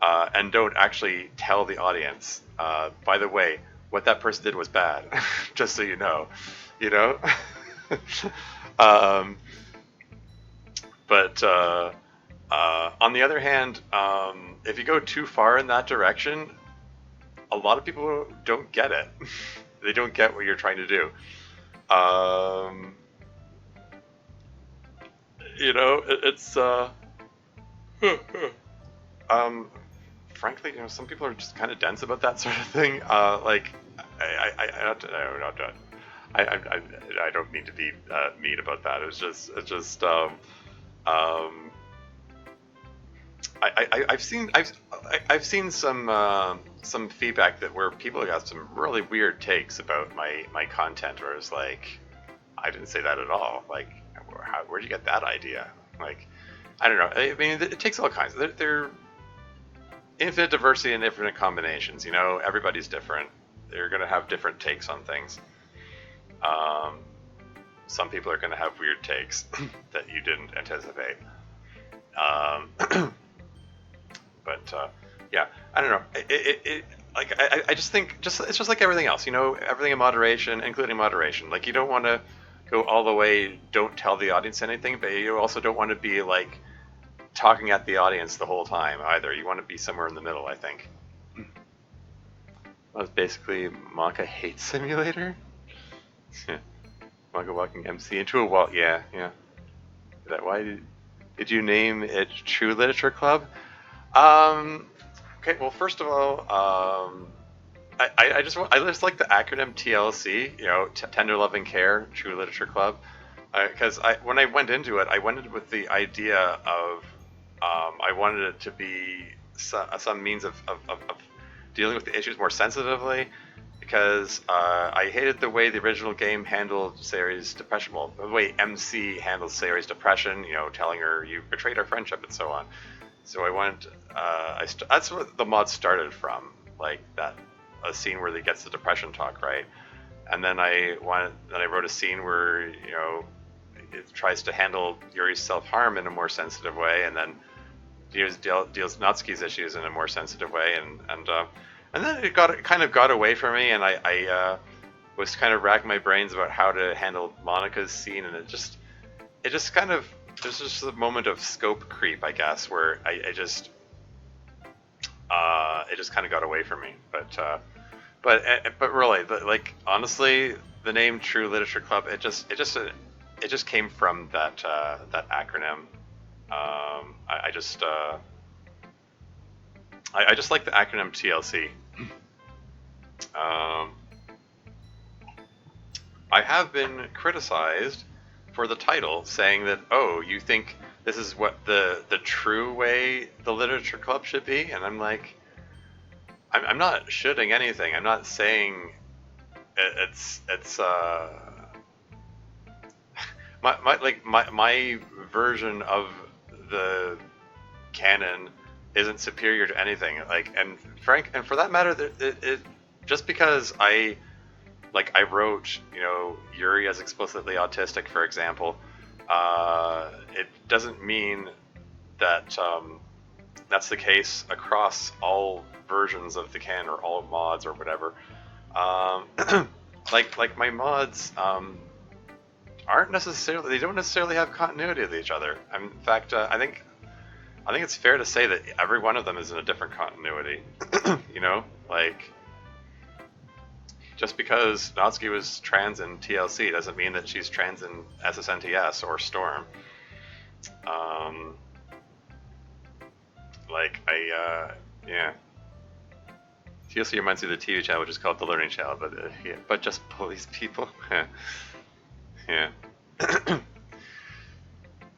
and don't actually tell the audience, by the way, what that person did was bad, just so you know. But on the other hand, if you go too far in that direction, a lot of people don't get it. They don't get what you're trying to do. You know, it's um, frankly, you know, some people are just kind of dense about that sort of thing. Like, I don't mean to be mean about that. It's just, um, I've seen some feedback that where people have got some really weird takes about my content, where it's like, I didn't say that at all. Like, where'd you get that idea? Like, I don't know. I mean, it takes all kinds. They're infinite diversity and infinite combinations. You know, everybody's different. They're going to have different takes on things. Some people are going to have weird takes that you didn't anticipate. But yeah, I don't know. I just think it's just like everything else. You know, everything in moderation, including moderation. Like, you don't want to go all the way. Don't tell the audience anything, but you also don't want to be like talking at the audience the whole time either. You want to be somewhere in the middle, I think. Well, it's basically Monika Hate Simulator. Monika walking MC into a wall. Yeah. Is that why did you name it True Literature Club? Okay. Well, first of all, I just like the acronym TLC. You know, Tender Loving Care, True Literature Club. Because when I went into it, I went in with the idea of I wanted it to be some means of dealing with the issues more sensitively, because I hated the way the original game handled Sayori's depression. Well, the way MC handles Sayori's depression, you know, telling her you betrayed our friendship and so on. So I went. That's what the mod started from, like a scene where he gets the depression talk, right? And then I wrote a scene where, you know, it tries to handle Yuri's self-harm in a more sensitive way, and then deals Natsuki's issues in a more sensitive way, and then it kind of got away from me, and I was kind of racking my brains about how to handle Monika's scene, and it just kind of, there's just a moment of scope creep, I guess, where it just kind of got away from me, but really, like, honestly, the name True Literature Club, it just came from that acronym. I just like the acronym TLC. I have been criticized for the title, saying that, oh, you think this is what the true way the literature club should be, and I'm like, I'm not shoulding anything. I'm not saying it's my version of the canon isn't superior to anything. Like, and for that matter, it just because I wrote, you know, Yuri as explicitly autistic, for example, it doesn't mean that that's the case across all versions of the canon or all mods or whatever. Like my mods aren't necessarily, they don't necessarily have continuity with each other. In fact, I think it's fair to say that every one of them is in a different continuity. You know, like, just because Natsuki was trans in TLC doesn't mean that she's trans in SSNTS or Storm. Yeah. TLC reminds me of the TV channel, which is called The Learning Channel, but just police people. Yeah.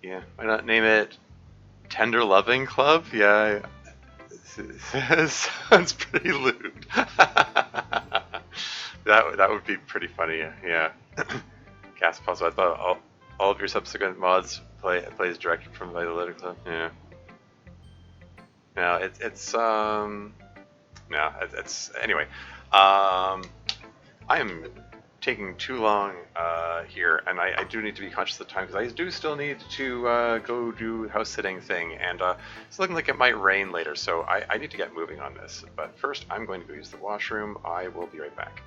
Yeah. Why not name it Tender Loving Club? Yeah. Sounds pretty lewd. That would be pretty funny. Yeah. Cast puzzle. I thought all of your subsequent mods plays directly from the Literature Club. Yeah. No, it's anyway. I am taking too long here, and I do need to be conscious of the time, because I do still need to go do house sitting thing, and it's looking like it might rain later, so I need to get moving on this. But first, I'm going to go use the washroom. I will be right back.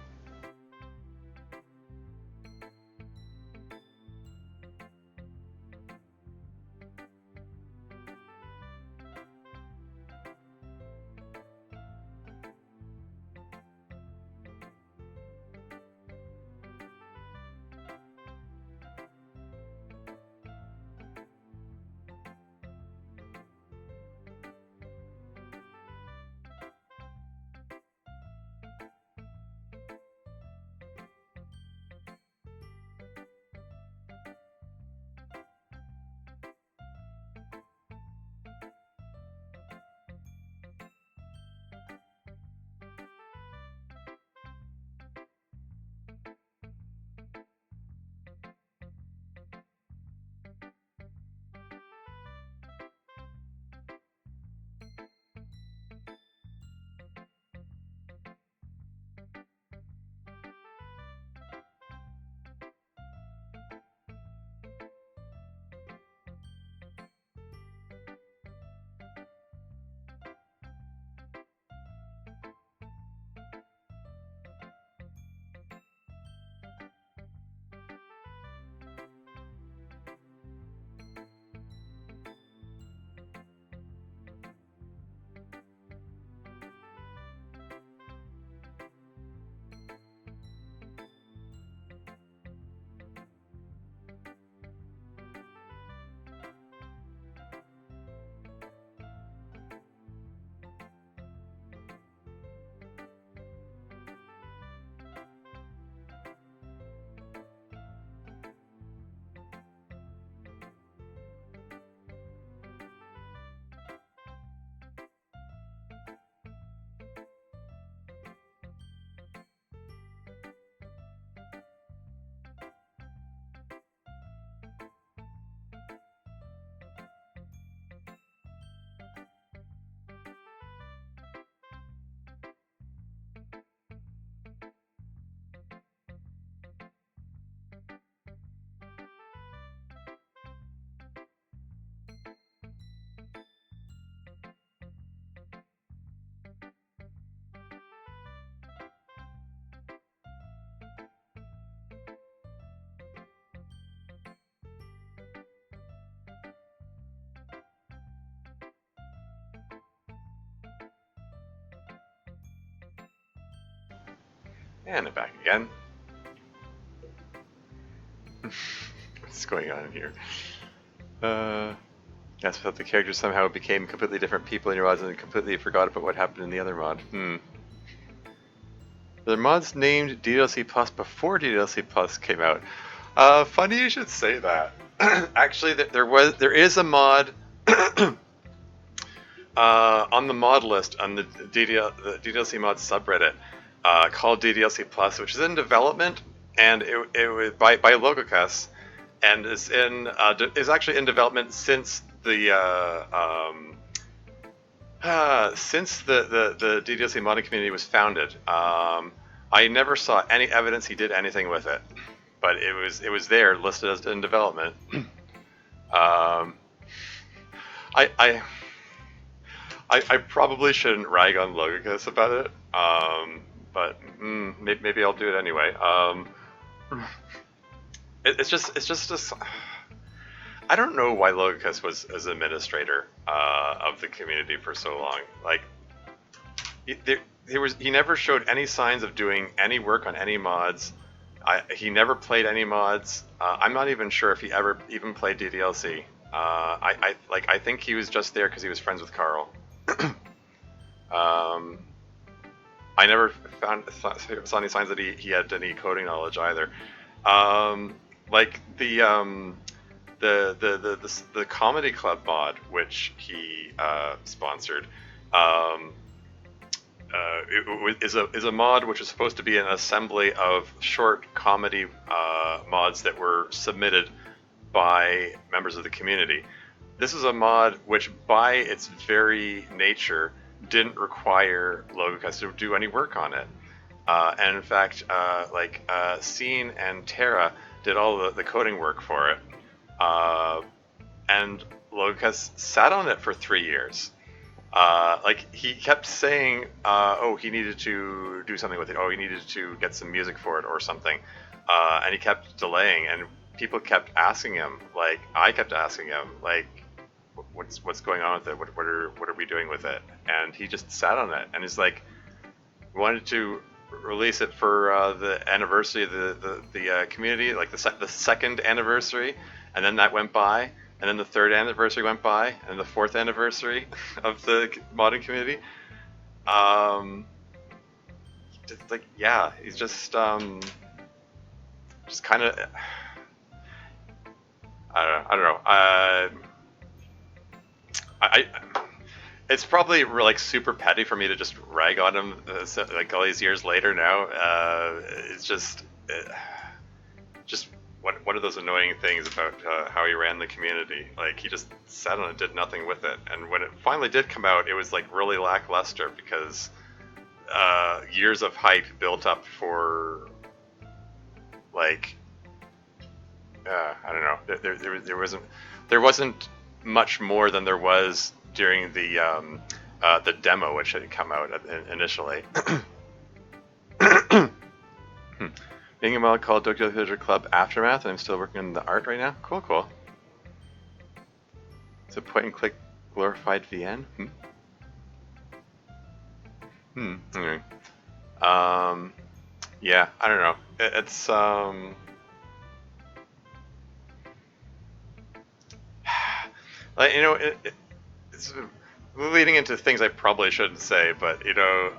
And I'm back again. What's going on here? Yes, but the characters somehow became completely different people in your mods and completely forgot about what happened in the other mod. The mods named DDLC Plus before DDLC Plus came out. Funny you should say that. Actually, there is a mod on the mod list on the DDLC mod subreddit called DDLC Plus, which is in development, and it was by Logocus, and is actually in development since the DDLC modding community was founded. I never saw any evidence he did anything with it, but it was there listed as in development. I probably shouldn't rag on Logicus about it, but maybe I'll do it anyway. It's just I don't know why Logicus was as administrator of the community for so long. Like, he never showed any signs of doing any work on any mods. He never played any mods. I'm not even sure if he ever even played DDLC. I think he was just there because he was friends with Carl. I never saw any signs that he had any coding knowledge either. Like the comedy club mod, which he sponsored, is a mod which is supposed to be an assembly of short comedy mods that were submitted by members of the community. This is a mod which, by its very nature, didn't require Logicus to do any work on it. And in fact, Scene and Terra did all the coding work for it. And Logicus sat on it for 3 years. He kept saying, he needed to do something with it. He needed to get some music for it or something. And he kept delaying, and people kept asking him, like, I kept asking him, like, what's going on with it? What are we doing with it? And he just sat on it, and he's like, wanted to release it for the anniversary of the community, like the second anniversary, and then that went by, and then the third anniversary went by, and the fourth anniversary of the modding community. He's just kind of, I don't know. It's probably like super petty for me to just rag on him like all these years later now. It's just one of those annoying things about how he ran the community. Like, he just sat on it, did nothing with it, and when it finally did come out, it was like really lackluster because years of hype built up for like I don't know. There wasn't much more than there was during the demo, which had come out initially. Being a mod called Doki Doki Literature Club Aftermath, and I'm still working on the art right now. Cool. It's a point-and-click glorified VN. Anyway. Yeah, I don't know. It's like, you know, it's leading into things I probably shouldn't say, but you know,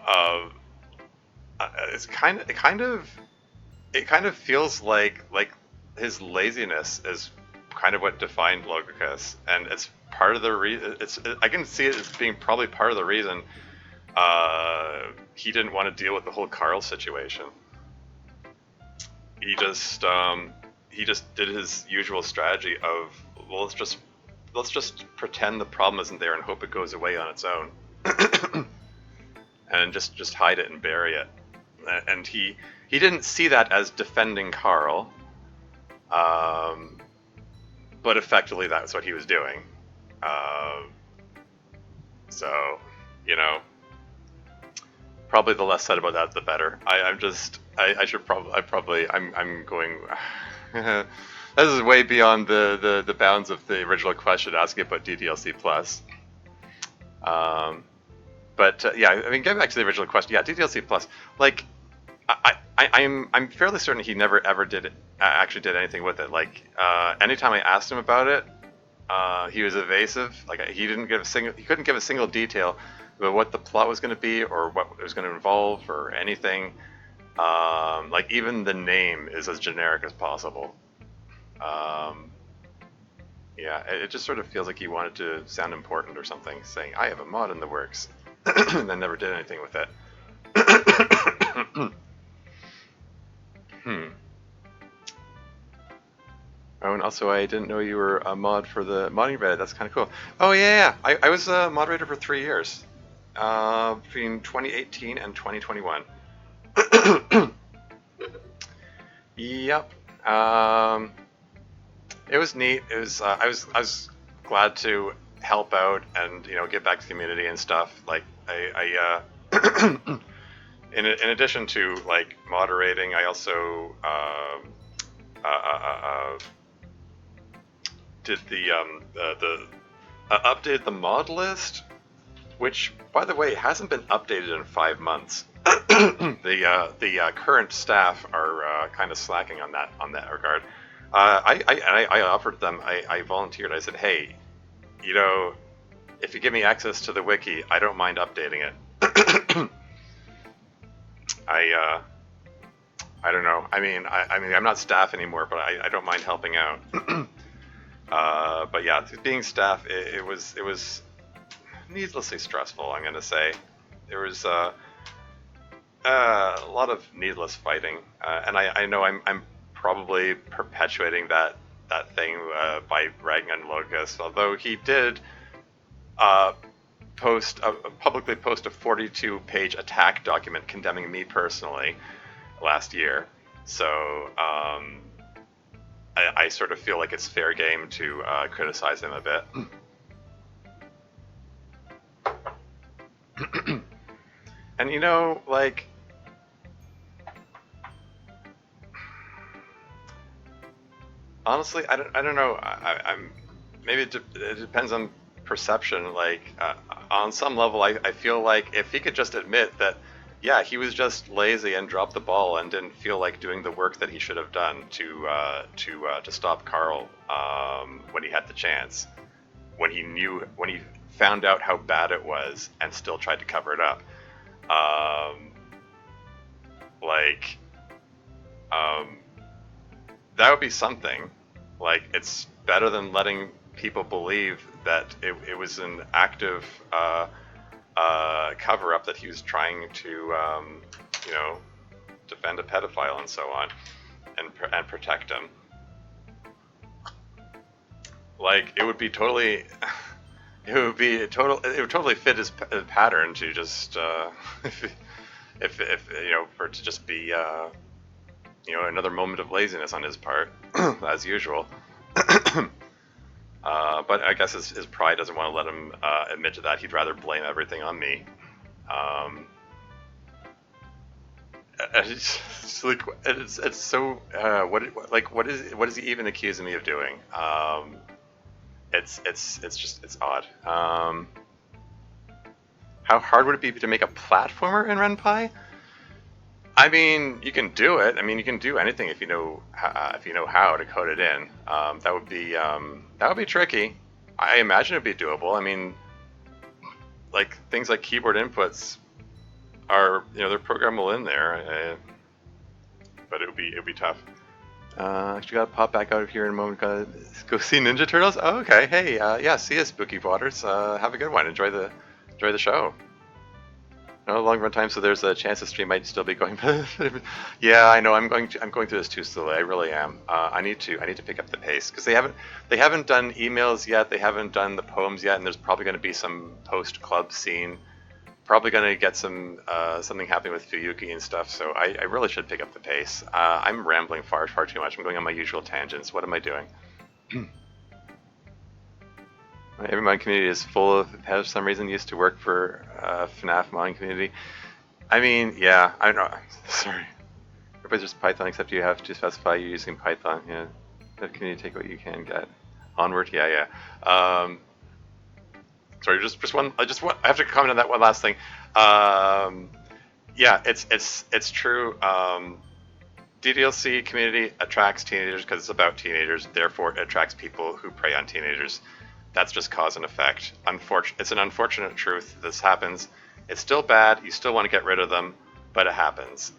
it's kind of feels like his laziness is kind of what defined Logicus, and it's part of the reason. I can see it as being probably part of the reason he didn't want to deal with the whole Carl situation. He just did his usual strategy of, well, let's just pretend the problem isn't there and hope it goes away on its own, and just hide it and bury it. And he didn't see that as defending Carl, but effectively that's what he was doing. So, you know, probably the less said about that, the better. I'm going. This is way beyond the bounds of the original question asking about DDLC Plus. Yeah, I mean, getting back to the original question, yeah, DDLC Plus, like, I'm fairly certain he never ever did actually did anything with it. Like anytime I asked him about it, he was evasive. Like he couldn't give a single detail about what the plot was going to be or what it was going to involve or anything. Like even the name is as generic as possible. Um, yeah, it just sort of feels like he wanted to sound important or something, saying I have a mod in the works, and then never did anything with it. Hmm. Oh, and also I didn't know you were a mod for the modding Reddit. That's kind of cool. Oh yeah, yeah. I was a moderator for 3 years, between 2018 and 2021. Yep. It was neat. It was I was glad to help out and give back to the community and stuff. Like in addition to like moderating, I also uh, uh, uh, did the updated the mod list, which by the way hasn't been updated in 5 months. The current staff are kind of slacking on that regard. I offered them. I volunteered. I said, hey, if you give me access to the wiki, I don't mind updating it. I I don't know. I mean, I'm not staff anymore, but I don't mind helping out. But yeah, being staff, it was needlessly stressful. I'm gonna say there was a lot of needless fighting, and I know I'm probably perpetuating that thing by ragging on Locust, although he did uh, publicly post a 42-page attack document condemning me personally last year. So I sort of feel like it's fair game to criticize him a bit. And like honestly, I don't know. I'm maybe it depends on perception. Like on some level, I feel like if he could just admit that, yeah, he was just lazy and dropped the ball and didn't feel like doing the work that he should have done to stop Carl when he had the chance, when he found out how bad it was and still tried to cover it up. Um, like um, that would be something. Like it's better than letting people believe that it was an active cover up that he was trying to, you know, defend a pedophile and so on, and protect him. Like it would be totally, it would totally fit his pattern to just, if for it to just be, another moment of laziness on his part, as usual. But I guess his pride doesn't want to let him admit to that. He'd rather blame everything on me. Um, it's so what is he even accusing me of doing? It's odd. How hard would it be to make a platformer in Ren'Py? I mean, you can do it. I mean, you can do anything if you know how to code it in. That would be tricky. I imagine it'd be doable. I mean, like things like keyboard inputs are they're programmable in there, but it would be tough. Actually, gotta pop back out of here in a moment. Gotta go see Ninja Turtles. Oh, okay. Hey, yeah, see you, Spooky Waters. Have a good one. Enjoy the show. No long run time, so there's a chance the stream might still be going. Yeah, I know. I'm going through this too slowly. I really am. I need to pick up the pace because they haven't done emails yet. They haven't done the poems yet, and there's probably going to be some post club scene. Probably going to get some something happening with Fuyuki and stuff. So I really should pick up the pace. I'm rambling far too much. I'm going on my usual tangents. What am I doing? Every mod community is full of, has for some reason used to work for FNAF modding community. I mean, yeah, I don't know. Sorry. Everybody's just Python except you have to specify you're using Python. Yeah. Let community take what you can get. Onward, yeah. Sorry, just one. I have to comment on that one last thing. Yeah, it's true. DDLC community attracts teenagers because it's about teenagers. Therefore, it attracts people who prey on teenagers. That's just cause and effect. It's an unfortunate truth. This happens. It's still bad. You still want to get rid of them, but it happens.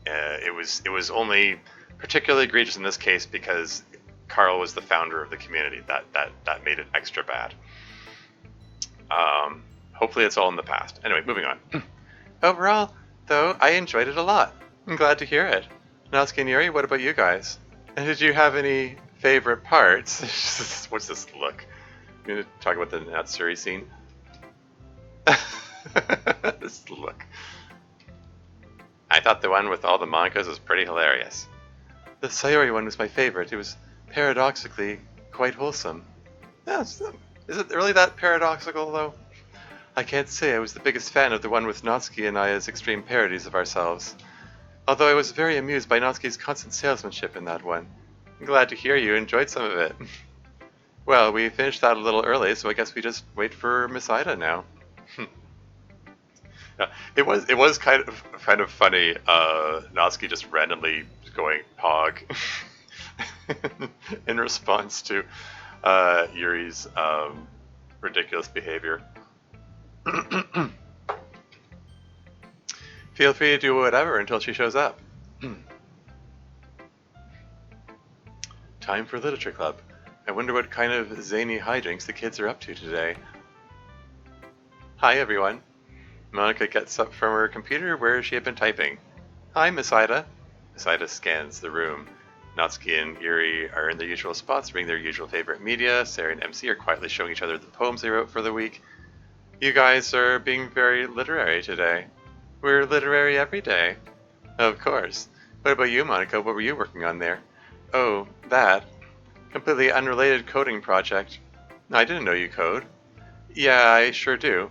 It was only particularly egregious in this case because Carl was the founder of the community. That made it extra bad. Hopefully, it's all in the past. Anyway, moving on. Overall, though, I enjoyed it a lot. I'm glad to hear it. Natsuki and Yuri, what about you guys? And did you have any favorite parts? What's this look? You going to talk about the Natsuri scene? This look. I thought the one with all the Monikas was pretty hilarious. The Sayori one was my favorite. It was paradoxically quite wholesome. Yeah, is it really that paradoxical, though? I can't say I was the biggest fan of the one with Natsuki and I as extreme parodies of ourselves. Although I was very amused by Natsuki's constant salesmanship in that one. I'm glad to hear you enjoyed some of it. Well, we finished that a little early, so I guess we just wait for Miss Ida now. Yeah, it was kind of funny. Natsuki just randomly going Pog in response to Yuri's ridiculous behavior. Feel free to do whatever until she shows up. Time for Literature Club. I wonder what kind of zany hijinks the kids are up to today. Hi everyone. Monika gets up from her computer where she had been typing. Hi, Miss Ida. Miss Ida scans the room. Natsuki and Yuri are in their usual spots, reading their usual favorite media. Sarah and MC are quietly showing each other the poems they wrote for the week. You guys are being very literary today. We're literary every day. Of course. What about you, Monika? What were you working on there? Oh, that. Completely unrelated coding project. I didn't know you code. Yeah, I sure do.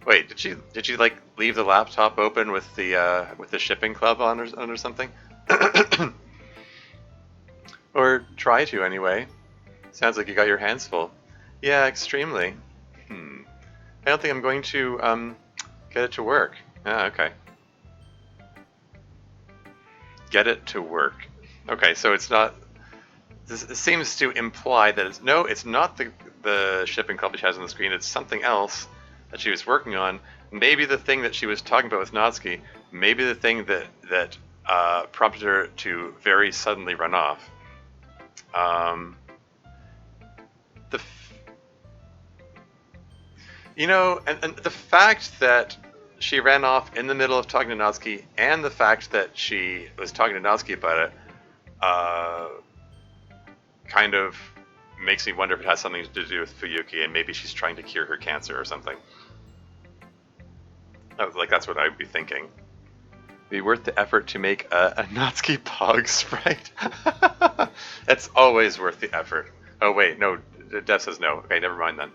Wait, did you like leave the laptop open with the shipping club on or something? Or try to anyway. Sounds like you got your hands full. Yeah, extremely. I don't think I'm going to get it to work. Ah, okay. Get it to work. Okay, so it's not. This seems to imply that it's not the shipping club she has on the screen. It's something else that she was working on. Maybe the thing that she was talking about with Natsuki. Maybe the thing that prompted her to very suddenly run off. And the fact that she ran off in the middle of talking to Natsuki, and the fact that she was talking to Natsuki about it, kind of makes me wonder if it has something to do with Fuyuki, and maybe she's trying to cure her cancer or something. Like, that's what I would be thinking. Be worth the effort to make a Natsuki Pog sprite. It's always worth the effort. Oh wait, no, Dev says no. Okay, never mind then.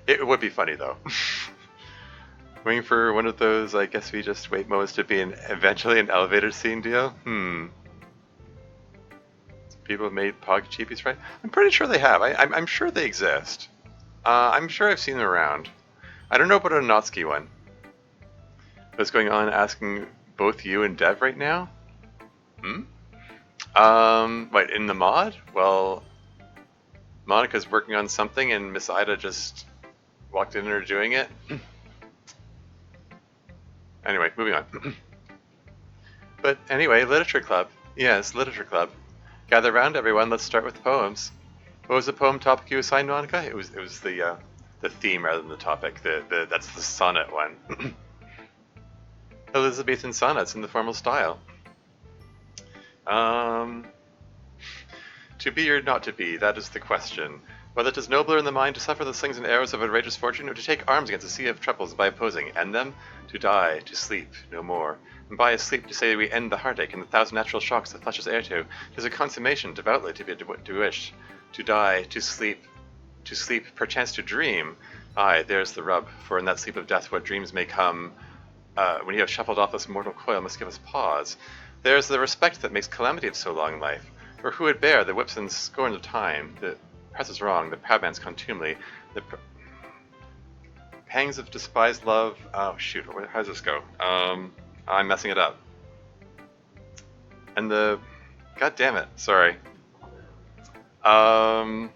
It would be funny though. Waiting for one of those, I guess we just wait moments to be eventually an elevator scene deal? People have made Pog Cheapies, right? I'm pretty sure they have. I'm sure they exist. I'm sure I've seen them around. I don't know about a Natsuki one. What's going on asking both you and Dev right now? Wait, in the mod? Well, Monika's working on something and Miss Ida just walked in and are doing it. Anyway, moving on. But anyway, Literature Club. Yes, Literature Club. Gather round, everyone. Let's start with the poems. What was the poem topic you assigned, Monika? It was the theme rather than the topic. That's the sonnet one. Elizabethan sonnets in the formal style. To be or not to be, that is the question. Whether 'tis nobler in the mind to suffer the slings and arrows of outrageous fortune, or to take arms against a sea of troubles by opposing, and them to die, to sleep no more. And by a sleep to say we end the heartache and the thousand natural shocks that flesh is heir to. 'Tis a consummation devoutly to be wished. To die, to sleep, perchance to dream. Aye, there's the rub, for in that sleep of death what dreams may come, when you have shuffled off this mortal coil, must give us pause. There's the respect that makes calamity of so long life. For who would bear the whips and scorn of time, presses wrong, the proud man's contumely, the pangs of despised love. Oh shoot, how does this go? I'm messing it up. And the, god damn it, sorry. I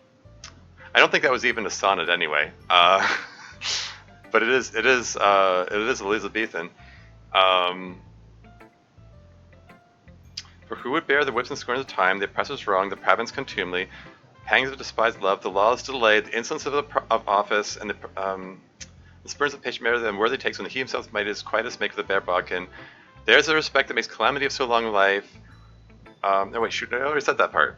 don't think that was even a sonnet anyway. But it is Elizabethan. For who would bear the whips and scorns of time, the oppressor's wrong, the province contumely, pangs of despised love, the law's delayed, the insolence of office, and the spurns of patient merit than worthy takes when he himself might his quietest make of the bare bodkin. There's a respect that makes calamity of so long a life. No wait, shoot, I already said that part.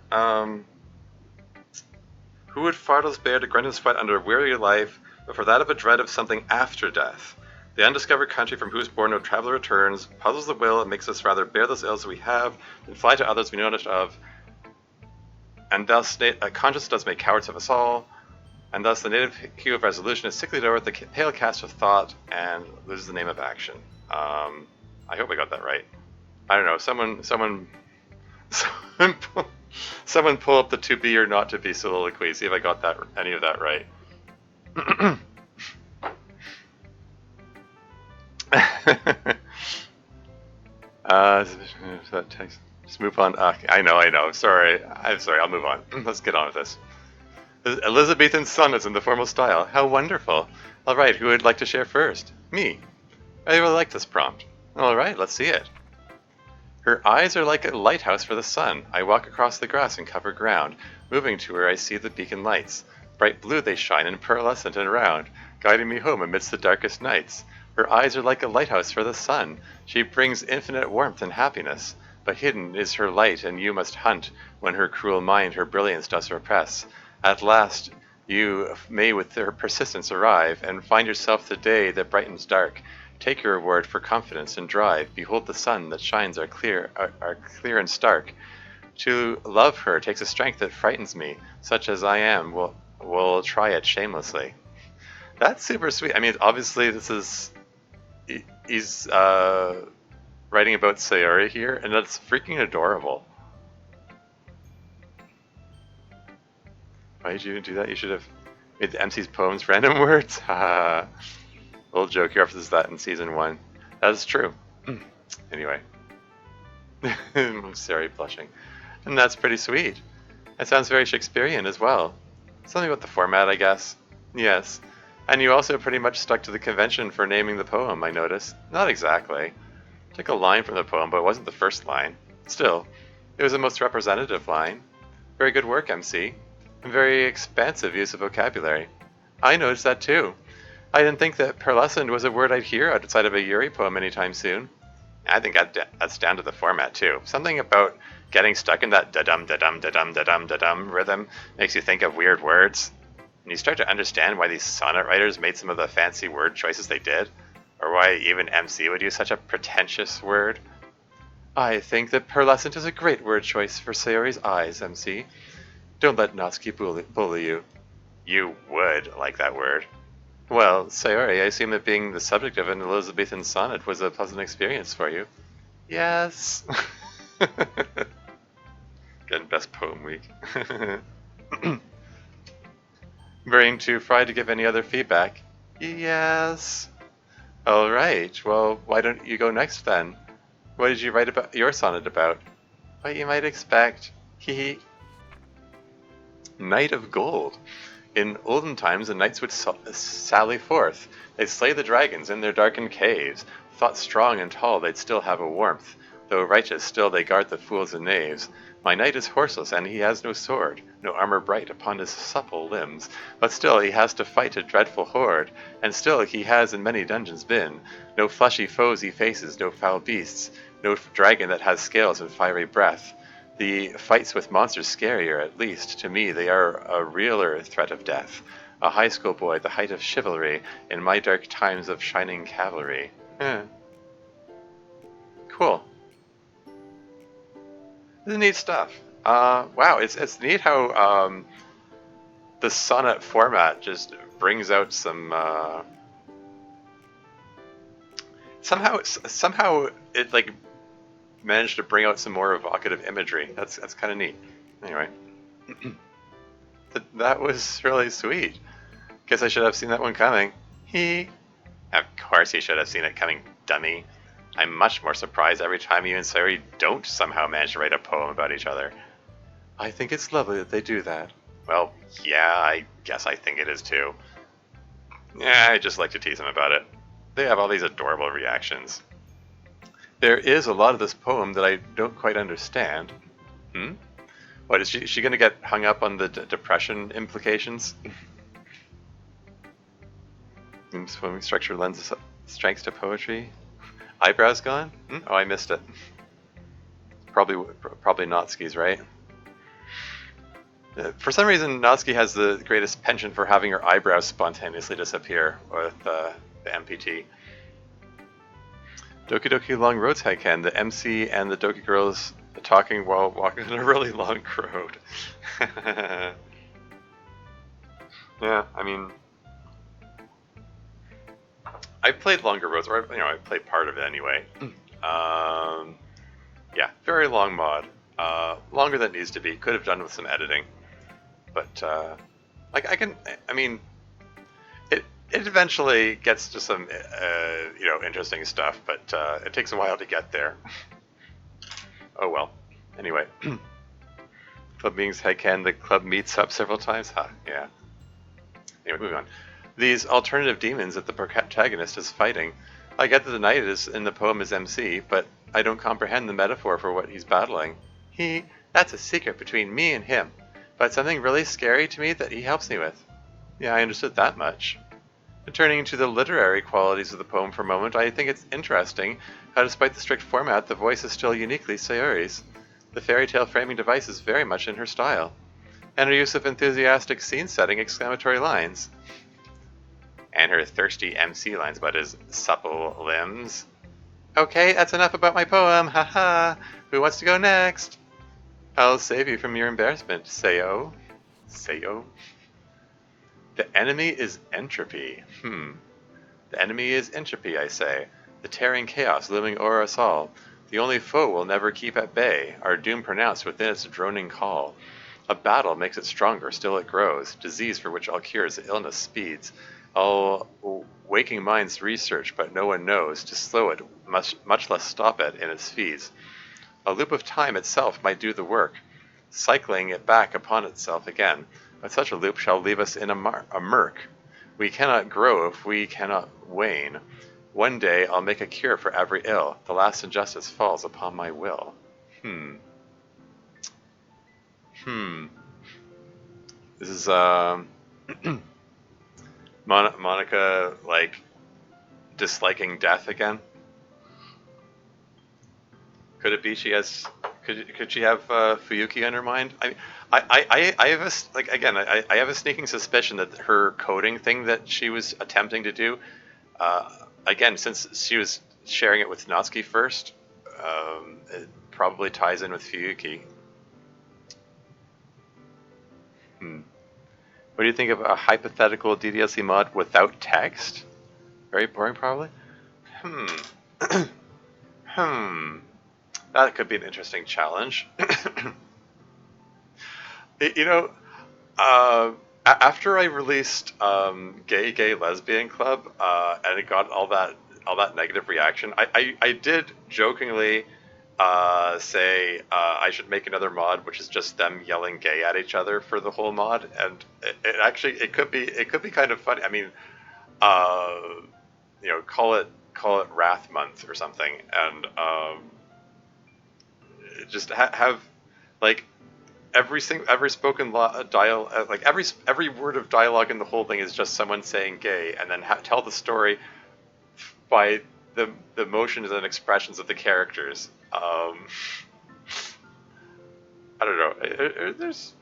Who would fardels bear to grunt and sweat under a weary life, but for that of a dread of something after death? The undiscovered country from whose bourne no traveller returns puzzles the will and makes us rather bear those ills we have than fly to others we know not of. And thus conscience does make cowards of us all, and thus the native hue of resolution is sicklied over the pale cast of thought and loses the name of action. I hope I got that right. I don't know. Someone pull up the to be or not to be soliloquy. See if I got any of that right. Just move on. I know. Sorry. I'll move on. Let's get on with this. Elizabethan sonnets in the formal style. How wonderful. All right, who would like to share first? Me. I really like this prompt. All right, let's see it. Her eyes are like a lighthouse for the sun. I walk across the grass and covered ground, moving to where I see the beacon lights. Bright blue they shine and pearlescent and round, guiding me home amidst the darkest nights. Her eyes are like a lighthouse for the sun. She brings infinite warmth and happiness. But hidden is her light, and you must hunt when her cruel mind her brilliance does repress. At last you may with her persistence arrive, and find yourself the day that brightens dark. Take your reward for confidence and drive. Behold the sun that shines are clear and stark. To love her takes a strength that frightens me. Such as I am will try it shamelessly. That's super sweet. I mean, obviously he's writing about Sayori here, and that's freaking adorable. Why did you do that? You should have made the MC's poems random words. Haha. Little joke, he references that in season 1. That is true. Anyway. I'm sorry, blushing. And that's pretty sweet. That sounds very Shakespearean as well. Something about the format, I guess. Yes. And you also pretty much stuck to the convention for naming the poem, I noticed. Not exactly. Took a line from the poem, but it wasn't the first line. Still, it was the most representative line. Very good work, MC. And very expansive use of vocabulary. I noticed that too. I didn't think that pearlescent was a word I'd hear outside of a Yuri poem anytime soon. I think that's down to the format too. Something about getting stuck in that da-dum, da-dum, da-dum, da-dum, da-dum rhythm makes you think of weird words. And you start to understand why these sonnet writers made some of the fancy word choices they did, or why even MC would use such a pretentious word. I think that pearlescent is a great word choice for Sayori's eyes, MC. Don't let Natsuki bully you. You would like that word. Well, Sayori, I assume that being the subject of an Elizabethan sonnet was a pleasant experience for you. Yes. Getting best poem week. Being too fried to give any other feedback. Yes. All right. Well, why don't you go next then? What did you write about your sonnet about? What you might expect. Hee. Knight of Gold. In olden times, the knights would sally forth. They'd slay the dragons in their darkened caves. Thought strong and tall, they'd still have a warmth. Though righteous, still they guard the fools and knaves. My knight is horseless, and he has no sword, no armor bright upon his supple limbs. But still he has to fight a dreadful horde, and still he has in many dungeons been. No fleshy foes he faces, no foul beasts, no dragon that has scales and fiery breath. The fights with monsters scarier, at least. To me, they are a realer threat of death. A high school boy, the height of chivalry, in my dark times of shining cavalry. Cool. This is neat stuff. Wow, it's neat how the sonnet format just brings out some... Somehow it like managed to bring out some more evocative imagery. That's kind of neat. Anyway. That was really sweet. Guess I should have seen that one coming. Of course you should have seen it coming, dummy. I'm much more surprised every time you and Sayori don't somehow manage to write a poem about each other. I think it's lovely that they do that. Well, yeah, I guess I think it is too. Yeah, I just like to tease them about it. They have all these adorable reactions. There is a lot of this poem that I don't quite understand. What, is she going to get hung up on the depression implications? Swimming structure lends strength to poetry. Eyebrows gone? Oh, I missed it. Probably Natsuki's, right? For some reason, Natsuki has the greatest penchant for having her eyebrows spontaneously disappear with the MPT. Doki Doki Long Road Taiken, the MC and the Doki girls talking while walking on a really long road. Yeah, I mean, I played longer roads, or I played part of it anyway. Yeah, very long mod, longer than it needs to be. Could have done with some editing, but I mean, it eventually gets to some interesting stuff, but it takes a while to get there. Oh well. Anyway, club meetings, Heiken, the club meets up several times. Yeah. Anyway, moving on. These alternative demons that the protagonist is fighting. I get that the knight is in the poem is MC, but I don't comprehend the metaphor for what he's battling. That's a secret between me and him, but something really scary to me that he helps me with. Yeah, I understood that much. Turning to the literary qualities of the poem for a moment, I think it's interesting how despite the strict format, the voice is still uniquely Sayori's. The fairy tale framing device is very much in her style, and her use of enthusiastic scene-setting exclamatory lines. And her thirsty MC lines about his supple limbs. Okay, that's enough about my poem, haha. Who wants to go next? I'll save you from your embarrassment, Sayo. Sayo? The enemy is entropy. The enemy is entropy, I say. The tearing chaos looming o'er us all. The only foe we'll never keep at bay, our doom pronounced within its droning call. A battle makes it stronger, still it grows. Disease for which all cures, illness speeds. All waking minds research, but no one knows to slow it, much less stop it in its feeds. A loop of time itself might do the work, cycling it back upon itself again, but such a loop shall leave us in a murk. We cannot grow if we cannot wane. One day I'll make a cure for every ill. The last injustice falls upon my will. This is Monika, like, disliking death again. Could it be she has? Could she have Fuyuki on her mind? I have I have a sneaking suspicion that her coding thing that she was attempting to do, again, since she was sharing it with Natsuki first, it probably ties in with Fuyuki. What do you think of a hypothetical DDLC mod without text? Very boring, probably. That could be an interesting challenge. After I released Gay Lesbian Club, and it got all that negative reaction, I did jokingly say I should make another mod, which is just them yelling gay at each other for the whole mod, and it could be kind of funny. I mean, call it Wrath Month or something, and just have like every spoken dialogue, like every word of dialogue in the whole thing is just someone saying gay, and then tell the story by the motions and expressions of the characters. I don't know. There's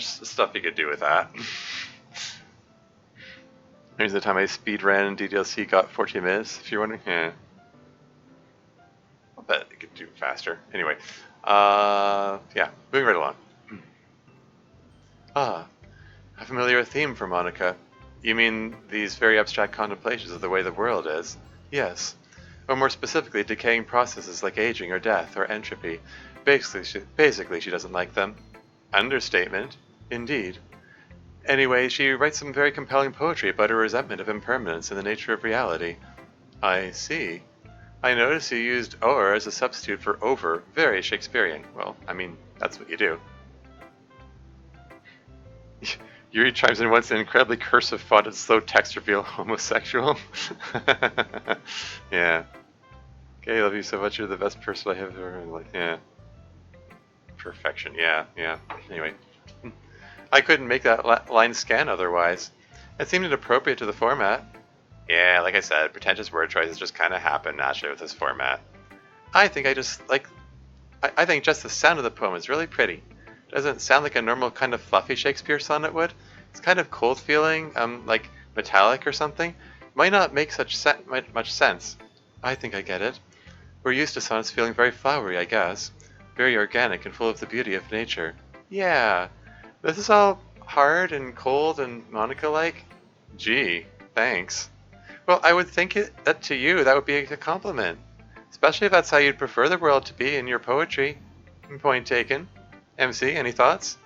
stuff you could do with that. Here's the time I speed ran DDLC, got 14 minutes, if you're wondering. Yeah. I'll bet it could do faster. Anyway, yeah, moving right along. A familiar theme for Monika. You mean these very abstract contemplations of the way the world is? Yes. Or more specifically, decaying processes like aging or death or entropy. Basically, she doesn't like them. Understatement, indeed. Anyway, she writes some very compelling poetry about her resentment of impermanence and the nature of reality. I see. I noticed you used o'er as a substitute for over. Very Shakespearean. Well, I mean, that's what you do. Yuri chimes in once, an incredibly cursive font and slow text reveal homosexual. Yeah. Okay, I love you so much. You're the best person I have ever. Like, yeah. Perfection. Yeah, yeah. Anyway. I couldn't make that line scan otherwise. It seemed inappropriate to the format. Yeah, like I said, pretentious word choices just kind of happen naturally with this format. I think I think just the sound of the poem is really pretty. Doesn't sound like a normal kind of fluffy Shakespeare sonnet would. It's kind of cold feeling, like metallic or something. Might not make much sense. I think I get it. We're used to sonnets feeling very flowery, I guess. Very organic and full of the beauty of nature. Yeah, this is all hard and cold and Monica-like. Gee, thanks. Well, I would think that to you that would be a compliment. Especially if that's how you'd prefer the world to be in your poetry. Point taken. MC, any thoughts?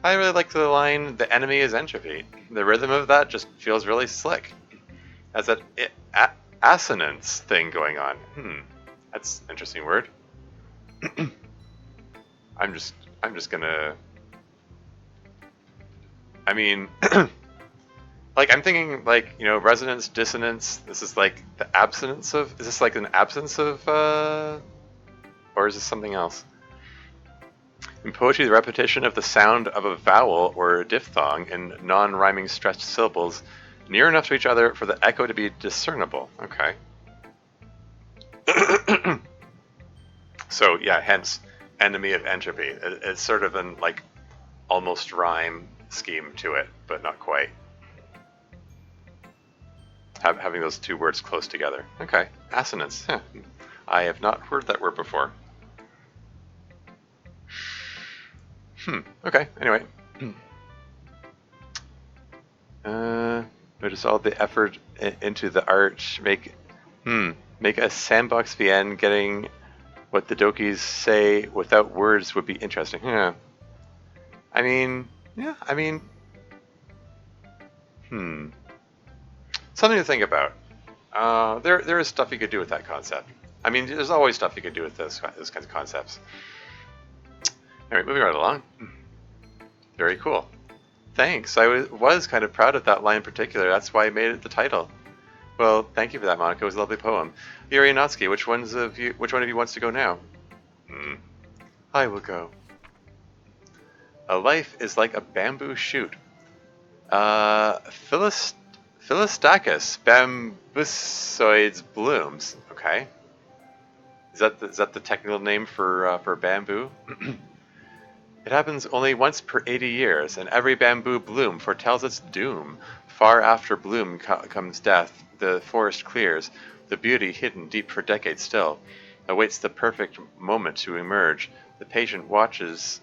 I really like the line, the enemy is entropy. The rhythm of that just feels really slick. Has that assonance thing going on. That's an interesting word. I'm just gonna... I mean... like, I'm thinking, like, you know, resonance, dissonance. This is like the absence of... Is this like an absence of, or is this something else? In poetry, the repetition of the sound of a vowel or a diphthong in non-rhyming stretched syllables near enough to each other for the echo to be discernible. Okay. So, yeah, hence, enemy of entropy. It's sort of an, like, almost rhyme scheme to it, but not quite. Having those two words close together. Okay. Assonance. Huh. I have not heard that word before. Okay. Anyway. Notice all the effort into the art. Make a sandbox VN getting what the Dokis say without words would be interesting. Yeah. I mean, something to think about. There is stuff you could do with that concept. I mean, there's always stuff you could do with those kinds of concepts. Alright, moving right along. Very cool. Thanks. I was kind of proud of that line in particular. That's why I made it the title. Well, thank you for that, Monika. It was a lovely poem. Yuri and Natsuki, which one of you wants to go now? I will go. A life is like a bamboo shoot. Philistachus bambusoides blooms. Okay. Is that the technical name for bamboo? It happens only once per 80 years, and every bamboo bloom foretells its doom. Far after bloom comes death. The forest clears. The beauty, hidden deep for decades still, awaits the perfect moment to emerge. The patient watchers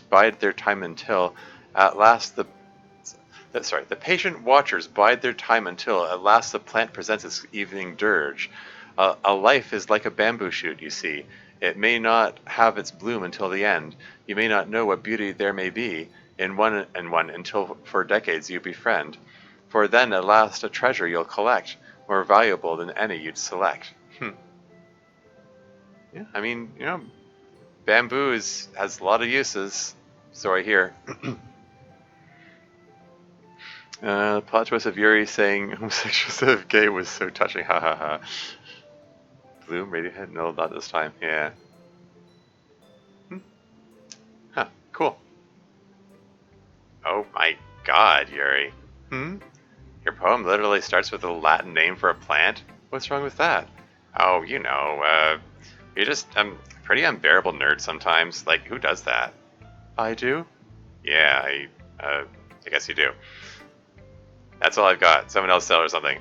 bide their time until at last the patient watchers bide their time until at last the plant presents its evening dirge. A life is like a bamboo shoot, you see. It may not have its bloom until the end. You may not know what beauty there may be in one until for decades you befriend. For then at last a treasure you'll collect, more valuable than any you'd select. Yeah, I mean, you know, bamboo has a lot of uses, so I hear. The plot twist of Yuri saying homosexual instead of gay was so touching, ha ha ha. Bloom, Radiohead? No, not this time. Yeah. Huh, cool. Oh my god, Yuri. Your poem literally starts with a Latin name for a plant? What's wrong with that? Oh, you know, you're just a pretty unbearable nerd sometimes. Like, who does that? I do? Yeah, I guess you do. That's all I've got. Someone else tell or something.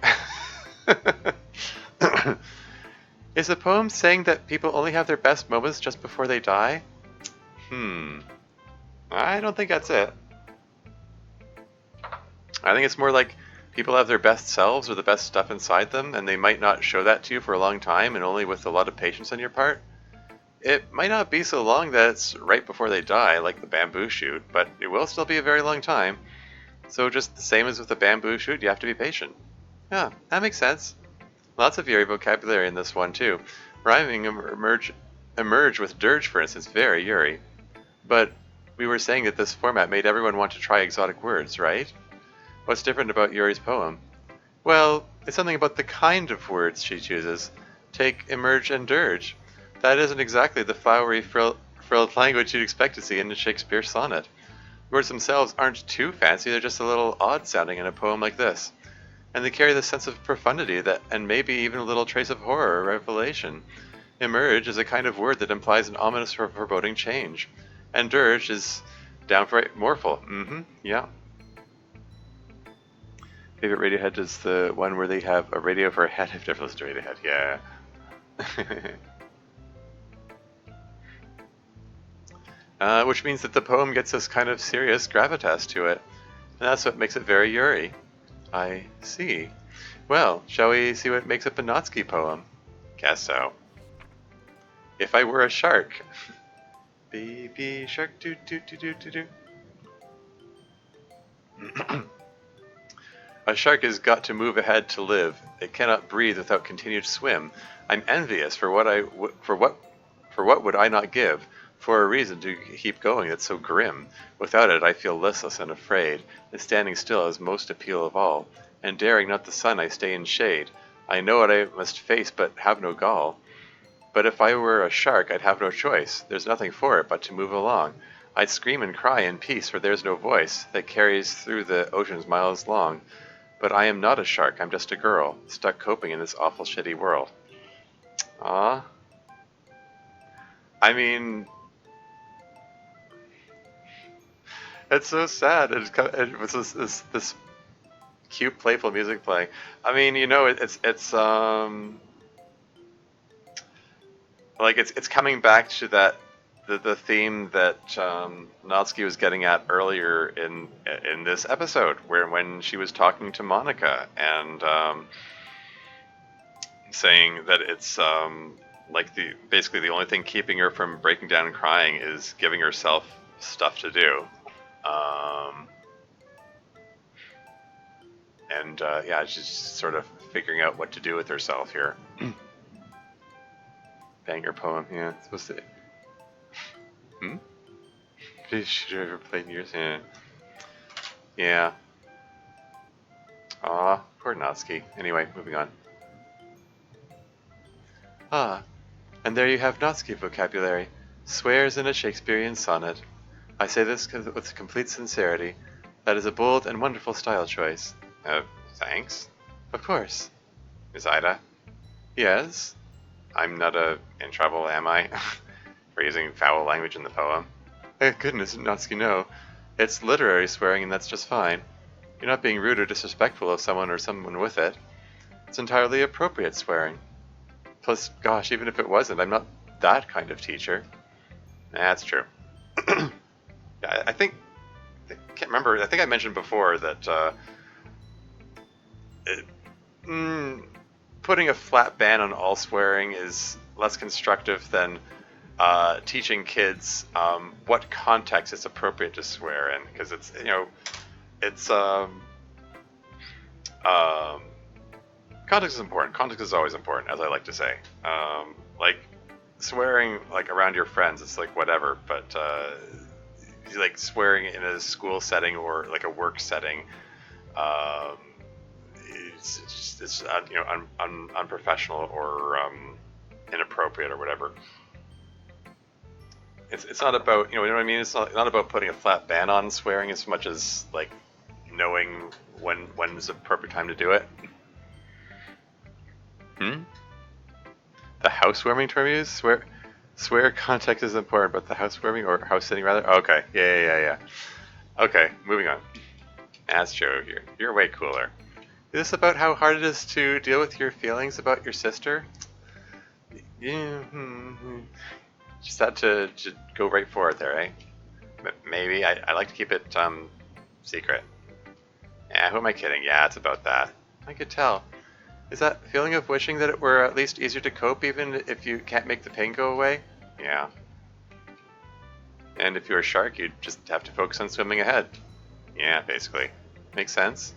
Is the poem saying that people only have their best moments just before they die? I don't think that's it. I think it's more like people have their best selves or the best stuff inside them, and they might not show that to you for a long time and only with a lot of patience on your part. It might not be so long that it's right before they die, like the bamboo shoot, but it will still be a very long time. So just the same as with the bamboo shoot, you have to be patient. Yeah, that makes sense. Lots of Yuri vocabulary in this one too. Rhyming emerge with dirge, for instance, very Yuri. But we were saying that this format made everyone want to try exotic words, right? What's different about Yuri's poem? Well, it's something about the kind of words she chooses. Take emerge and dirge. That isn't exactly the flowery, frilled language you'd expect to see in a Shakespeare sonnet. The words themselves aren't too fancy, they're just a little odd sounding in a poem like this. And they carry this sense of profundity that, and maybe even a little trace of horror or revelation. Emerge is a kind of word that implies an ominous or foreboding change. And dirge is downright mournful. Yeah. Favorite Radiohead is the one where they have a radio for a head. I've never listened to Radiohead. Yeah. Which means that the poem gets this kind of serious gravitas to it. And that's what makes it very Yuri. I see. Well, shall we see what makes up a Natsuki poem? Guess so. If I were a shark. Baby shark doo doo doo doo doo doo. A shark has got to move ahead to live. It cannot breathe without continued swim. I'm envious for what would I not give? For a reason to keep going that's so grim. Without it I feel listless and afraid, and standing still is most appeal of all. And daring not the sun I stay in shade. I know what I must face but have no gall. But if I were a shark I'd have no choice. There's nothing for it but to move along. I'd scream and cry in peace, for there's no voice that carries through the oceans miles long. But I am not a shark, I'm just a girl, stuck coping in this awful shitty world. Ah. I mean, it's so sad. It was this cute, playful music playing. I mean, you know, it's like it's coming back to that the theme that Natsuki was getting at earlier in this episode, where when she was talking to Monika and saying that it's like basically the only thing keeping her from breaking down and crying is giving herself stuff to do. And yeah, she's sort of figuring out what to do with herself here. Banger poem, yeah. It's supposed to. Should you ever played yours? Yeah. Yeah. Aw, poor Natsuki. Anyway, moving on. Ah, and there you have Natsuki vocabulary. Swears in a Shakespearean sonnet. I say this with complete sincerity. That is a bold and wonderful style choice. Thanks. Of course. Miss Ida? Yes? I'm not in trouble, am I? For using foul language in the poem? Goodness, Natsuki, no. It's literary swearing and that's just fine. You're not being rude or disrespectful of someone or someone with it. It's entirely appropriate swearing. Plus, gosh, even if it wasn't, I'm not that kind of teacher. That's true. Yeah, I can't remember, I think I mentioned before that putting a flat ban on all swearing is less constructive than teaching kids what context it's appropriate to swear in, because it's, you know, it's context is important. Context is always important, as I like to say. Like swearing like around your friends, it's like whatever, but like swearing in a school setting or like a work setting, it's you know, unprofessional or inappropriate or whatever. It's not about, you know what I mean. It's not about putting a flat ban on swearing as much as like knowing when is the appropriate time to do it. The housewarming term you use? Swear context is important, but the housewarming or house sitting rather. Okay, yeah. Okay, moving on. That's true. You're way cooler. Is this about how hard it is to deal with your feelings about your sister? Yeah. Just had to go right for it there, eh? Maybe. I like to keep it secret. Yeah, who am I kidding? Yeah, it's about that. I could tell. Is that feeling of wishing that it were at least easier to cope even if you can't make the pain go away? Yeah. And if you're a shark, you'd just have to focus on swimming ahead. Yeah, basically. Makes sense.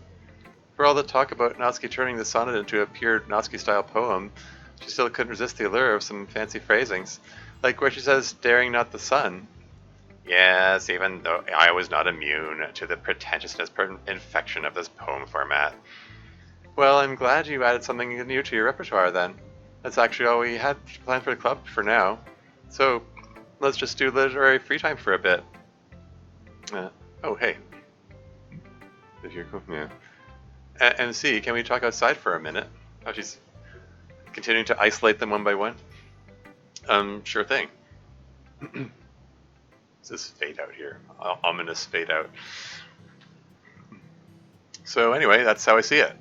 For all the talk about Natsuki turning the sonnet into a pure Natsuki-style poem, she still couldn't resist the allure of some fancy phrasings, like where she says, "daring not the sun." Yes, even though I was not immune to the pretentiousness infection of this poem format. Well, I'm glad you added something new to your repertoire then. That's actually all we had planned for the club for now. So, let's just do literary free time for a bit. Oh, hey. If you're cool, yeah. MC, can we talk outside for a minute? Oh, she's continuing to isolate them one by one. Sure thing. This is fade out here. Ominous fade out. So anyway, that's how I see it.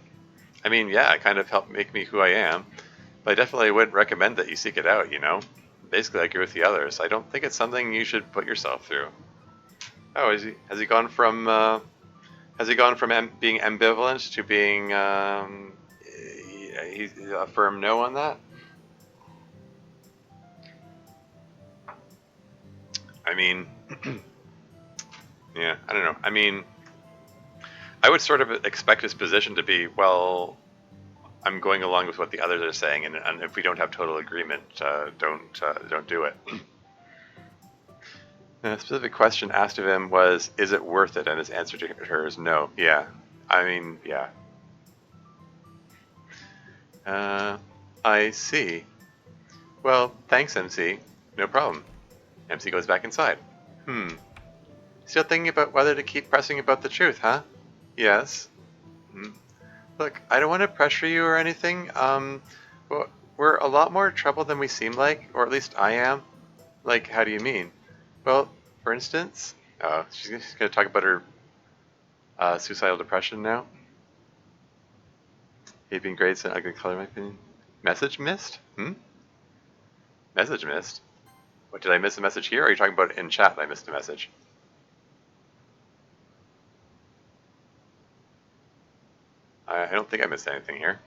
I mean, yeah, it kind of helped make me who I am, but I definitely wouldn't recommend that you seek it out, you know? Basically, I agree with the others. I don't think it's something you should put yourself through. Oh, has he gone from being ambivalent to being he's a firm no on that? I mean, yeah, I don't know. I mean, I would sort of expect his position to be, well, I'm going along with what the others are saying, and if we don't have total agreement, don't do it. And a specific question asked of him was, "Is it worth it?" And his answer to her is no. Yeah, I mean, yeah. I see. Well, thanks, MC. No problem. MC goes back inside. Hmm. Still thinking about whether to keep pressing about the truth, huh? Yes. Hmm. Look, I don't want to pressure you or anything. Well, we're a lot more trouble than we seem like, or at least I am. Like, how do you mean? Well, for instance, she's going to talk about her suicidal depression now. Aping grades and ugly color, in my opinion. Message missed? Message missed? What, did I miss a message here, or are you talking about it in chat that I missed a message? I don't think I missed anything here.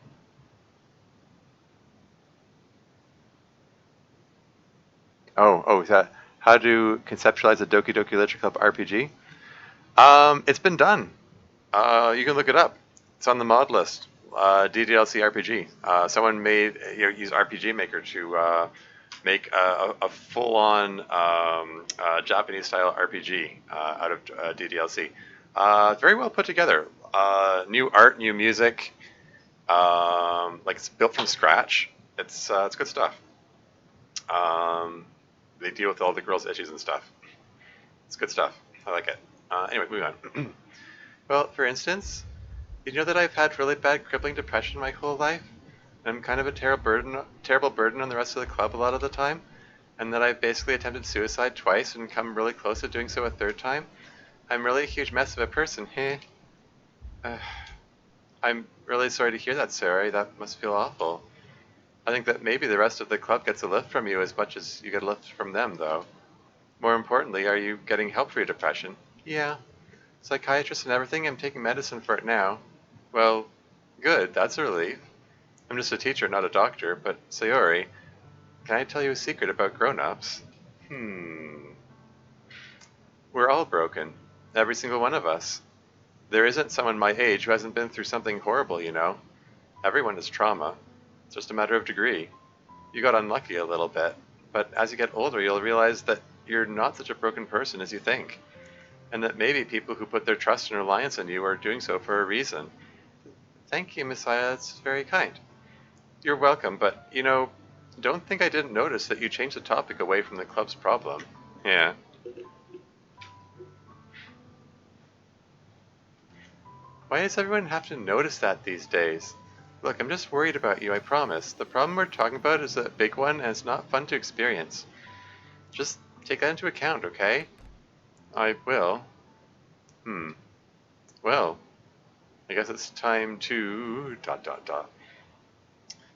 Is that how to conceptualize a Doki Doki Literature Club RPG? It's been done. You can look it up. It's on the mod list. DDLC RPG. Someone used RPG Maker to make a full-on Japanese-style RPG out of DDLC. Very well put together. New art, new music. Like it's built from scratch. It's good stuff. Um, they deal with all the girls' issues and stuff. It's good stuff. I like it. Anyway, moving on. Well, for instance, you know that I've had really bad crippling depression my whole life? And I'm kind of a terrible burden on the rest of the club a lot of the time? And that I've basically attempted suicide twice and come really close to doing so a third time? I'm really a huge mess of a person, heh? I'm really sorry to hear that, Sarah. That must feel awful. I think that maybe the rest of the club gets a lift from you as much as you get a lift from them, though. More importantly, are you getting help for your depression? Yeah. Psychiatrist and everything, I'm taking medicine for it now. Well, good, that's a relief. I'm just a teacher, not a doctor, but Sayori, can I tell you a secret about grown-ups? We're all broken. Every single one of us. There isn't someone my age who hasn't been through something horrible, you know. Everyone has trauma. It's just a matter of degree. You got unlucky a little bit, but as you get older, you'll realize that you're not such a broken person as you think, and that maybe people who put their trust and reliance on you are doing so for a reason. Thank you, Messiah. That's very kind. You're welcome, but, you know, don't think I didn't notice that you changed the topic away from the club's problem. Yeah. Why does everyone have to notice that these days? Look, I'm just worried about you, I promise. The problem we're talking about is a big one, and it's not fun to experience. Just take that into account, okay? I will. Well, I guess it's time to... ... I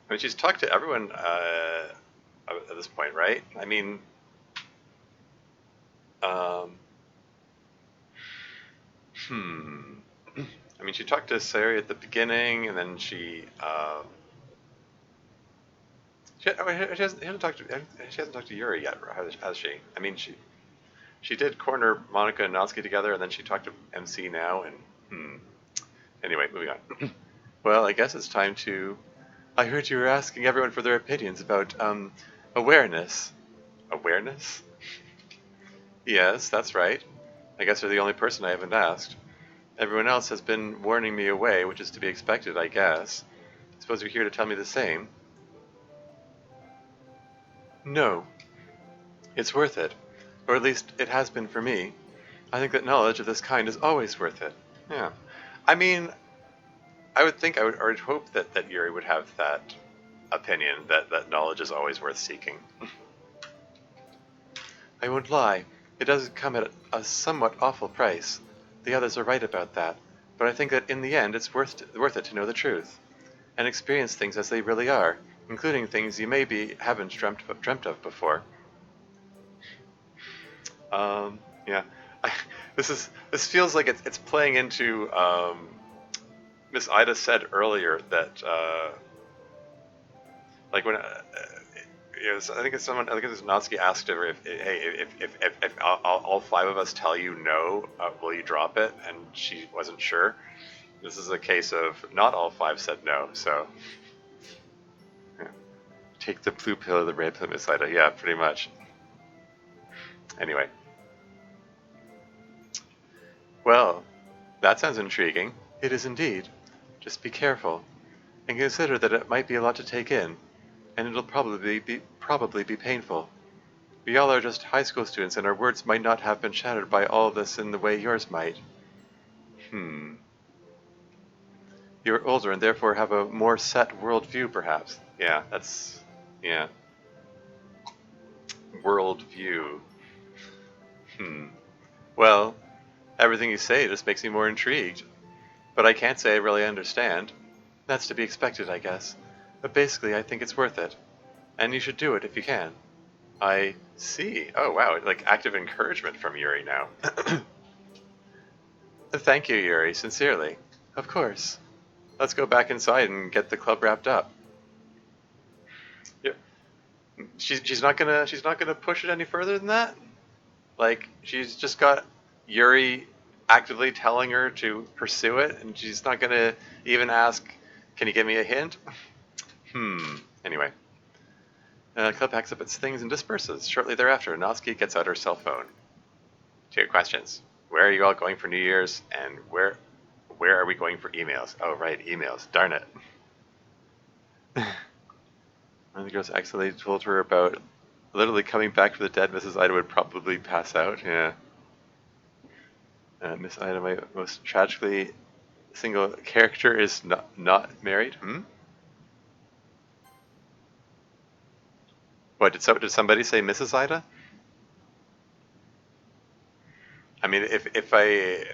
mean, she's talked to everyone at this point, right? I mean... I mean, she talked to Sari at the beginning, and then she hasn't talked to Yuri yet, has she? I mean, she did corner Monika and Natsuki together, and then she talked to MC now, and Anyway, moving on. Well, I guess it's time to. I heard you were asking everyone for their opinions about awareness. Awareness? Yes, that's right. I guess you're the only person I haven't asked. Everyone else has been warning me away, which is to be expected, I guess. Suppose you're here to tell me the same. No. It's worth it. Or at least it has been for me. I think that knowledge of this kind is always worth it. Yeah. I mean, I would hope that Yuri would have that opinion, that knowledge is always worth seeking. I won't lie. It does come at a somewhat awful price. The others are right about that. But I think that in the end it's worth it to know the truth. And experience things as they really are, including things you maybe haven't dreamt of before. Yeah. This feels like it's playing into Miss Ida said earlier that like when I think it was Natsuki asked her if all five of us tell you no, will you drop it? And she wasn't sure. This is a case of not all five said no, so yeah. Take the blue pill or the red pill, Miss Ida. Yeah, pretty much. Anyway. Well, that sounds intriguing. It is indeed. Just be careful, and consider that it might be a lot to take in, and it'll probably be painful. We all are just high school students, and our words might not have been shattered by all this in the way yours might. You're older and therefore have a more set worldview, perhaps. Yeah, yeah. Worldview. Well, everything you say just makes me more intrigued. But I can't say I really understand. That's to be expected, I guess. But basically, I think it's worth it. And you should do it if you can. I see. Oh, wow. Like active encouragement from Yuri now. Thank you, Yuri. Sincerely. Of course. Let's go back inside and get the club wrapped up. Yeah. She's not gonna push it any further than that? Like, she's just got Yuri actively telling her to pursue it, and she's not gonna even ask, can you give me a hint? Anyway. Club packs up its things and disperses. Shortly thereafter, Natsuki gets out her cell phone. 2 questions. Where are you all going for New Year's, and where are we going for emails? Oh, right, emails. Darn it. One of the girls accidentally told her about literally coming back from the dead. Mrs. Ida would probably pass out. Yeah. Miss Ida, my most tragically single character, is not married. What, did somebody say Mrs. Ida? I mean, if I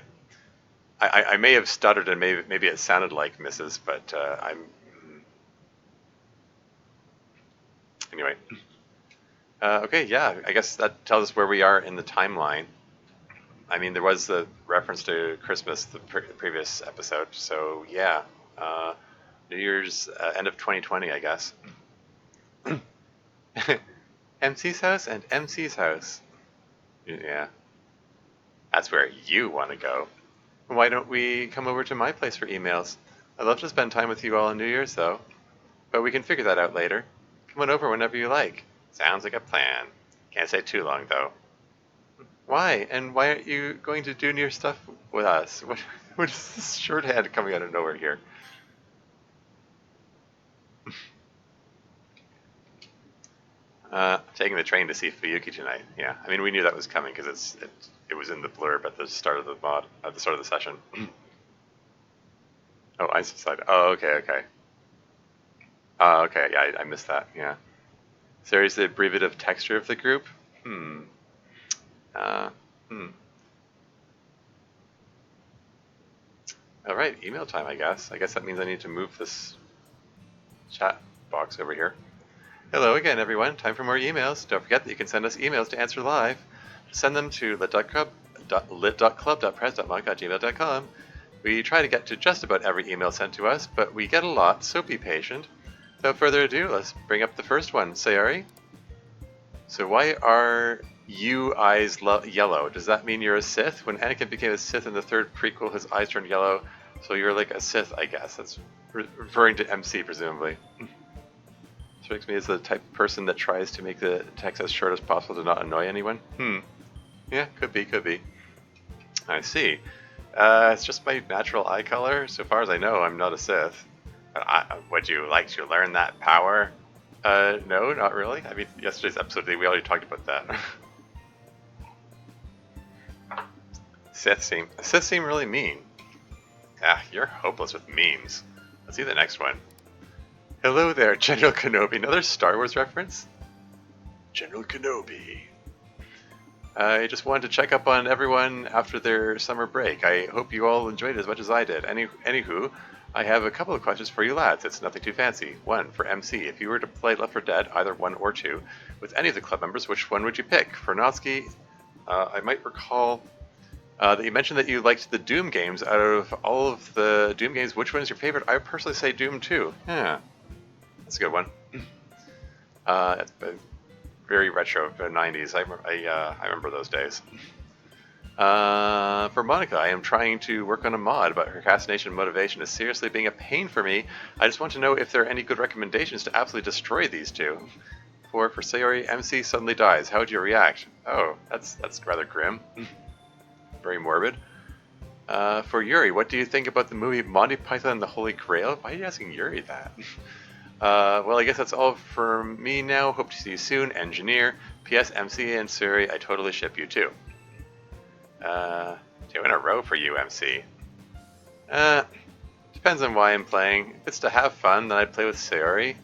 may have stuttered and maybe it sounded like Mrs., but I'm anyway. Okay, yeah, I guess that tells us where we are in the timeline. I mean, there was the reference to Christmas the previous episode, so yeah, New Year's end of 2020, I guess. MC's house and MC's house. Yeah, that's where you want to go. Why don't we come over to my place for emails? I'd love to spend time with you all on New Year's, though. But we can figure that out later. Come on over whenever you like. Sounds like a plan. Can't stay too long, though. Why? And why aren't you going to do New Year's stuff with us? What is this shorthand coming out of nowhere here? Taking the train to see Fuyuki tonight. Yeah, I mean, we knew that was coming because it was in the blurb at the start of the mod, at the start of the session. Oh, I decided. Oh, okay. Okay, yeah, I missed that. Yeah. Sarah is the abbreviative texture of the group. All right, email time. I guess that means I need to move this chat box over here. Hello again, everyone. Time for more emails. Don't forget that you can send us emails to answer live. Send them to lit.club.press.monk@gmail.com. We try to get to just about every email sent to us, but we get a lot, so be patient. Without further ado, let's bring up the first one. Sayori? So why are you eyes yellow? Does that mean you're a Sith? When Anakin became a Sith in the third prequel, his eyes turned yellow, so you're like a Sith, I guess. That's referring to MC, presumably. Strikes me as the type of person that tries to make the text as short as possible to not annoy anyone. Yeah, could be. I see. It's just my natural eye color. So far as I know, I'm not a Sith. Would you like to learn that power? No, not really. I mean, yesterday's episode, we already talked about that. Sith seem really mean. Ah, you're hopeless with memes. Let's see the next one. Hello there, General Kenobi. Another Star Wars reference? General Kenobi. I just wanted to check up on everyone after their summer break. I hope you all enjoyed it as much as I did. Anywho, I have a couple of questions for you lads. It's nothing too fancy. One, for MC, if you were to play Left 4 Dead, either 1 or 2, with any of the club members, which one would you pick? For Natsuki, I might recall that you mentioned that you liked the Doom games. Out of all of the Doom games, which one is your favorite? I would personally say Doom 2. Yeah, that's a good one. It's very retro, the 90s. I remember those days. For Monika, I am trying to work on a mod, but her castination motivation is seriously being a pain for me. I just want to know if there are any good recommendations to absolutely destroy these two. For Sayori, MC suddenly dies. How would you react? Oh, that's rather grim. Very morbid. For Yuri, what do you think about the movie Monty Python and the Holy Grail? Why are you asking Yuri that? Well, I guess that's all for me now. Hope to see you soon. Engineer. P.S. MC and Suri, I totally ship you too. 2 in a row for you, MC. Depends on why I'm playing. If it's to have fun, then I'd play with Sayori.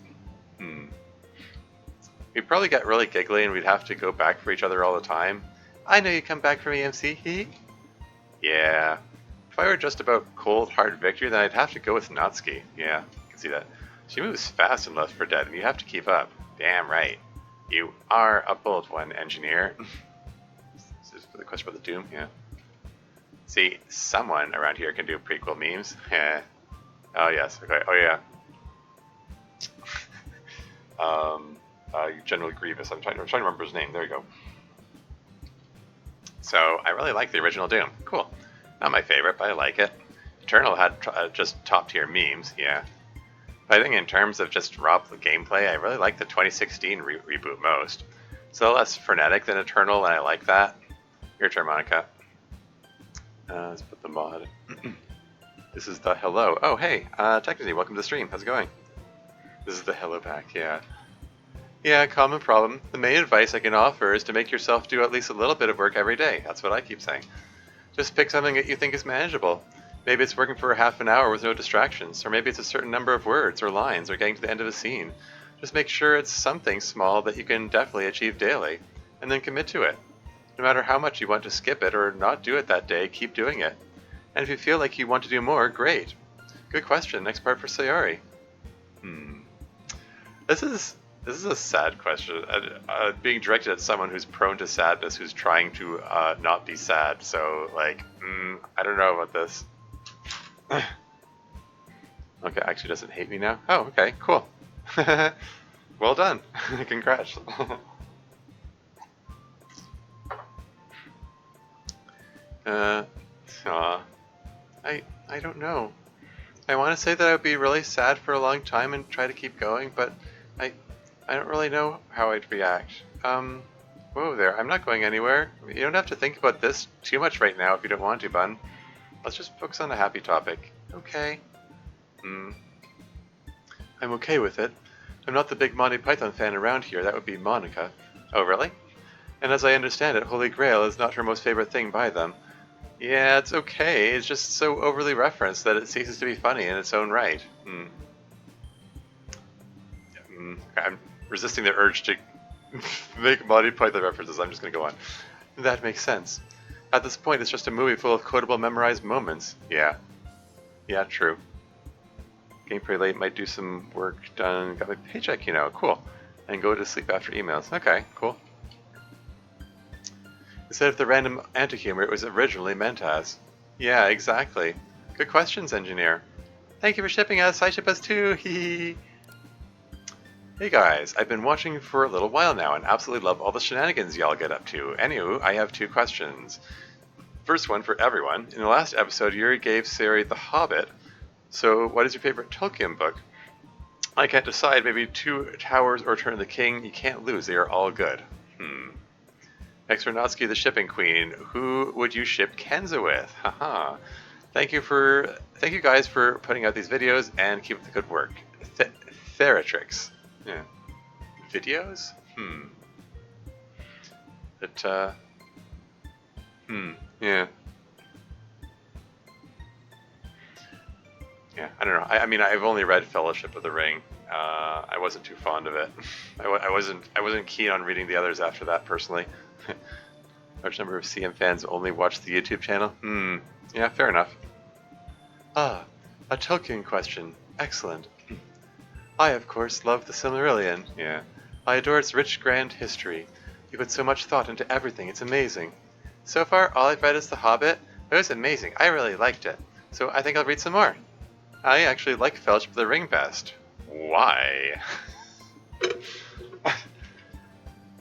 We'd probably get really giggly and we'd have to go back for each other all the time. I know you come back for me, MC. Yeah. If I were just about cold, hard victory, then I'd have to go with Natsuki. Yeah, I can see that. She moves fast in Left 4 Dead, and you have to keep up. Damn right. You are a bold one, Engineer. This is for the question about the Doom, yeah. See, someone around here can do prequel memes. Yeah. Oh, yes. Okay. Oh, yeah. General Grievous. I'm trying to remember his name. There you go. So, I really like the original Doom. Cool. Not my favorite, but I like it. Eternal had just top-tier memes, yeah. But I think in terms of just raw gameplay, I really like the 2016 reboot most. It's a little less frenetic than Eternal, and I like that. Your turn, Monika. Let's put the mod. This is the hello. Oh, hey, Technically, welcome to the stream. How's it going? This is the hello pack, yeah. Yeah, common problem. The main advice I can offer is to make yourself do at least a little bit of work every day. That's what I keep saying. Just pick something that you think is manageable. Maybe it's working for half an hour with no distractions, or maybe it's a certain number of words or lines or getting to the end of a scene. Just make sure it's something small that you can definitely achieve daily, and then commit to it. No matter how much you want to skip it or not do it that day, keep doing it. And if you feel like you want to do more, great. Good question. Next part for Sayori. This is a sad question. Being directed at someone who's prone to sadness, who's trying to not be sad. So, like, I don't know about this. Okay, actually doesn't hate me now. Oh, okay, cool. Well done. Congrats. I don't know. I want to say that I would be really sad for a long time and try to keep going, but I don't really know how I'd react. Whoa there, I'm not going anywhere. You don't have to think about this too much right now if you don't want to, Bun. Let's just focus on a happy topic. Okay. I'm okay with it. I'm not the big Monty Python fan around here. That would be Monika. Oh, really? And as I understand it, Holy Grail is not her most favorite thing by them. Yeah, it's okay. It's just so overly referenced that it ceases to be funny in its own right. I'm resisting the urge to make Monty Python references. I'm just going to go on. That makes sense. At this point, it's just a movie full of quotable, memorized moments. Yeah. Yeah, true. Getting pretty late, might do some work done. Got my paycheck, you know. Cool. And go to sleep after emails. Okay, cool. Instead of the random anti-humor it was originally meant as. Yeah, exactly. Good questions, Engineer. Thank you for shipping us. I ship us too. Hee. Hey guys, I've been watching for a little while now and absolutely love all the shenanigans y'all get up to. Anywho, I have 2 questions. First one for everyone. In the last episode, Yuri gave Sari The Hobbit. So, what is your favorite Tolkien book? I can't decide. Maybe Two Towers or Return of the King. You can't lose. They are all good. Next for Natsuki, the shipping queen. Who would you ship Kenza with? Haha. Thank you guys for putting out these videos and keep up the good work. Theratrix. Yeah. Videos? It, yeah. Yeah, I don't know. I mean, I've only read Fellowship of the Ring. I wasn't too fond of it. I wasn't keen on reading the others after that, personally. Large number of CM fans only watch the YouTube channel. Yeah, fair enough. Ah, a Tolkien question. Excellent. I, of course, love the Silmarillion. Yeah. I adore its rich, grand history. You put so much thought into everything. It's amazing. So far, all I've read is The Hobbit. It was amazing. I really liked it. So I think I'll read some more. I actually like Fellowship of the Ring best. Why?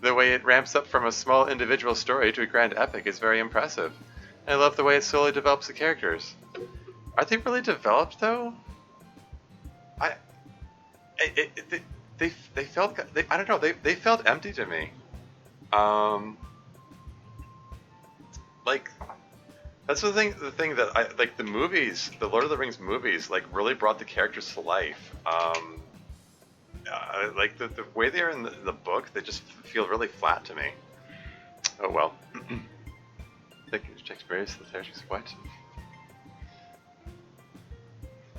The way it ramps up from a small individual story to a grand epic is very impressive. I love the way it slowly develops the characters. Are they really developed though? They felt I don't know, they felt empty to me. Like that's the thing that I like. The movies, the Lord of the Rings movies, like really brought the characters to life. Like the way they are in the book, they just feel really flat to me. Oh well. Think experience the characters. What?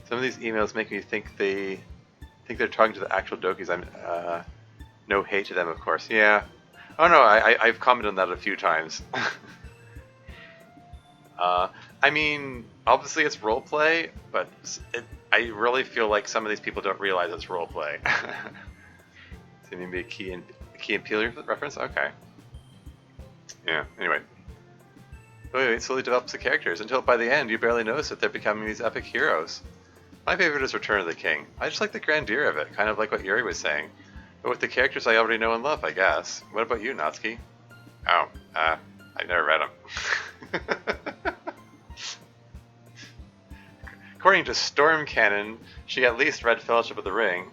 Some of these emails make me think they're talking to the actual Dokis. No hate to them, of course. Yeah. Oh no, I've commented on that a few times. I mean, obviously it's roleplay, but I really feel like some of these people don't realize it's roleplay. So maybe a Key and Peele reference? Okay. Yeah, anyway. It slowly develops the characters until by the end you barely notice that they're becoming these epic heroes. My favorite is Return of the King. I just like the grandeur of it, kind of like what Yuri was saying. But with the characters I already know and love, I guess. What about you, Natsuki? Oh, I never read them. According to Storm Cannon, she at least read Fellowship of the Ring.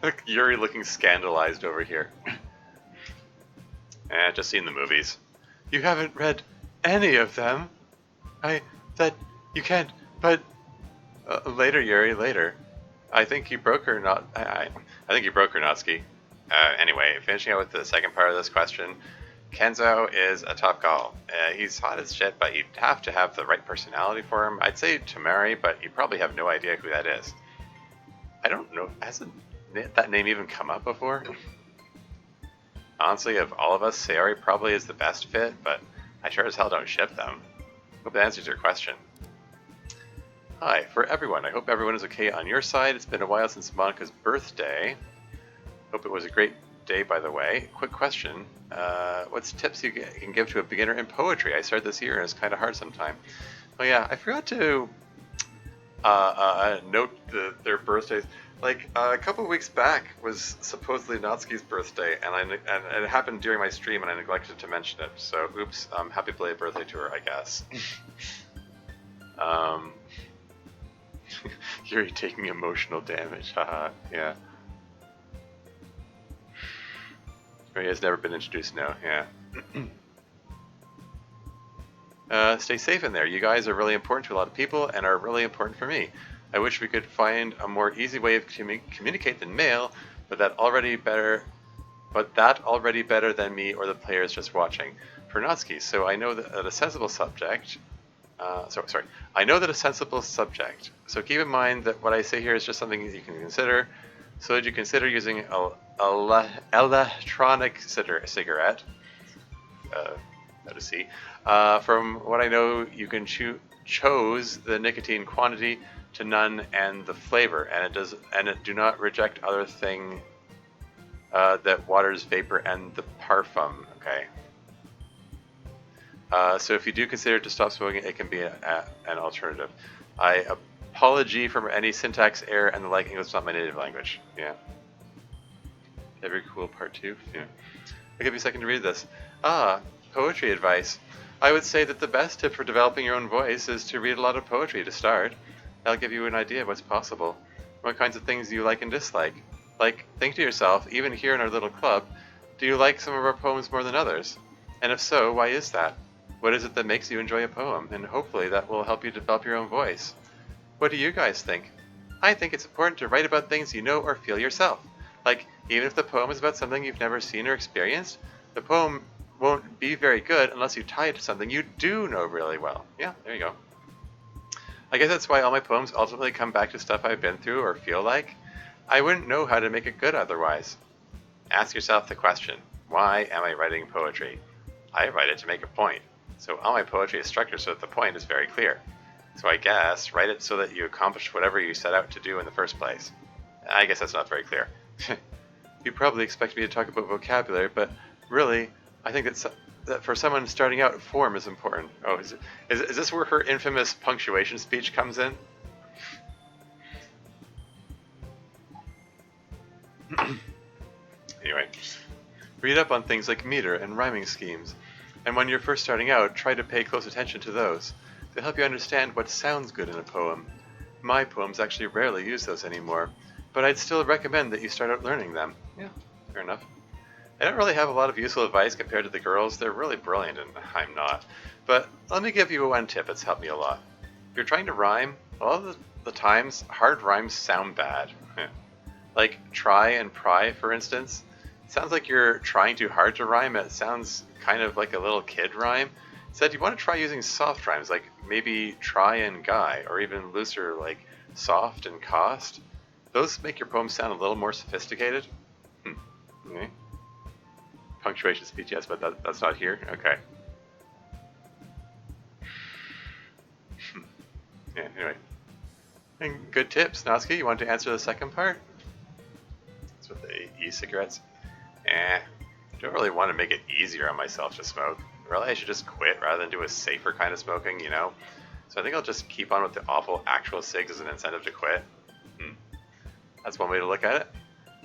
Look, Yuri looking scandalized over here. Just seen the movies. You haven't read any of them? You can't, but... later, Yuri, later. I think you broke her, I think you broke her, Natsuki. Anyway, finishing out with the second part of this question. Kenzo is a tough call. He's hot as shit, but you'd have to have the right personality for him. I'd say Tamari, but you probably have no idea who that is. I don't know. Hasn't that name even come up before? Honestly, of all of us, Sayori probably is the best fit, but I sure as hell don't ship them. Hope that answers your question. Hi, for everyone. I hope everyone is okay on your side. It's been a while since Monika's birthday. Hope it was a great day, by the way. Quick question. What's tips you can give to a beginner in poetry? I started this year and it's kind of hard sometimes. Oh yeah, I forgot to note their birthdays. Like a couple of weeks back was supposedly Natsuki's birthday, and it happened during my stream, and I neglected to mention it. So, oops. Happy belated birthday to her, I guess. Yuri taking emotional damage. Haha. Yeah. He has never been introduced now. Yeah. Stay safe in there. You guys are really important to a lot of people and are really important for me. I wish we could find a more easy way of communicate than mail, but that already better than me or the players just watching. For Natsuki, so I know that a sensible subject. I know that a sensible subject. So keep in mind that what I say here is just something that you can consider. So that you consider using an electronic cigarette. How to see. From what I know, you can chose the nicotine quantity to none and the flavor, and it do not reject other thing that water's vapor and the parfum. Okay. So if you do consider to stop smoking, it can be an alternative. I apology for any syntax error and the like. English is not my native language. Yeah. Very cool part 2. Yeah. I'll give you a second to read this. Poetry advice. I would say that the best tip for developing your own voice is to read a lot of poetry to start. That'll give you an idea of what's possible. What kinds of things you like and dislike. Like, think to yourself, even here in our little club, do you like some of our poems more than others? And if so, why is that? What is it that makes you enjoy a poem? And hopefully that will help you develop your own voice. What do you guys think? I think it's important to write about things you know or feel yourself. Like, even if the poem is about something you've never seen or experienced, the poem won't be very good unless you tie it to something you do know really well. Yeah, there you go. I guess that's why all my poems ultimately come back to stuff I've been through or feel like. I wouldn't know how to make it good otherwise. Ask yourself the question, why am I writing poetry? I write it to make a point. So all my poetry is structured so that the point is very clear. So I guess write it so that you accomplish whatever you set out to do in the first place. I guess that's not very clear. You probably expect me to talk about vocabulary, but really, I think that for someone starting out, form is important. Oh, is this where her infamous punctuation speech comes in? Anyway, read up on things like meter and rhyming schemes. And when you're first starting out, try to pay close attention to those. They'll help you understand what sounds good in a poem. My poems actually rarely use those anymore, but I'd still recommend that you start out learning them. Yeah, fair enough. I don't really have a lot of useful advice compared to the girls. They're really brilliant and I'm not. But let me give you one tip that's helped me a lot. If you're trying to rhyme, a lot of the times, hard rhymes sound bad. Like try and pry, for instance. It sounds like you're trying too hard to rhyme. It sounds kind of like a little kid rhyme. Instead, you want to try using soft rhymes, like maybe try and guy, or even looser, like soft and cost. Those make your poem sound a little more sophisticated. Okay. Punctuation speech, yes, but that's not here? Okay. Yeah, anyway. And good tips. Natsuki, you want to answer the second part? That's with the e-cigarettes. Don't really want to make it easier on myself to smoke. Really, I should just quit rather than do a safer kind of smoking, you know? So I think I'll just keep on with the awful actual cigs as an incentive to quit. That's one way to look at it.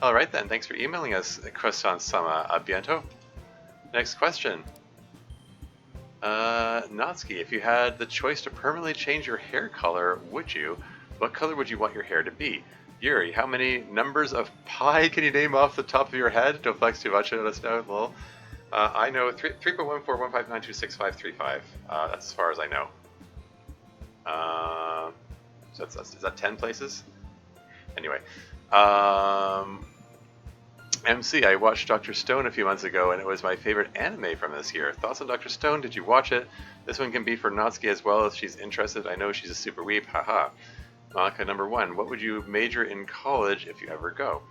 Alright then, thanks for emailing us, Croissant-sama. A bientôt. Next question. Natsuki, if you had the choice to permanently change your hair color, would you? What color would you want your hair to be? Yuri, how many numbers of pi can you name off the top of your head? Don't flex too much, let us know, lol. I know 3.1415926535. That's as far as I know. So is that 10 places? Anyway. MC, I watched Dr. Stone a few months ago, and it was my favorite anime from this year. Thoughts on Dr. Stone? Did you watch it? This one can be for Natsuki as well if she's interested. I know she's a super weeb, haha. Monika, number 1. What would you major in college if you ever go?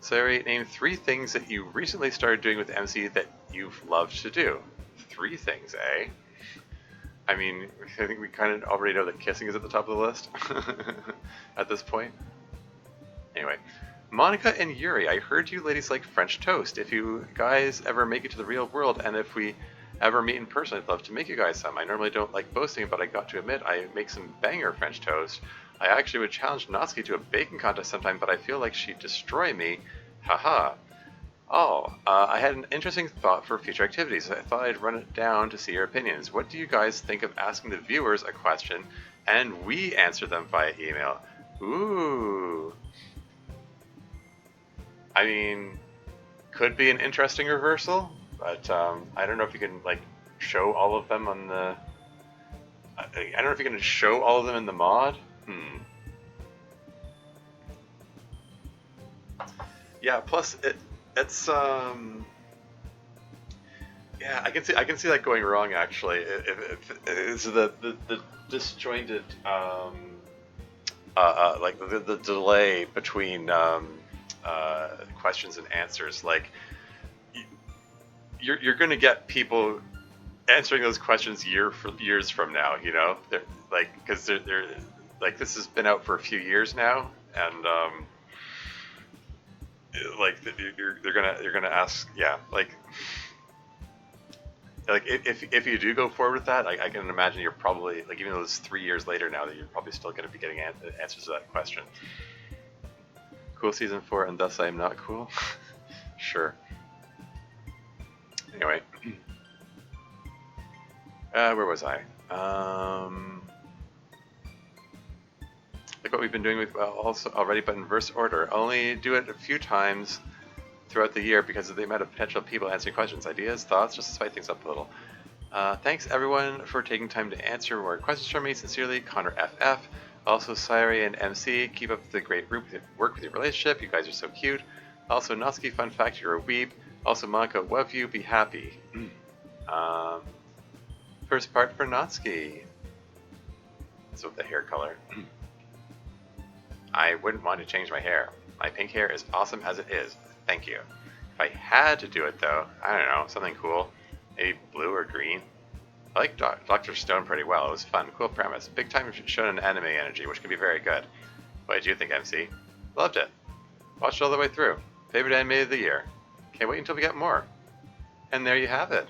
Sari, name 3 things that you recently started doing with MC that you've loved to do. 3 things, eh? I mean, I think we kind of already know that kissing is at the top of the list at this point. Anyway, Monika and Yuri, I heard you ladies like French toast. If you guys ever make it to the real world, and if we ever meet in person, I'd love to make you guys some. I normally don't like boasting, but I got to admit I make some banger French toast. I actually would challenge Natsuki to a baking contest sometime, but I feel like she'd destroy me. Haha. I had an interesting thought for future activities. I thought I'd run it down to see your opinions. What do you guys think of asking the viewers a question and we answer them via email? Ooh. I mean, could be an interesting reversal, but I don't know if you can like show all of them on the. I don't know if you can show all of them in the mod. Yeah. Plus, it's yeah. I can see that going wrong actually. If it's the disjointed like the delay between questions and answers. Like you're going to get people answering those questions years from now. You know, they're like because they're like this has been out for a few years now, and like you're gonna ask, yeah, like like if you do go forward with that, I can imagine you're probably like, even though it's 3 years later now, that you're probably still going to be getting answers to that question. Cool season 4, and thus I am not cool. Sure. Anyway, where was I? Like what we've been doing with also already, but in verse order. Only do it a few times throughout the year because of the amount of potential people answering questions, ideas, thoughts, just to spice things up a little. Thanks everyone for taking time to answer more questions from me. Sincerely, Connor FF. Also, Siri and MC, keep up the great work with your relationship. You guys are so cute. Also, Natsuki, fun fact, you're a weeb. Also, Monika, love you, be happy. First part for Natsuki. So with the hair color. I wouldn't want to change my hair. My pink hair is awesome as it is. Thank you. If I had to do it though, I don't know, something cool. Maybe blue or green. I like Dr. Stone pretty well. It was fun. Cool premise. Big time shonen anime energy, which can be very good. What did you think, MC? Loved it. Watched it all the way through. Favorite anime of the year. Can't wait until we get more. And there you have it.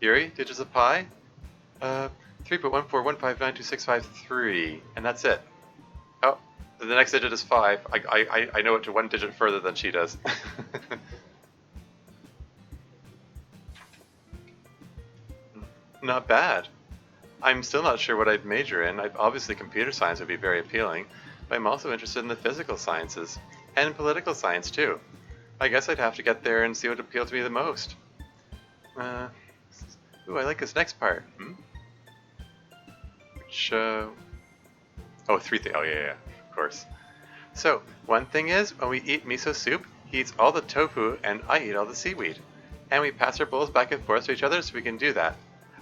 Yuri, digits of pi? 3.141592653. And that's it. Oh, the next digit is 5. I know it to one digit further than she does. Not bad. I'm still not sure what I'd major in. Obviously computer science would be very appealing, but I'm also interested in the physical sciences, and political science too. I guess I'd have to get there and see what appealed to me the most. Ooh, I like this next part. Which, oh, three things. Oh, yeah, of course. So, one thing is, when we eat miso soup, he eats all the tofu and I eat all the seaweed. And we pass our bowls back and forth to each other so we can do that.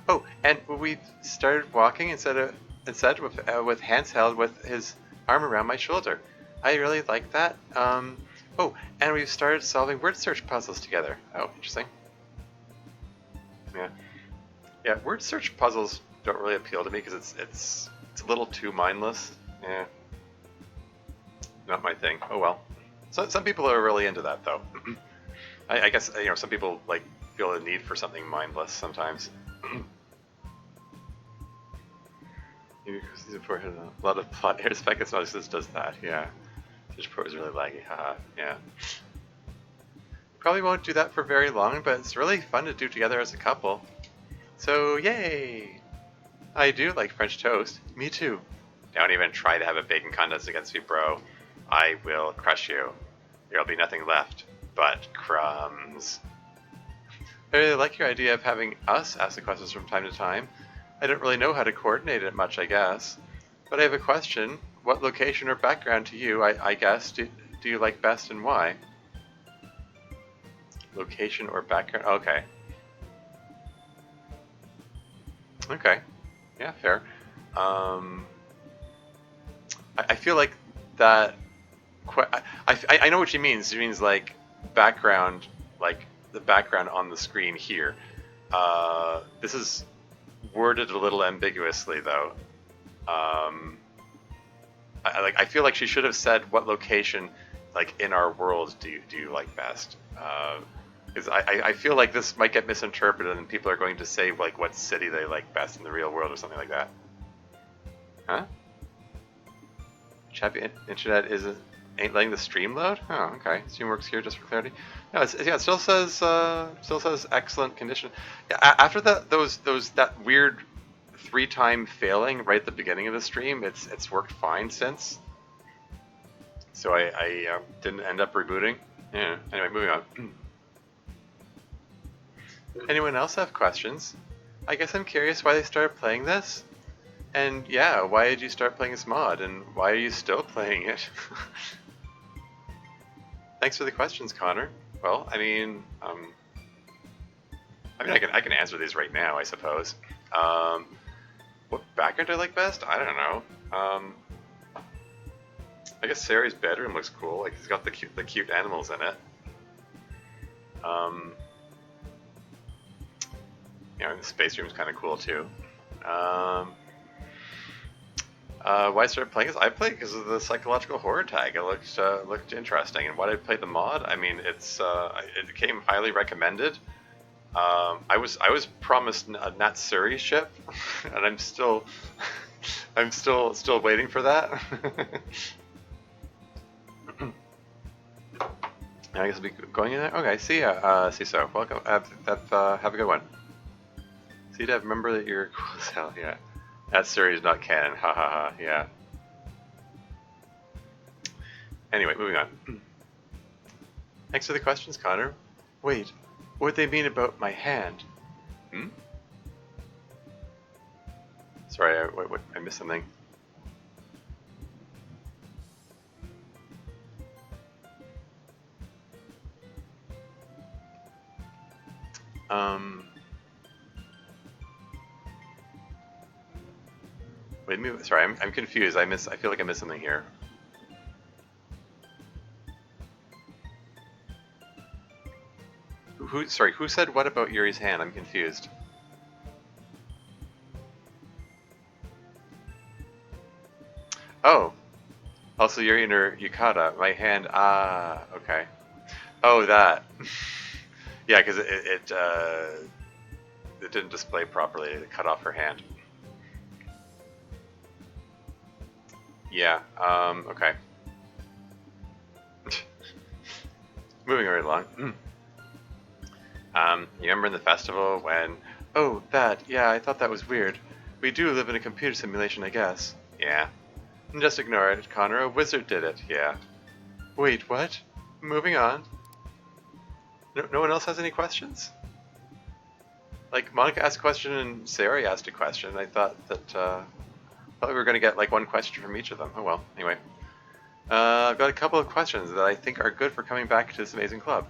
Oh, and we started walking instead with hands held with his arm around my shoulder. I really like that. Oh, and we started solving word search puzzles together. Oh, interesting. Yeah, word search puzzles don't really appeal to me because it's a little too mindless. Yeah, not my thing. Oh well. So some people are really into that though. I guess some people like feel the need for something mindless sometimes. Season 4 had a lot of plot airs. Packets does that. Yeah, Season 4 is really laggy. Haha. Yeah. Probably won't do that for very long, but it's really fun to do together as a couple. So yay! I do like French toast. Me too. Don't even try to have a bacon contest against me, bro. I will crush you. There'll be nothing left but crumbs. I really like your idea of having us ask the questions from time to time. I don't really know how to coordinate it much, I guess. But I have a question. What location or background to you, I guess, do you like best and why? Location or background? Okay. Okay. Yeah, fair. I feel like that... I know what she means. She means like background, like the background on the screen here. This is worded a little ambiguously though. I feel like she should have said what location, like in our world, do you like best? Because I feel like this might get misinterpreted and people are going to say like what city they like best in the real world or something like that. Huh? Chappy internet ain't letting the stream load? Oh, okay. Stream works here just for clarity. No, it still says excellent condition. Yeah, after that weird 3-time failing right at the beginning of the stream, it's worked fine since. So I didn't end up rebooting. Yeah. Anyway, moving on. Anyone else have questions? I guess I'm curious why they started playing this. And yeah, why did you start playing this mod? And why are you still playing it? Thanks for the questions, Connor. Well, I mean I can answer these right now, I suppose. What background do I like best? I don't know. I guess Sari's bedroom looks cool. Like he's got the cute animals in it. The space room's kind of cool too. Why I started playing this? I played because of the psychological horror tag. It looked interesting, and why did I play the mod? I mean, it came highly recommended. I was promised a Natsuri ship, and I'm still I'm still waiting for that. I guess I'll be going in there. Okay, see ya. See so. Welcome. Have a good one. See, Dev, remember that you're cool as hell. Yeah, Natsuri is not canon. Ha ha ha. Yeah. Anyway, moving on. Thanks for the questions, Connor. Wait, what would they mean about my hand? Hmm? Sorry, I missed something. Wait, sorry, I'm confused. I feel like I missed something here. Sorry, who said what about Yuri's hand? I'm confused. Oh, also Yuri and her yukata. My hand. Ah, okay. Oh, that. Yeah, because it didn't display properly. It cut off her hand. Yeah. Okay. Moving right along. You remember in the festival when? Oh, that. Yeah, I thought that was weird. We do live in a computer simulation, I guess. Yeah. Just ignore it, Connor. A wizard did it. Yeah. Wait, what? Moving on. No one else has any questions? Like, Monika asked a question and Sayori asked a question. I thought that, thought we were going to get, like, one question from each of them. Oh well, anyway. I've got a couple of questions that I think are good for coming back to this amazing club.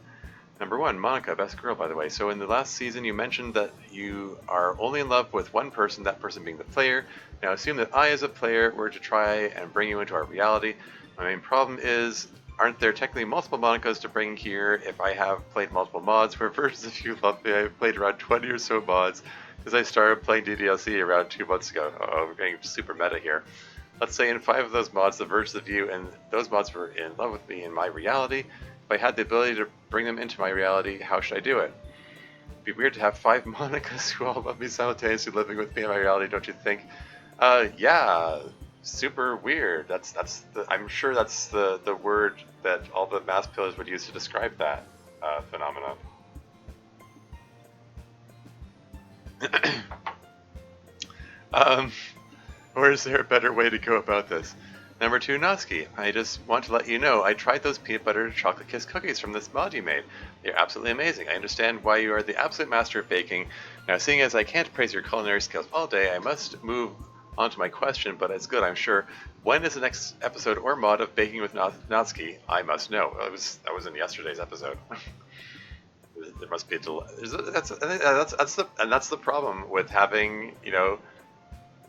Number one, Monika, best girl, by the way. So in the last season, you mentioned that you are only in love with one person, that person being the player. Now assume that I, as a player, were to try and bring you into our reality. My main problem is, aren't there technically multiple Monikas to bring here if I have played multiple mods? For versions of You Love Me, I've played around 20 or so mods, because I started playing DDLC around 2 months ago. Uh-oh, we're getting super meta here. Let's say in 5 of those mods, the versions of you and those mods were in love with me in my reality. If I had the ability to bring them into my reality, how should I do it? It'd be weird to have 5 Monikas who all love me simultaneously living with me in my reality, don't you think? Yeah, super weird. I'm sure that's the word that all the mass pillars would use to describe that phenomenon. Or is there a better way to go about this? Number 2, Natsuki. I just want to let you know I tried those peanut butter chocolate kiss cookies from this mod you made. They're absolutely amazing. I understand why you are the absolute master of baking. Now, seeing as I can't praise your culinary skills all day, I must move on to my question, but it's good, I'm sure. When is the next episode or mod of Baking with Natsuki? I must know. That was in yesterday's episode. There must be a delay. That's the problem with having, you know,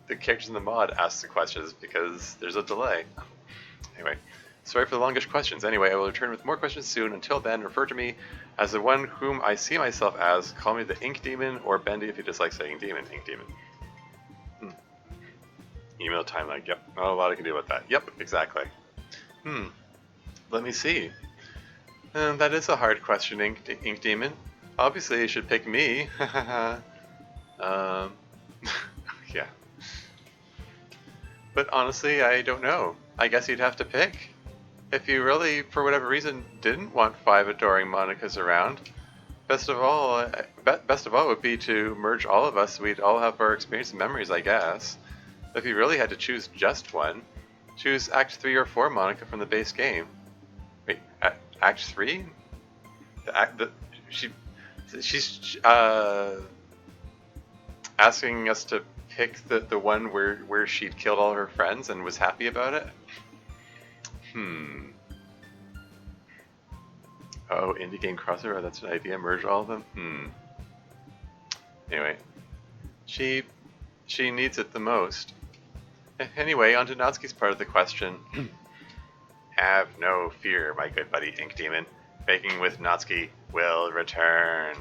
the characters in the mod ask the questions, because there's a delay. Anyway, sorry for the longish questions. Anyway, I will return with more questions soon. Until then, refer to me as the one whom I see myself as. Call me the Ink Demon, or Bendy if you dislike saying Demon. Ink Demon. Email timeline. Yep, not a lot I can do about that. Yep, exactly. Let me see. That is a hard question, Ink Demon. Obviously, you should pick me. Yeah. But honestly, I don't know. I guess you'd have to pick. If you really, for whatever reason, didn't want 5 adoring Monikas around, best of all would be to merge all of us. We'd all have our experience and memories, I guess. If you really had to choose just one, choose Act 3 or 4 Monika from the base game. Wait, Act 3? She's asking us to pick the one where she'd killed all her friends and was happy about it? Oh, indie game crossover, that's an idea, merge all of them? Anyway, she needs it the most. Anyway, on to Natsuki's part of the question. Have no fear, my good buddy Ink Demon. Baking with Natsuki will return.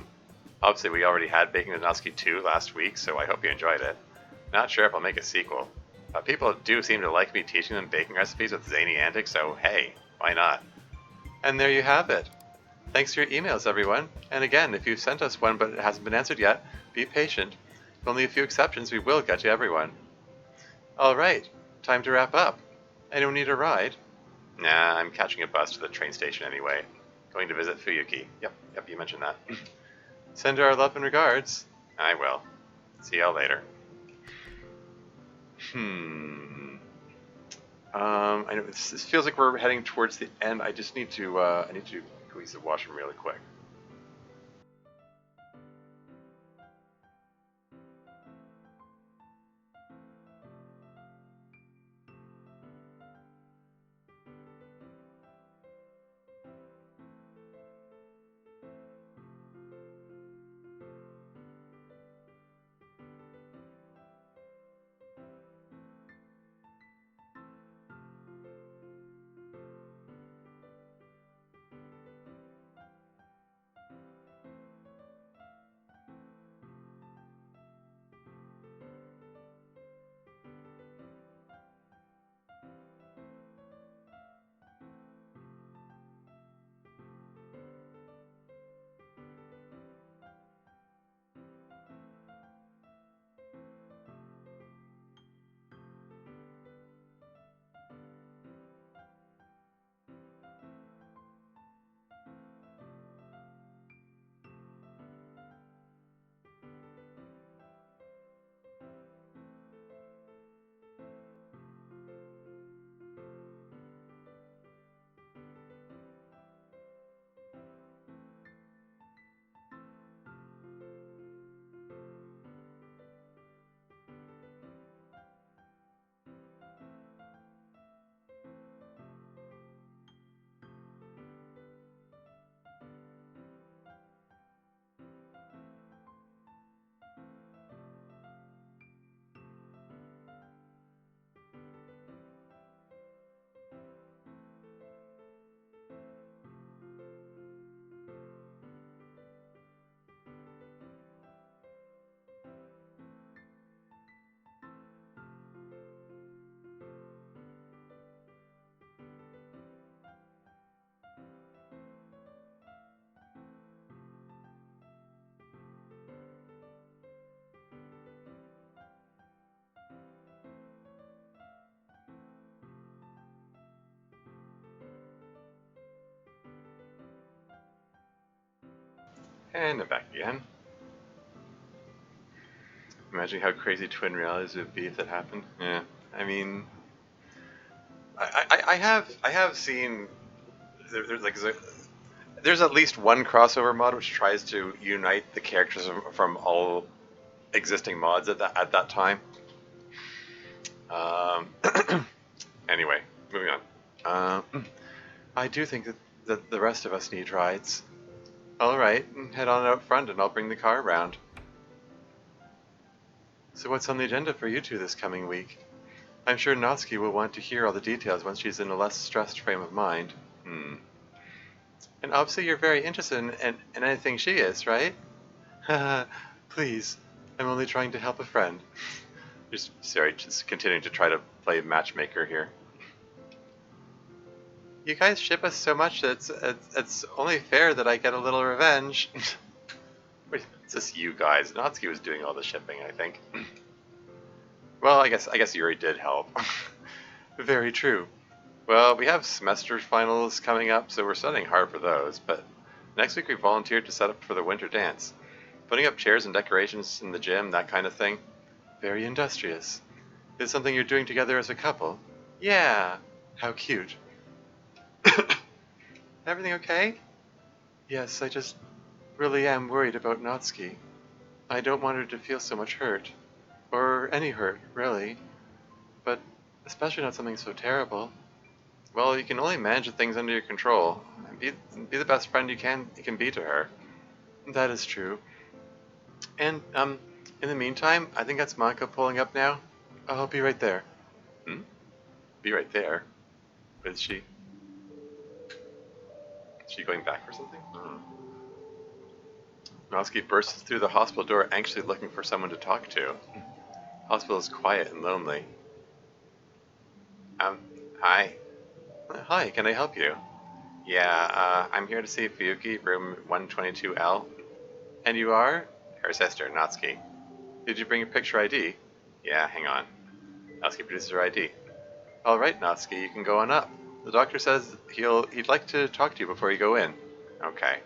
Obviously, we already had Baking with Natsuki 2 last week, so I hope you enjoyed it. Not sure if I'll make a sequel. People do seem to like me teaching them baking recipes with zany antics, so hey, why not? And there you have it. Thanks for your emails, everyone. And again, if you've sent us one but it hasn't been answered yet, be patient. With only a few exceptions, we will get to everyone. Alright, time to wrap up. Anyone need a ride? Nah, I'm catching a bus to the train station anyway. Going to visit Fuyuki. Yep, you mentioned that. Send her our love and regards. I will. See y'all later. I know this feels like we're heading towards the end. I just need to, I need to go use the washroom really quick. And I'm back again. Imagine how crazy twin realities would be if that happened. Yeah, I mean, I have seen there's at least one crossover mod which tries to unite the characters from all existing mods at that time. Anyway, moving on. I do think that the rest of us need rides. Alright, head on out front and I'll bring the car around. So what's on the agenda for you two this coming week? I'm sure Natsuki will want to hear all the details once she's in a less stressed frame of mind. And obviously you're very interested in anything she is, right? Haha, please. I'm only trying to help a friend. Just continuing to try to play matchmaker here. You guys ship us so much that it's only fair that I get a little revenge. Wait, it's just you guys. Natsuki was doing all the shipping, I think. Well, I guess Yuri did help. Very true. Well, we have semester finals coming up, so we're studying hard for those, but next week we volunteered to set up for the winter dance. Putting up chairs and decorations in the gym, that kind of thing. Very industrious. Is it something you're doing together as a couple? Yeah. How cute. Everything okay? Yes, I just really am worried about Natsuki. I don't want her to feel so much hurt. Or any hurt, really. But especially not something so terrible. Well, you can only manage the things under your control. And be the best friend you can be to her. That is true. And, in the meantime, I think that's Monika pulling up now. I'll be right there. Be right there? Is she? Is she going back for something? Natsuki bursts through the hospital door, anxiously looking for someone to talk to. Hospital is quiet and lonely. Hi. Hi, can I help you? Yeah, I'm here to see Fuyuki, room 122L. And you are? Her sister, Natsuki. Did you bring your picture ID? Yeah, hang on. Natsuki produces her ID. Alright, Natsuki, you can go on up. The doctor says he'd like to talk to you before you go in. Okay.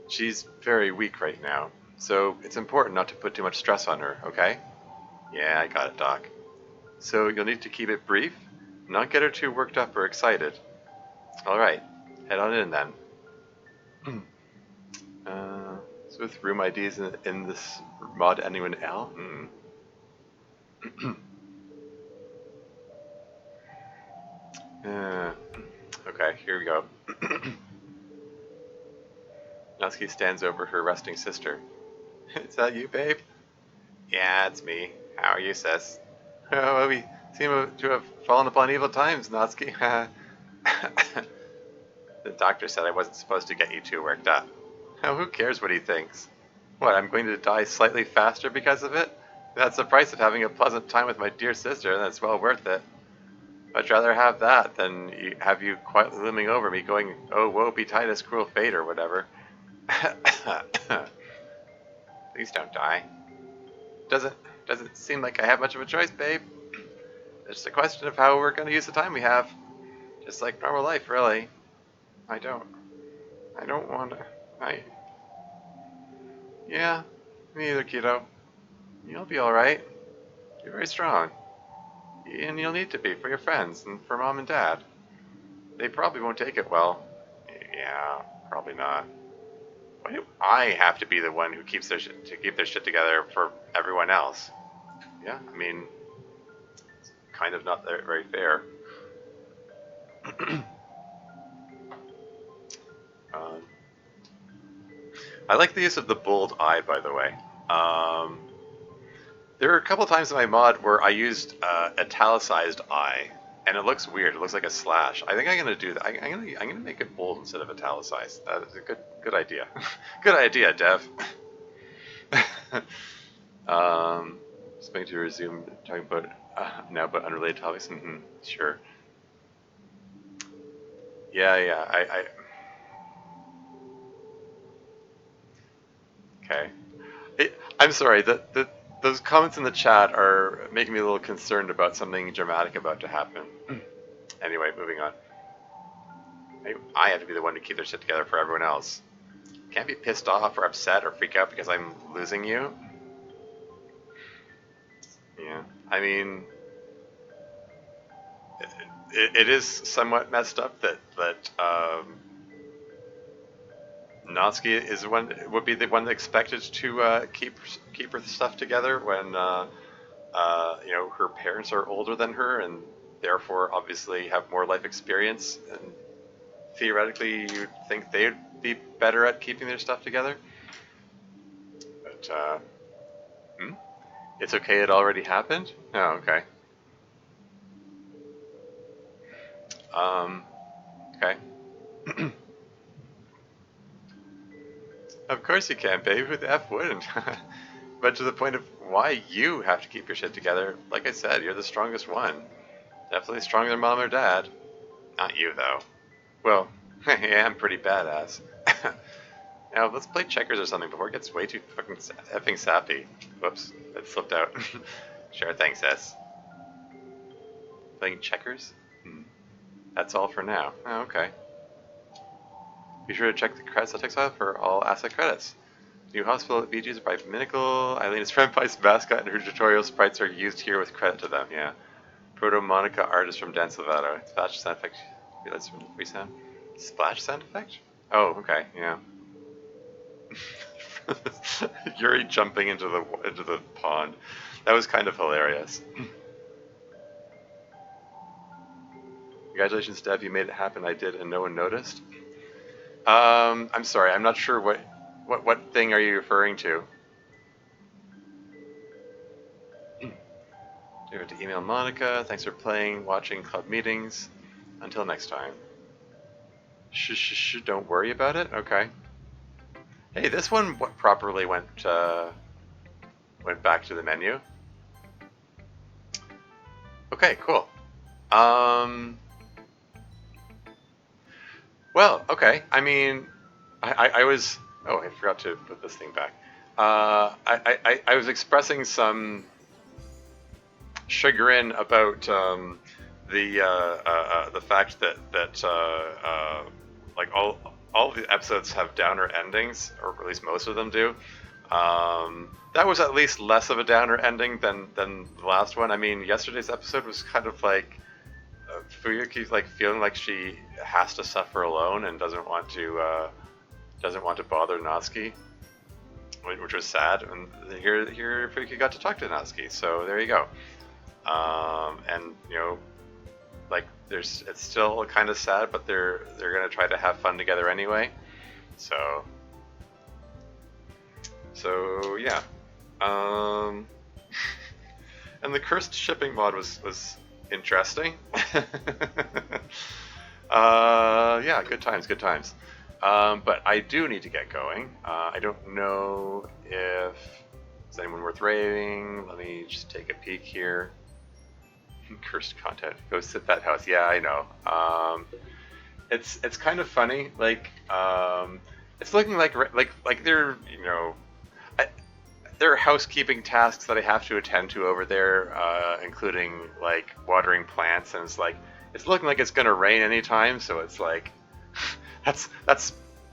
She's very weak right now, so it's important not to put too much stress on her, okay? Yeah, I got it, Doc. So you'll need to keep it brief, not get her too worked up or excited. Alright, head on in then. So with room IDs in this mod ending in L? Okay, here we go. Natsuki stands over her resting sister. Is that you, babe? Yeah, it's me. How are you, sis? Oh, we seem to have fallen upon evil times, Natsuki. The doctor said I wasn't supposed to get you too worked up. Oh, who cares what he thinks? What, I'm going to die slightly faster because of it? That's the price of having a pleasant time with my dear sister, and that's well worth it. I'd rather have that than have you quietly looming over me going, oh, woe betide us, cruel fate, or whatever. Please don't die. Doesn't seem like I have much of a choice, babe. It's just a question of how we're going to use the time we have. Just like normal life, really. I don't want to. Yeah, me either, kiddo. You'll be alright. You're very strong. And you'll need to be for your friends and for mom and dad. They probably won't take it well. Yeah, probably not. Why do I have to be the one who keeps keep their shit together for everyone else? Yeah, I mean, it's kind of not very fair. um, I like the use of the bold I, by the way. There are a couple times in my mod where I used italicized I, and it looks weird. It looks like a slash. I think I'm gonna do that. I'm gonna make it bold instead of italicized. That is a good idea. Good idea, Dev. Just going to resume talking about now about unrelated topics. Sure. Yeah. Okay. I'm sorry. Those comments in the chat are making me a little concerned about something dramatic about to happen. Anyway, moving on. I have to be the one to keep their shit together for everyone else. Can't be pissed off or upset or freak out because I'm losing you. Yeah, I mean, it is somewhat messed up that Natsuki is would be the one expected to keep her stuff together when you know, her parents are older than her and therefore obviously have more life experience, and theoretically you'd think they'd be better at keeping their stuff together. But it's okay. It already happened. Oh, okay. Okay. Of course you can, babe. Who the F wouldn't? But to the point of why you have to keep your shit together, like I said, you're the strongest one. Definitely stronger than mom or dad. Not you, though. Well, yeah, I'm pretty badass. Now, let's play checkers or something before it gets way too fucking effing sappy. Whoops, that slipped out. Sure, thanks, S. Playing checkers? That's all for now. Oh, okay. Be sure to check the credits text file for all asset credits. New hospital BGs by Minical, Eileen's friend Pice mascot, and her tutorial sprites are used here with credit to them, yeah. Proto Monika artist from Dan Silvato. Splash sound effect. Realize from free sound. Splash sound effect? Oh, okay, yeah. Yuri jumping into the pond. That was kind of hilarious. Congratulations, Dev, you made it happen. I did, and no one noticed. I'm sorry, I'm not sure what thing are you referring to? You have to email Monika. Thanks for playing, watching club meetings. Until next time. Don't worry about it. Okay. Hey, this one properly went back to the menu. Okay, cool. Well, okay. I mean, I was. Oh, I forgot to put this thing back. I was expressing some chagrin about the fact that like all the episodes have downer endings, or at least most of them do. That was at least less of a downer ending than the last one. I mean, yesterday's episode was kind of like Fuyuki's like feeling like she has to suffer alone and doesn't want to bother Natsuki, which was sad. And here Fuyuki got to talk to Natsuki, so there you go. And like it's still kind of sad, but they're gonna try to have fun together anyway. So yeah. Um, and the cursed shipping mod was interesting. Yeah, good times, good times. But I do need to get going. I don't know if is anyone worth rating. Let me just take a peek here. Cursed content. Go sit that house. Yeah, I know. It's kind of funny. Like it's looking like they're I, there are housekeeping tasks that I have to attend to over there, including like watering plants, and it's looking like it's gonna rain anytime. So it's like that's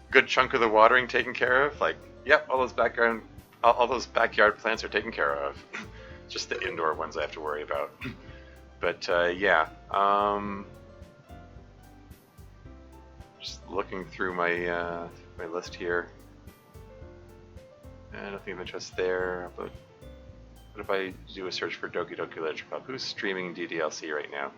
good chunk of the watering taken care of. Like, yep, all those backyard plants are taken care of. Just the indoor ones I have to worry about. But yeah, just looking through my list here. Nothing of interest there. But what if I do a search for Doki Doki Literature Club? Who's streaming DDLC right now?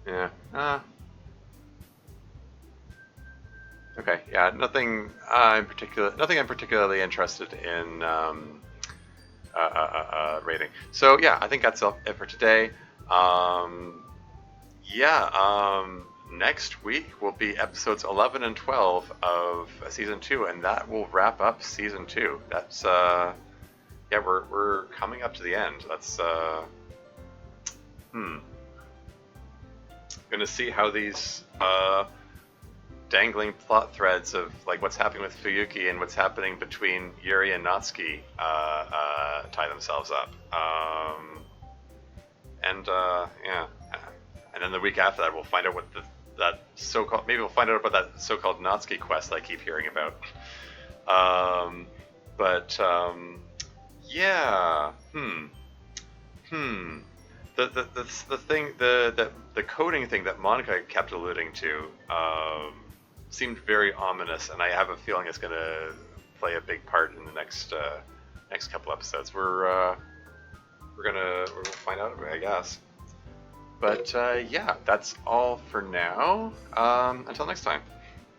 Yeah. Okay. Yeah. Nothing. Nothing I'm particularly interested in rating. So yeah, I think that's it for today. Yeah. Next week will be episodes 11 and 12 of season 2, and that will wrap up season 2. That's yeah, we're coming up to the end. That's Gonna see how these dangling plot threads of like what's happening with Fuyuki and what's happening between Yuri and Natsuki tie themselves up. Yeah, and then the week after that, we'll find out what that so-called, maybe we'll find out about that so-called Natsuki quest I keep hearing about. But yeah, the thing, the coding thing that Monika kept alluding to seemed very ominous, and I have a feeling it's going to play a big part in the next couple episodes. We'll find out, I guess. But yeah, that's all for now. Until next time.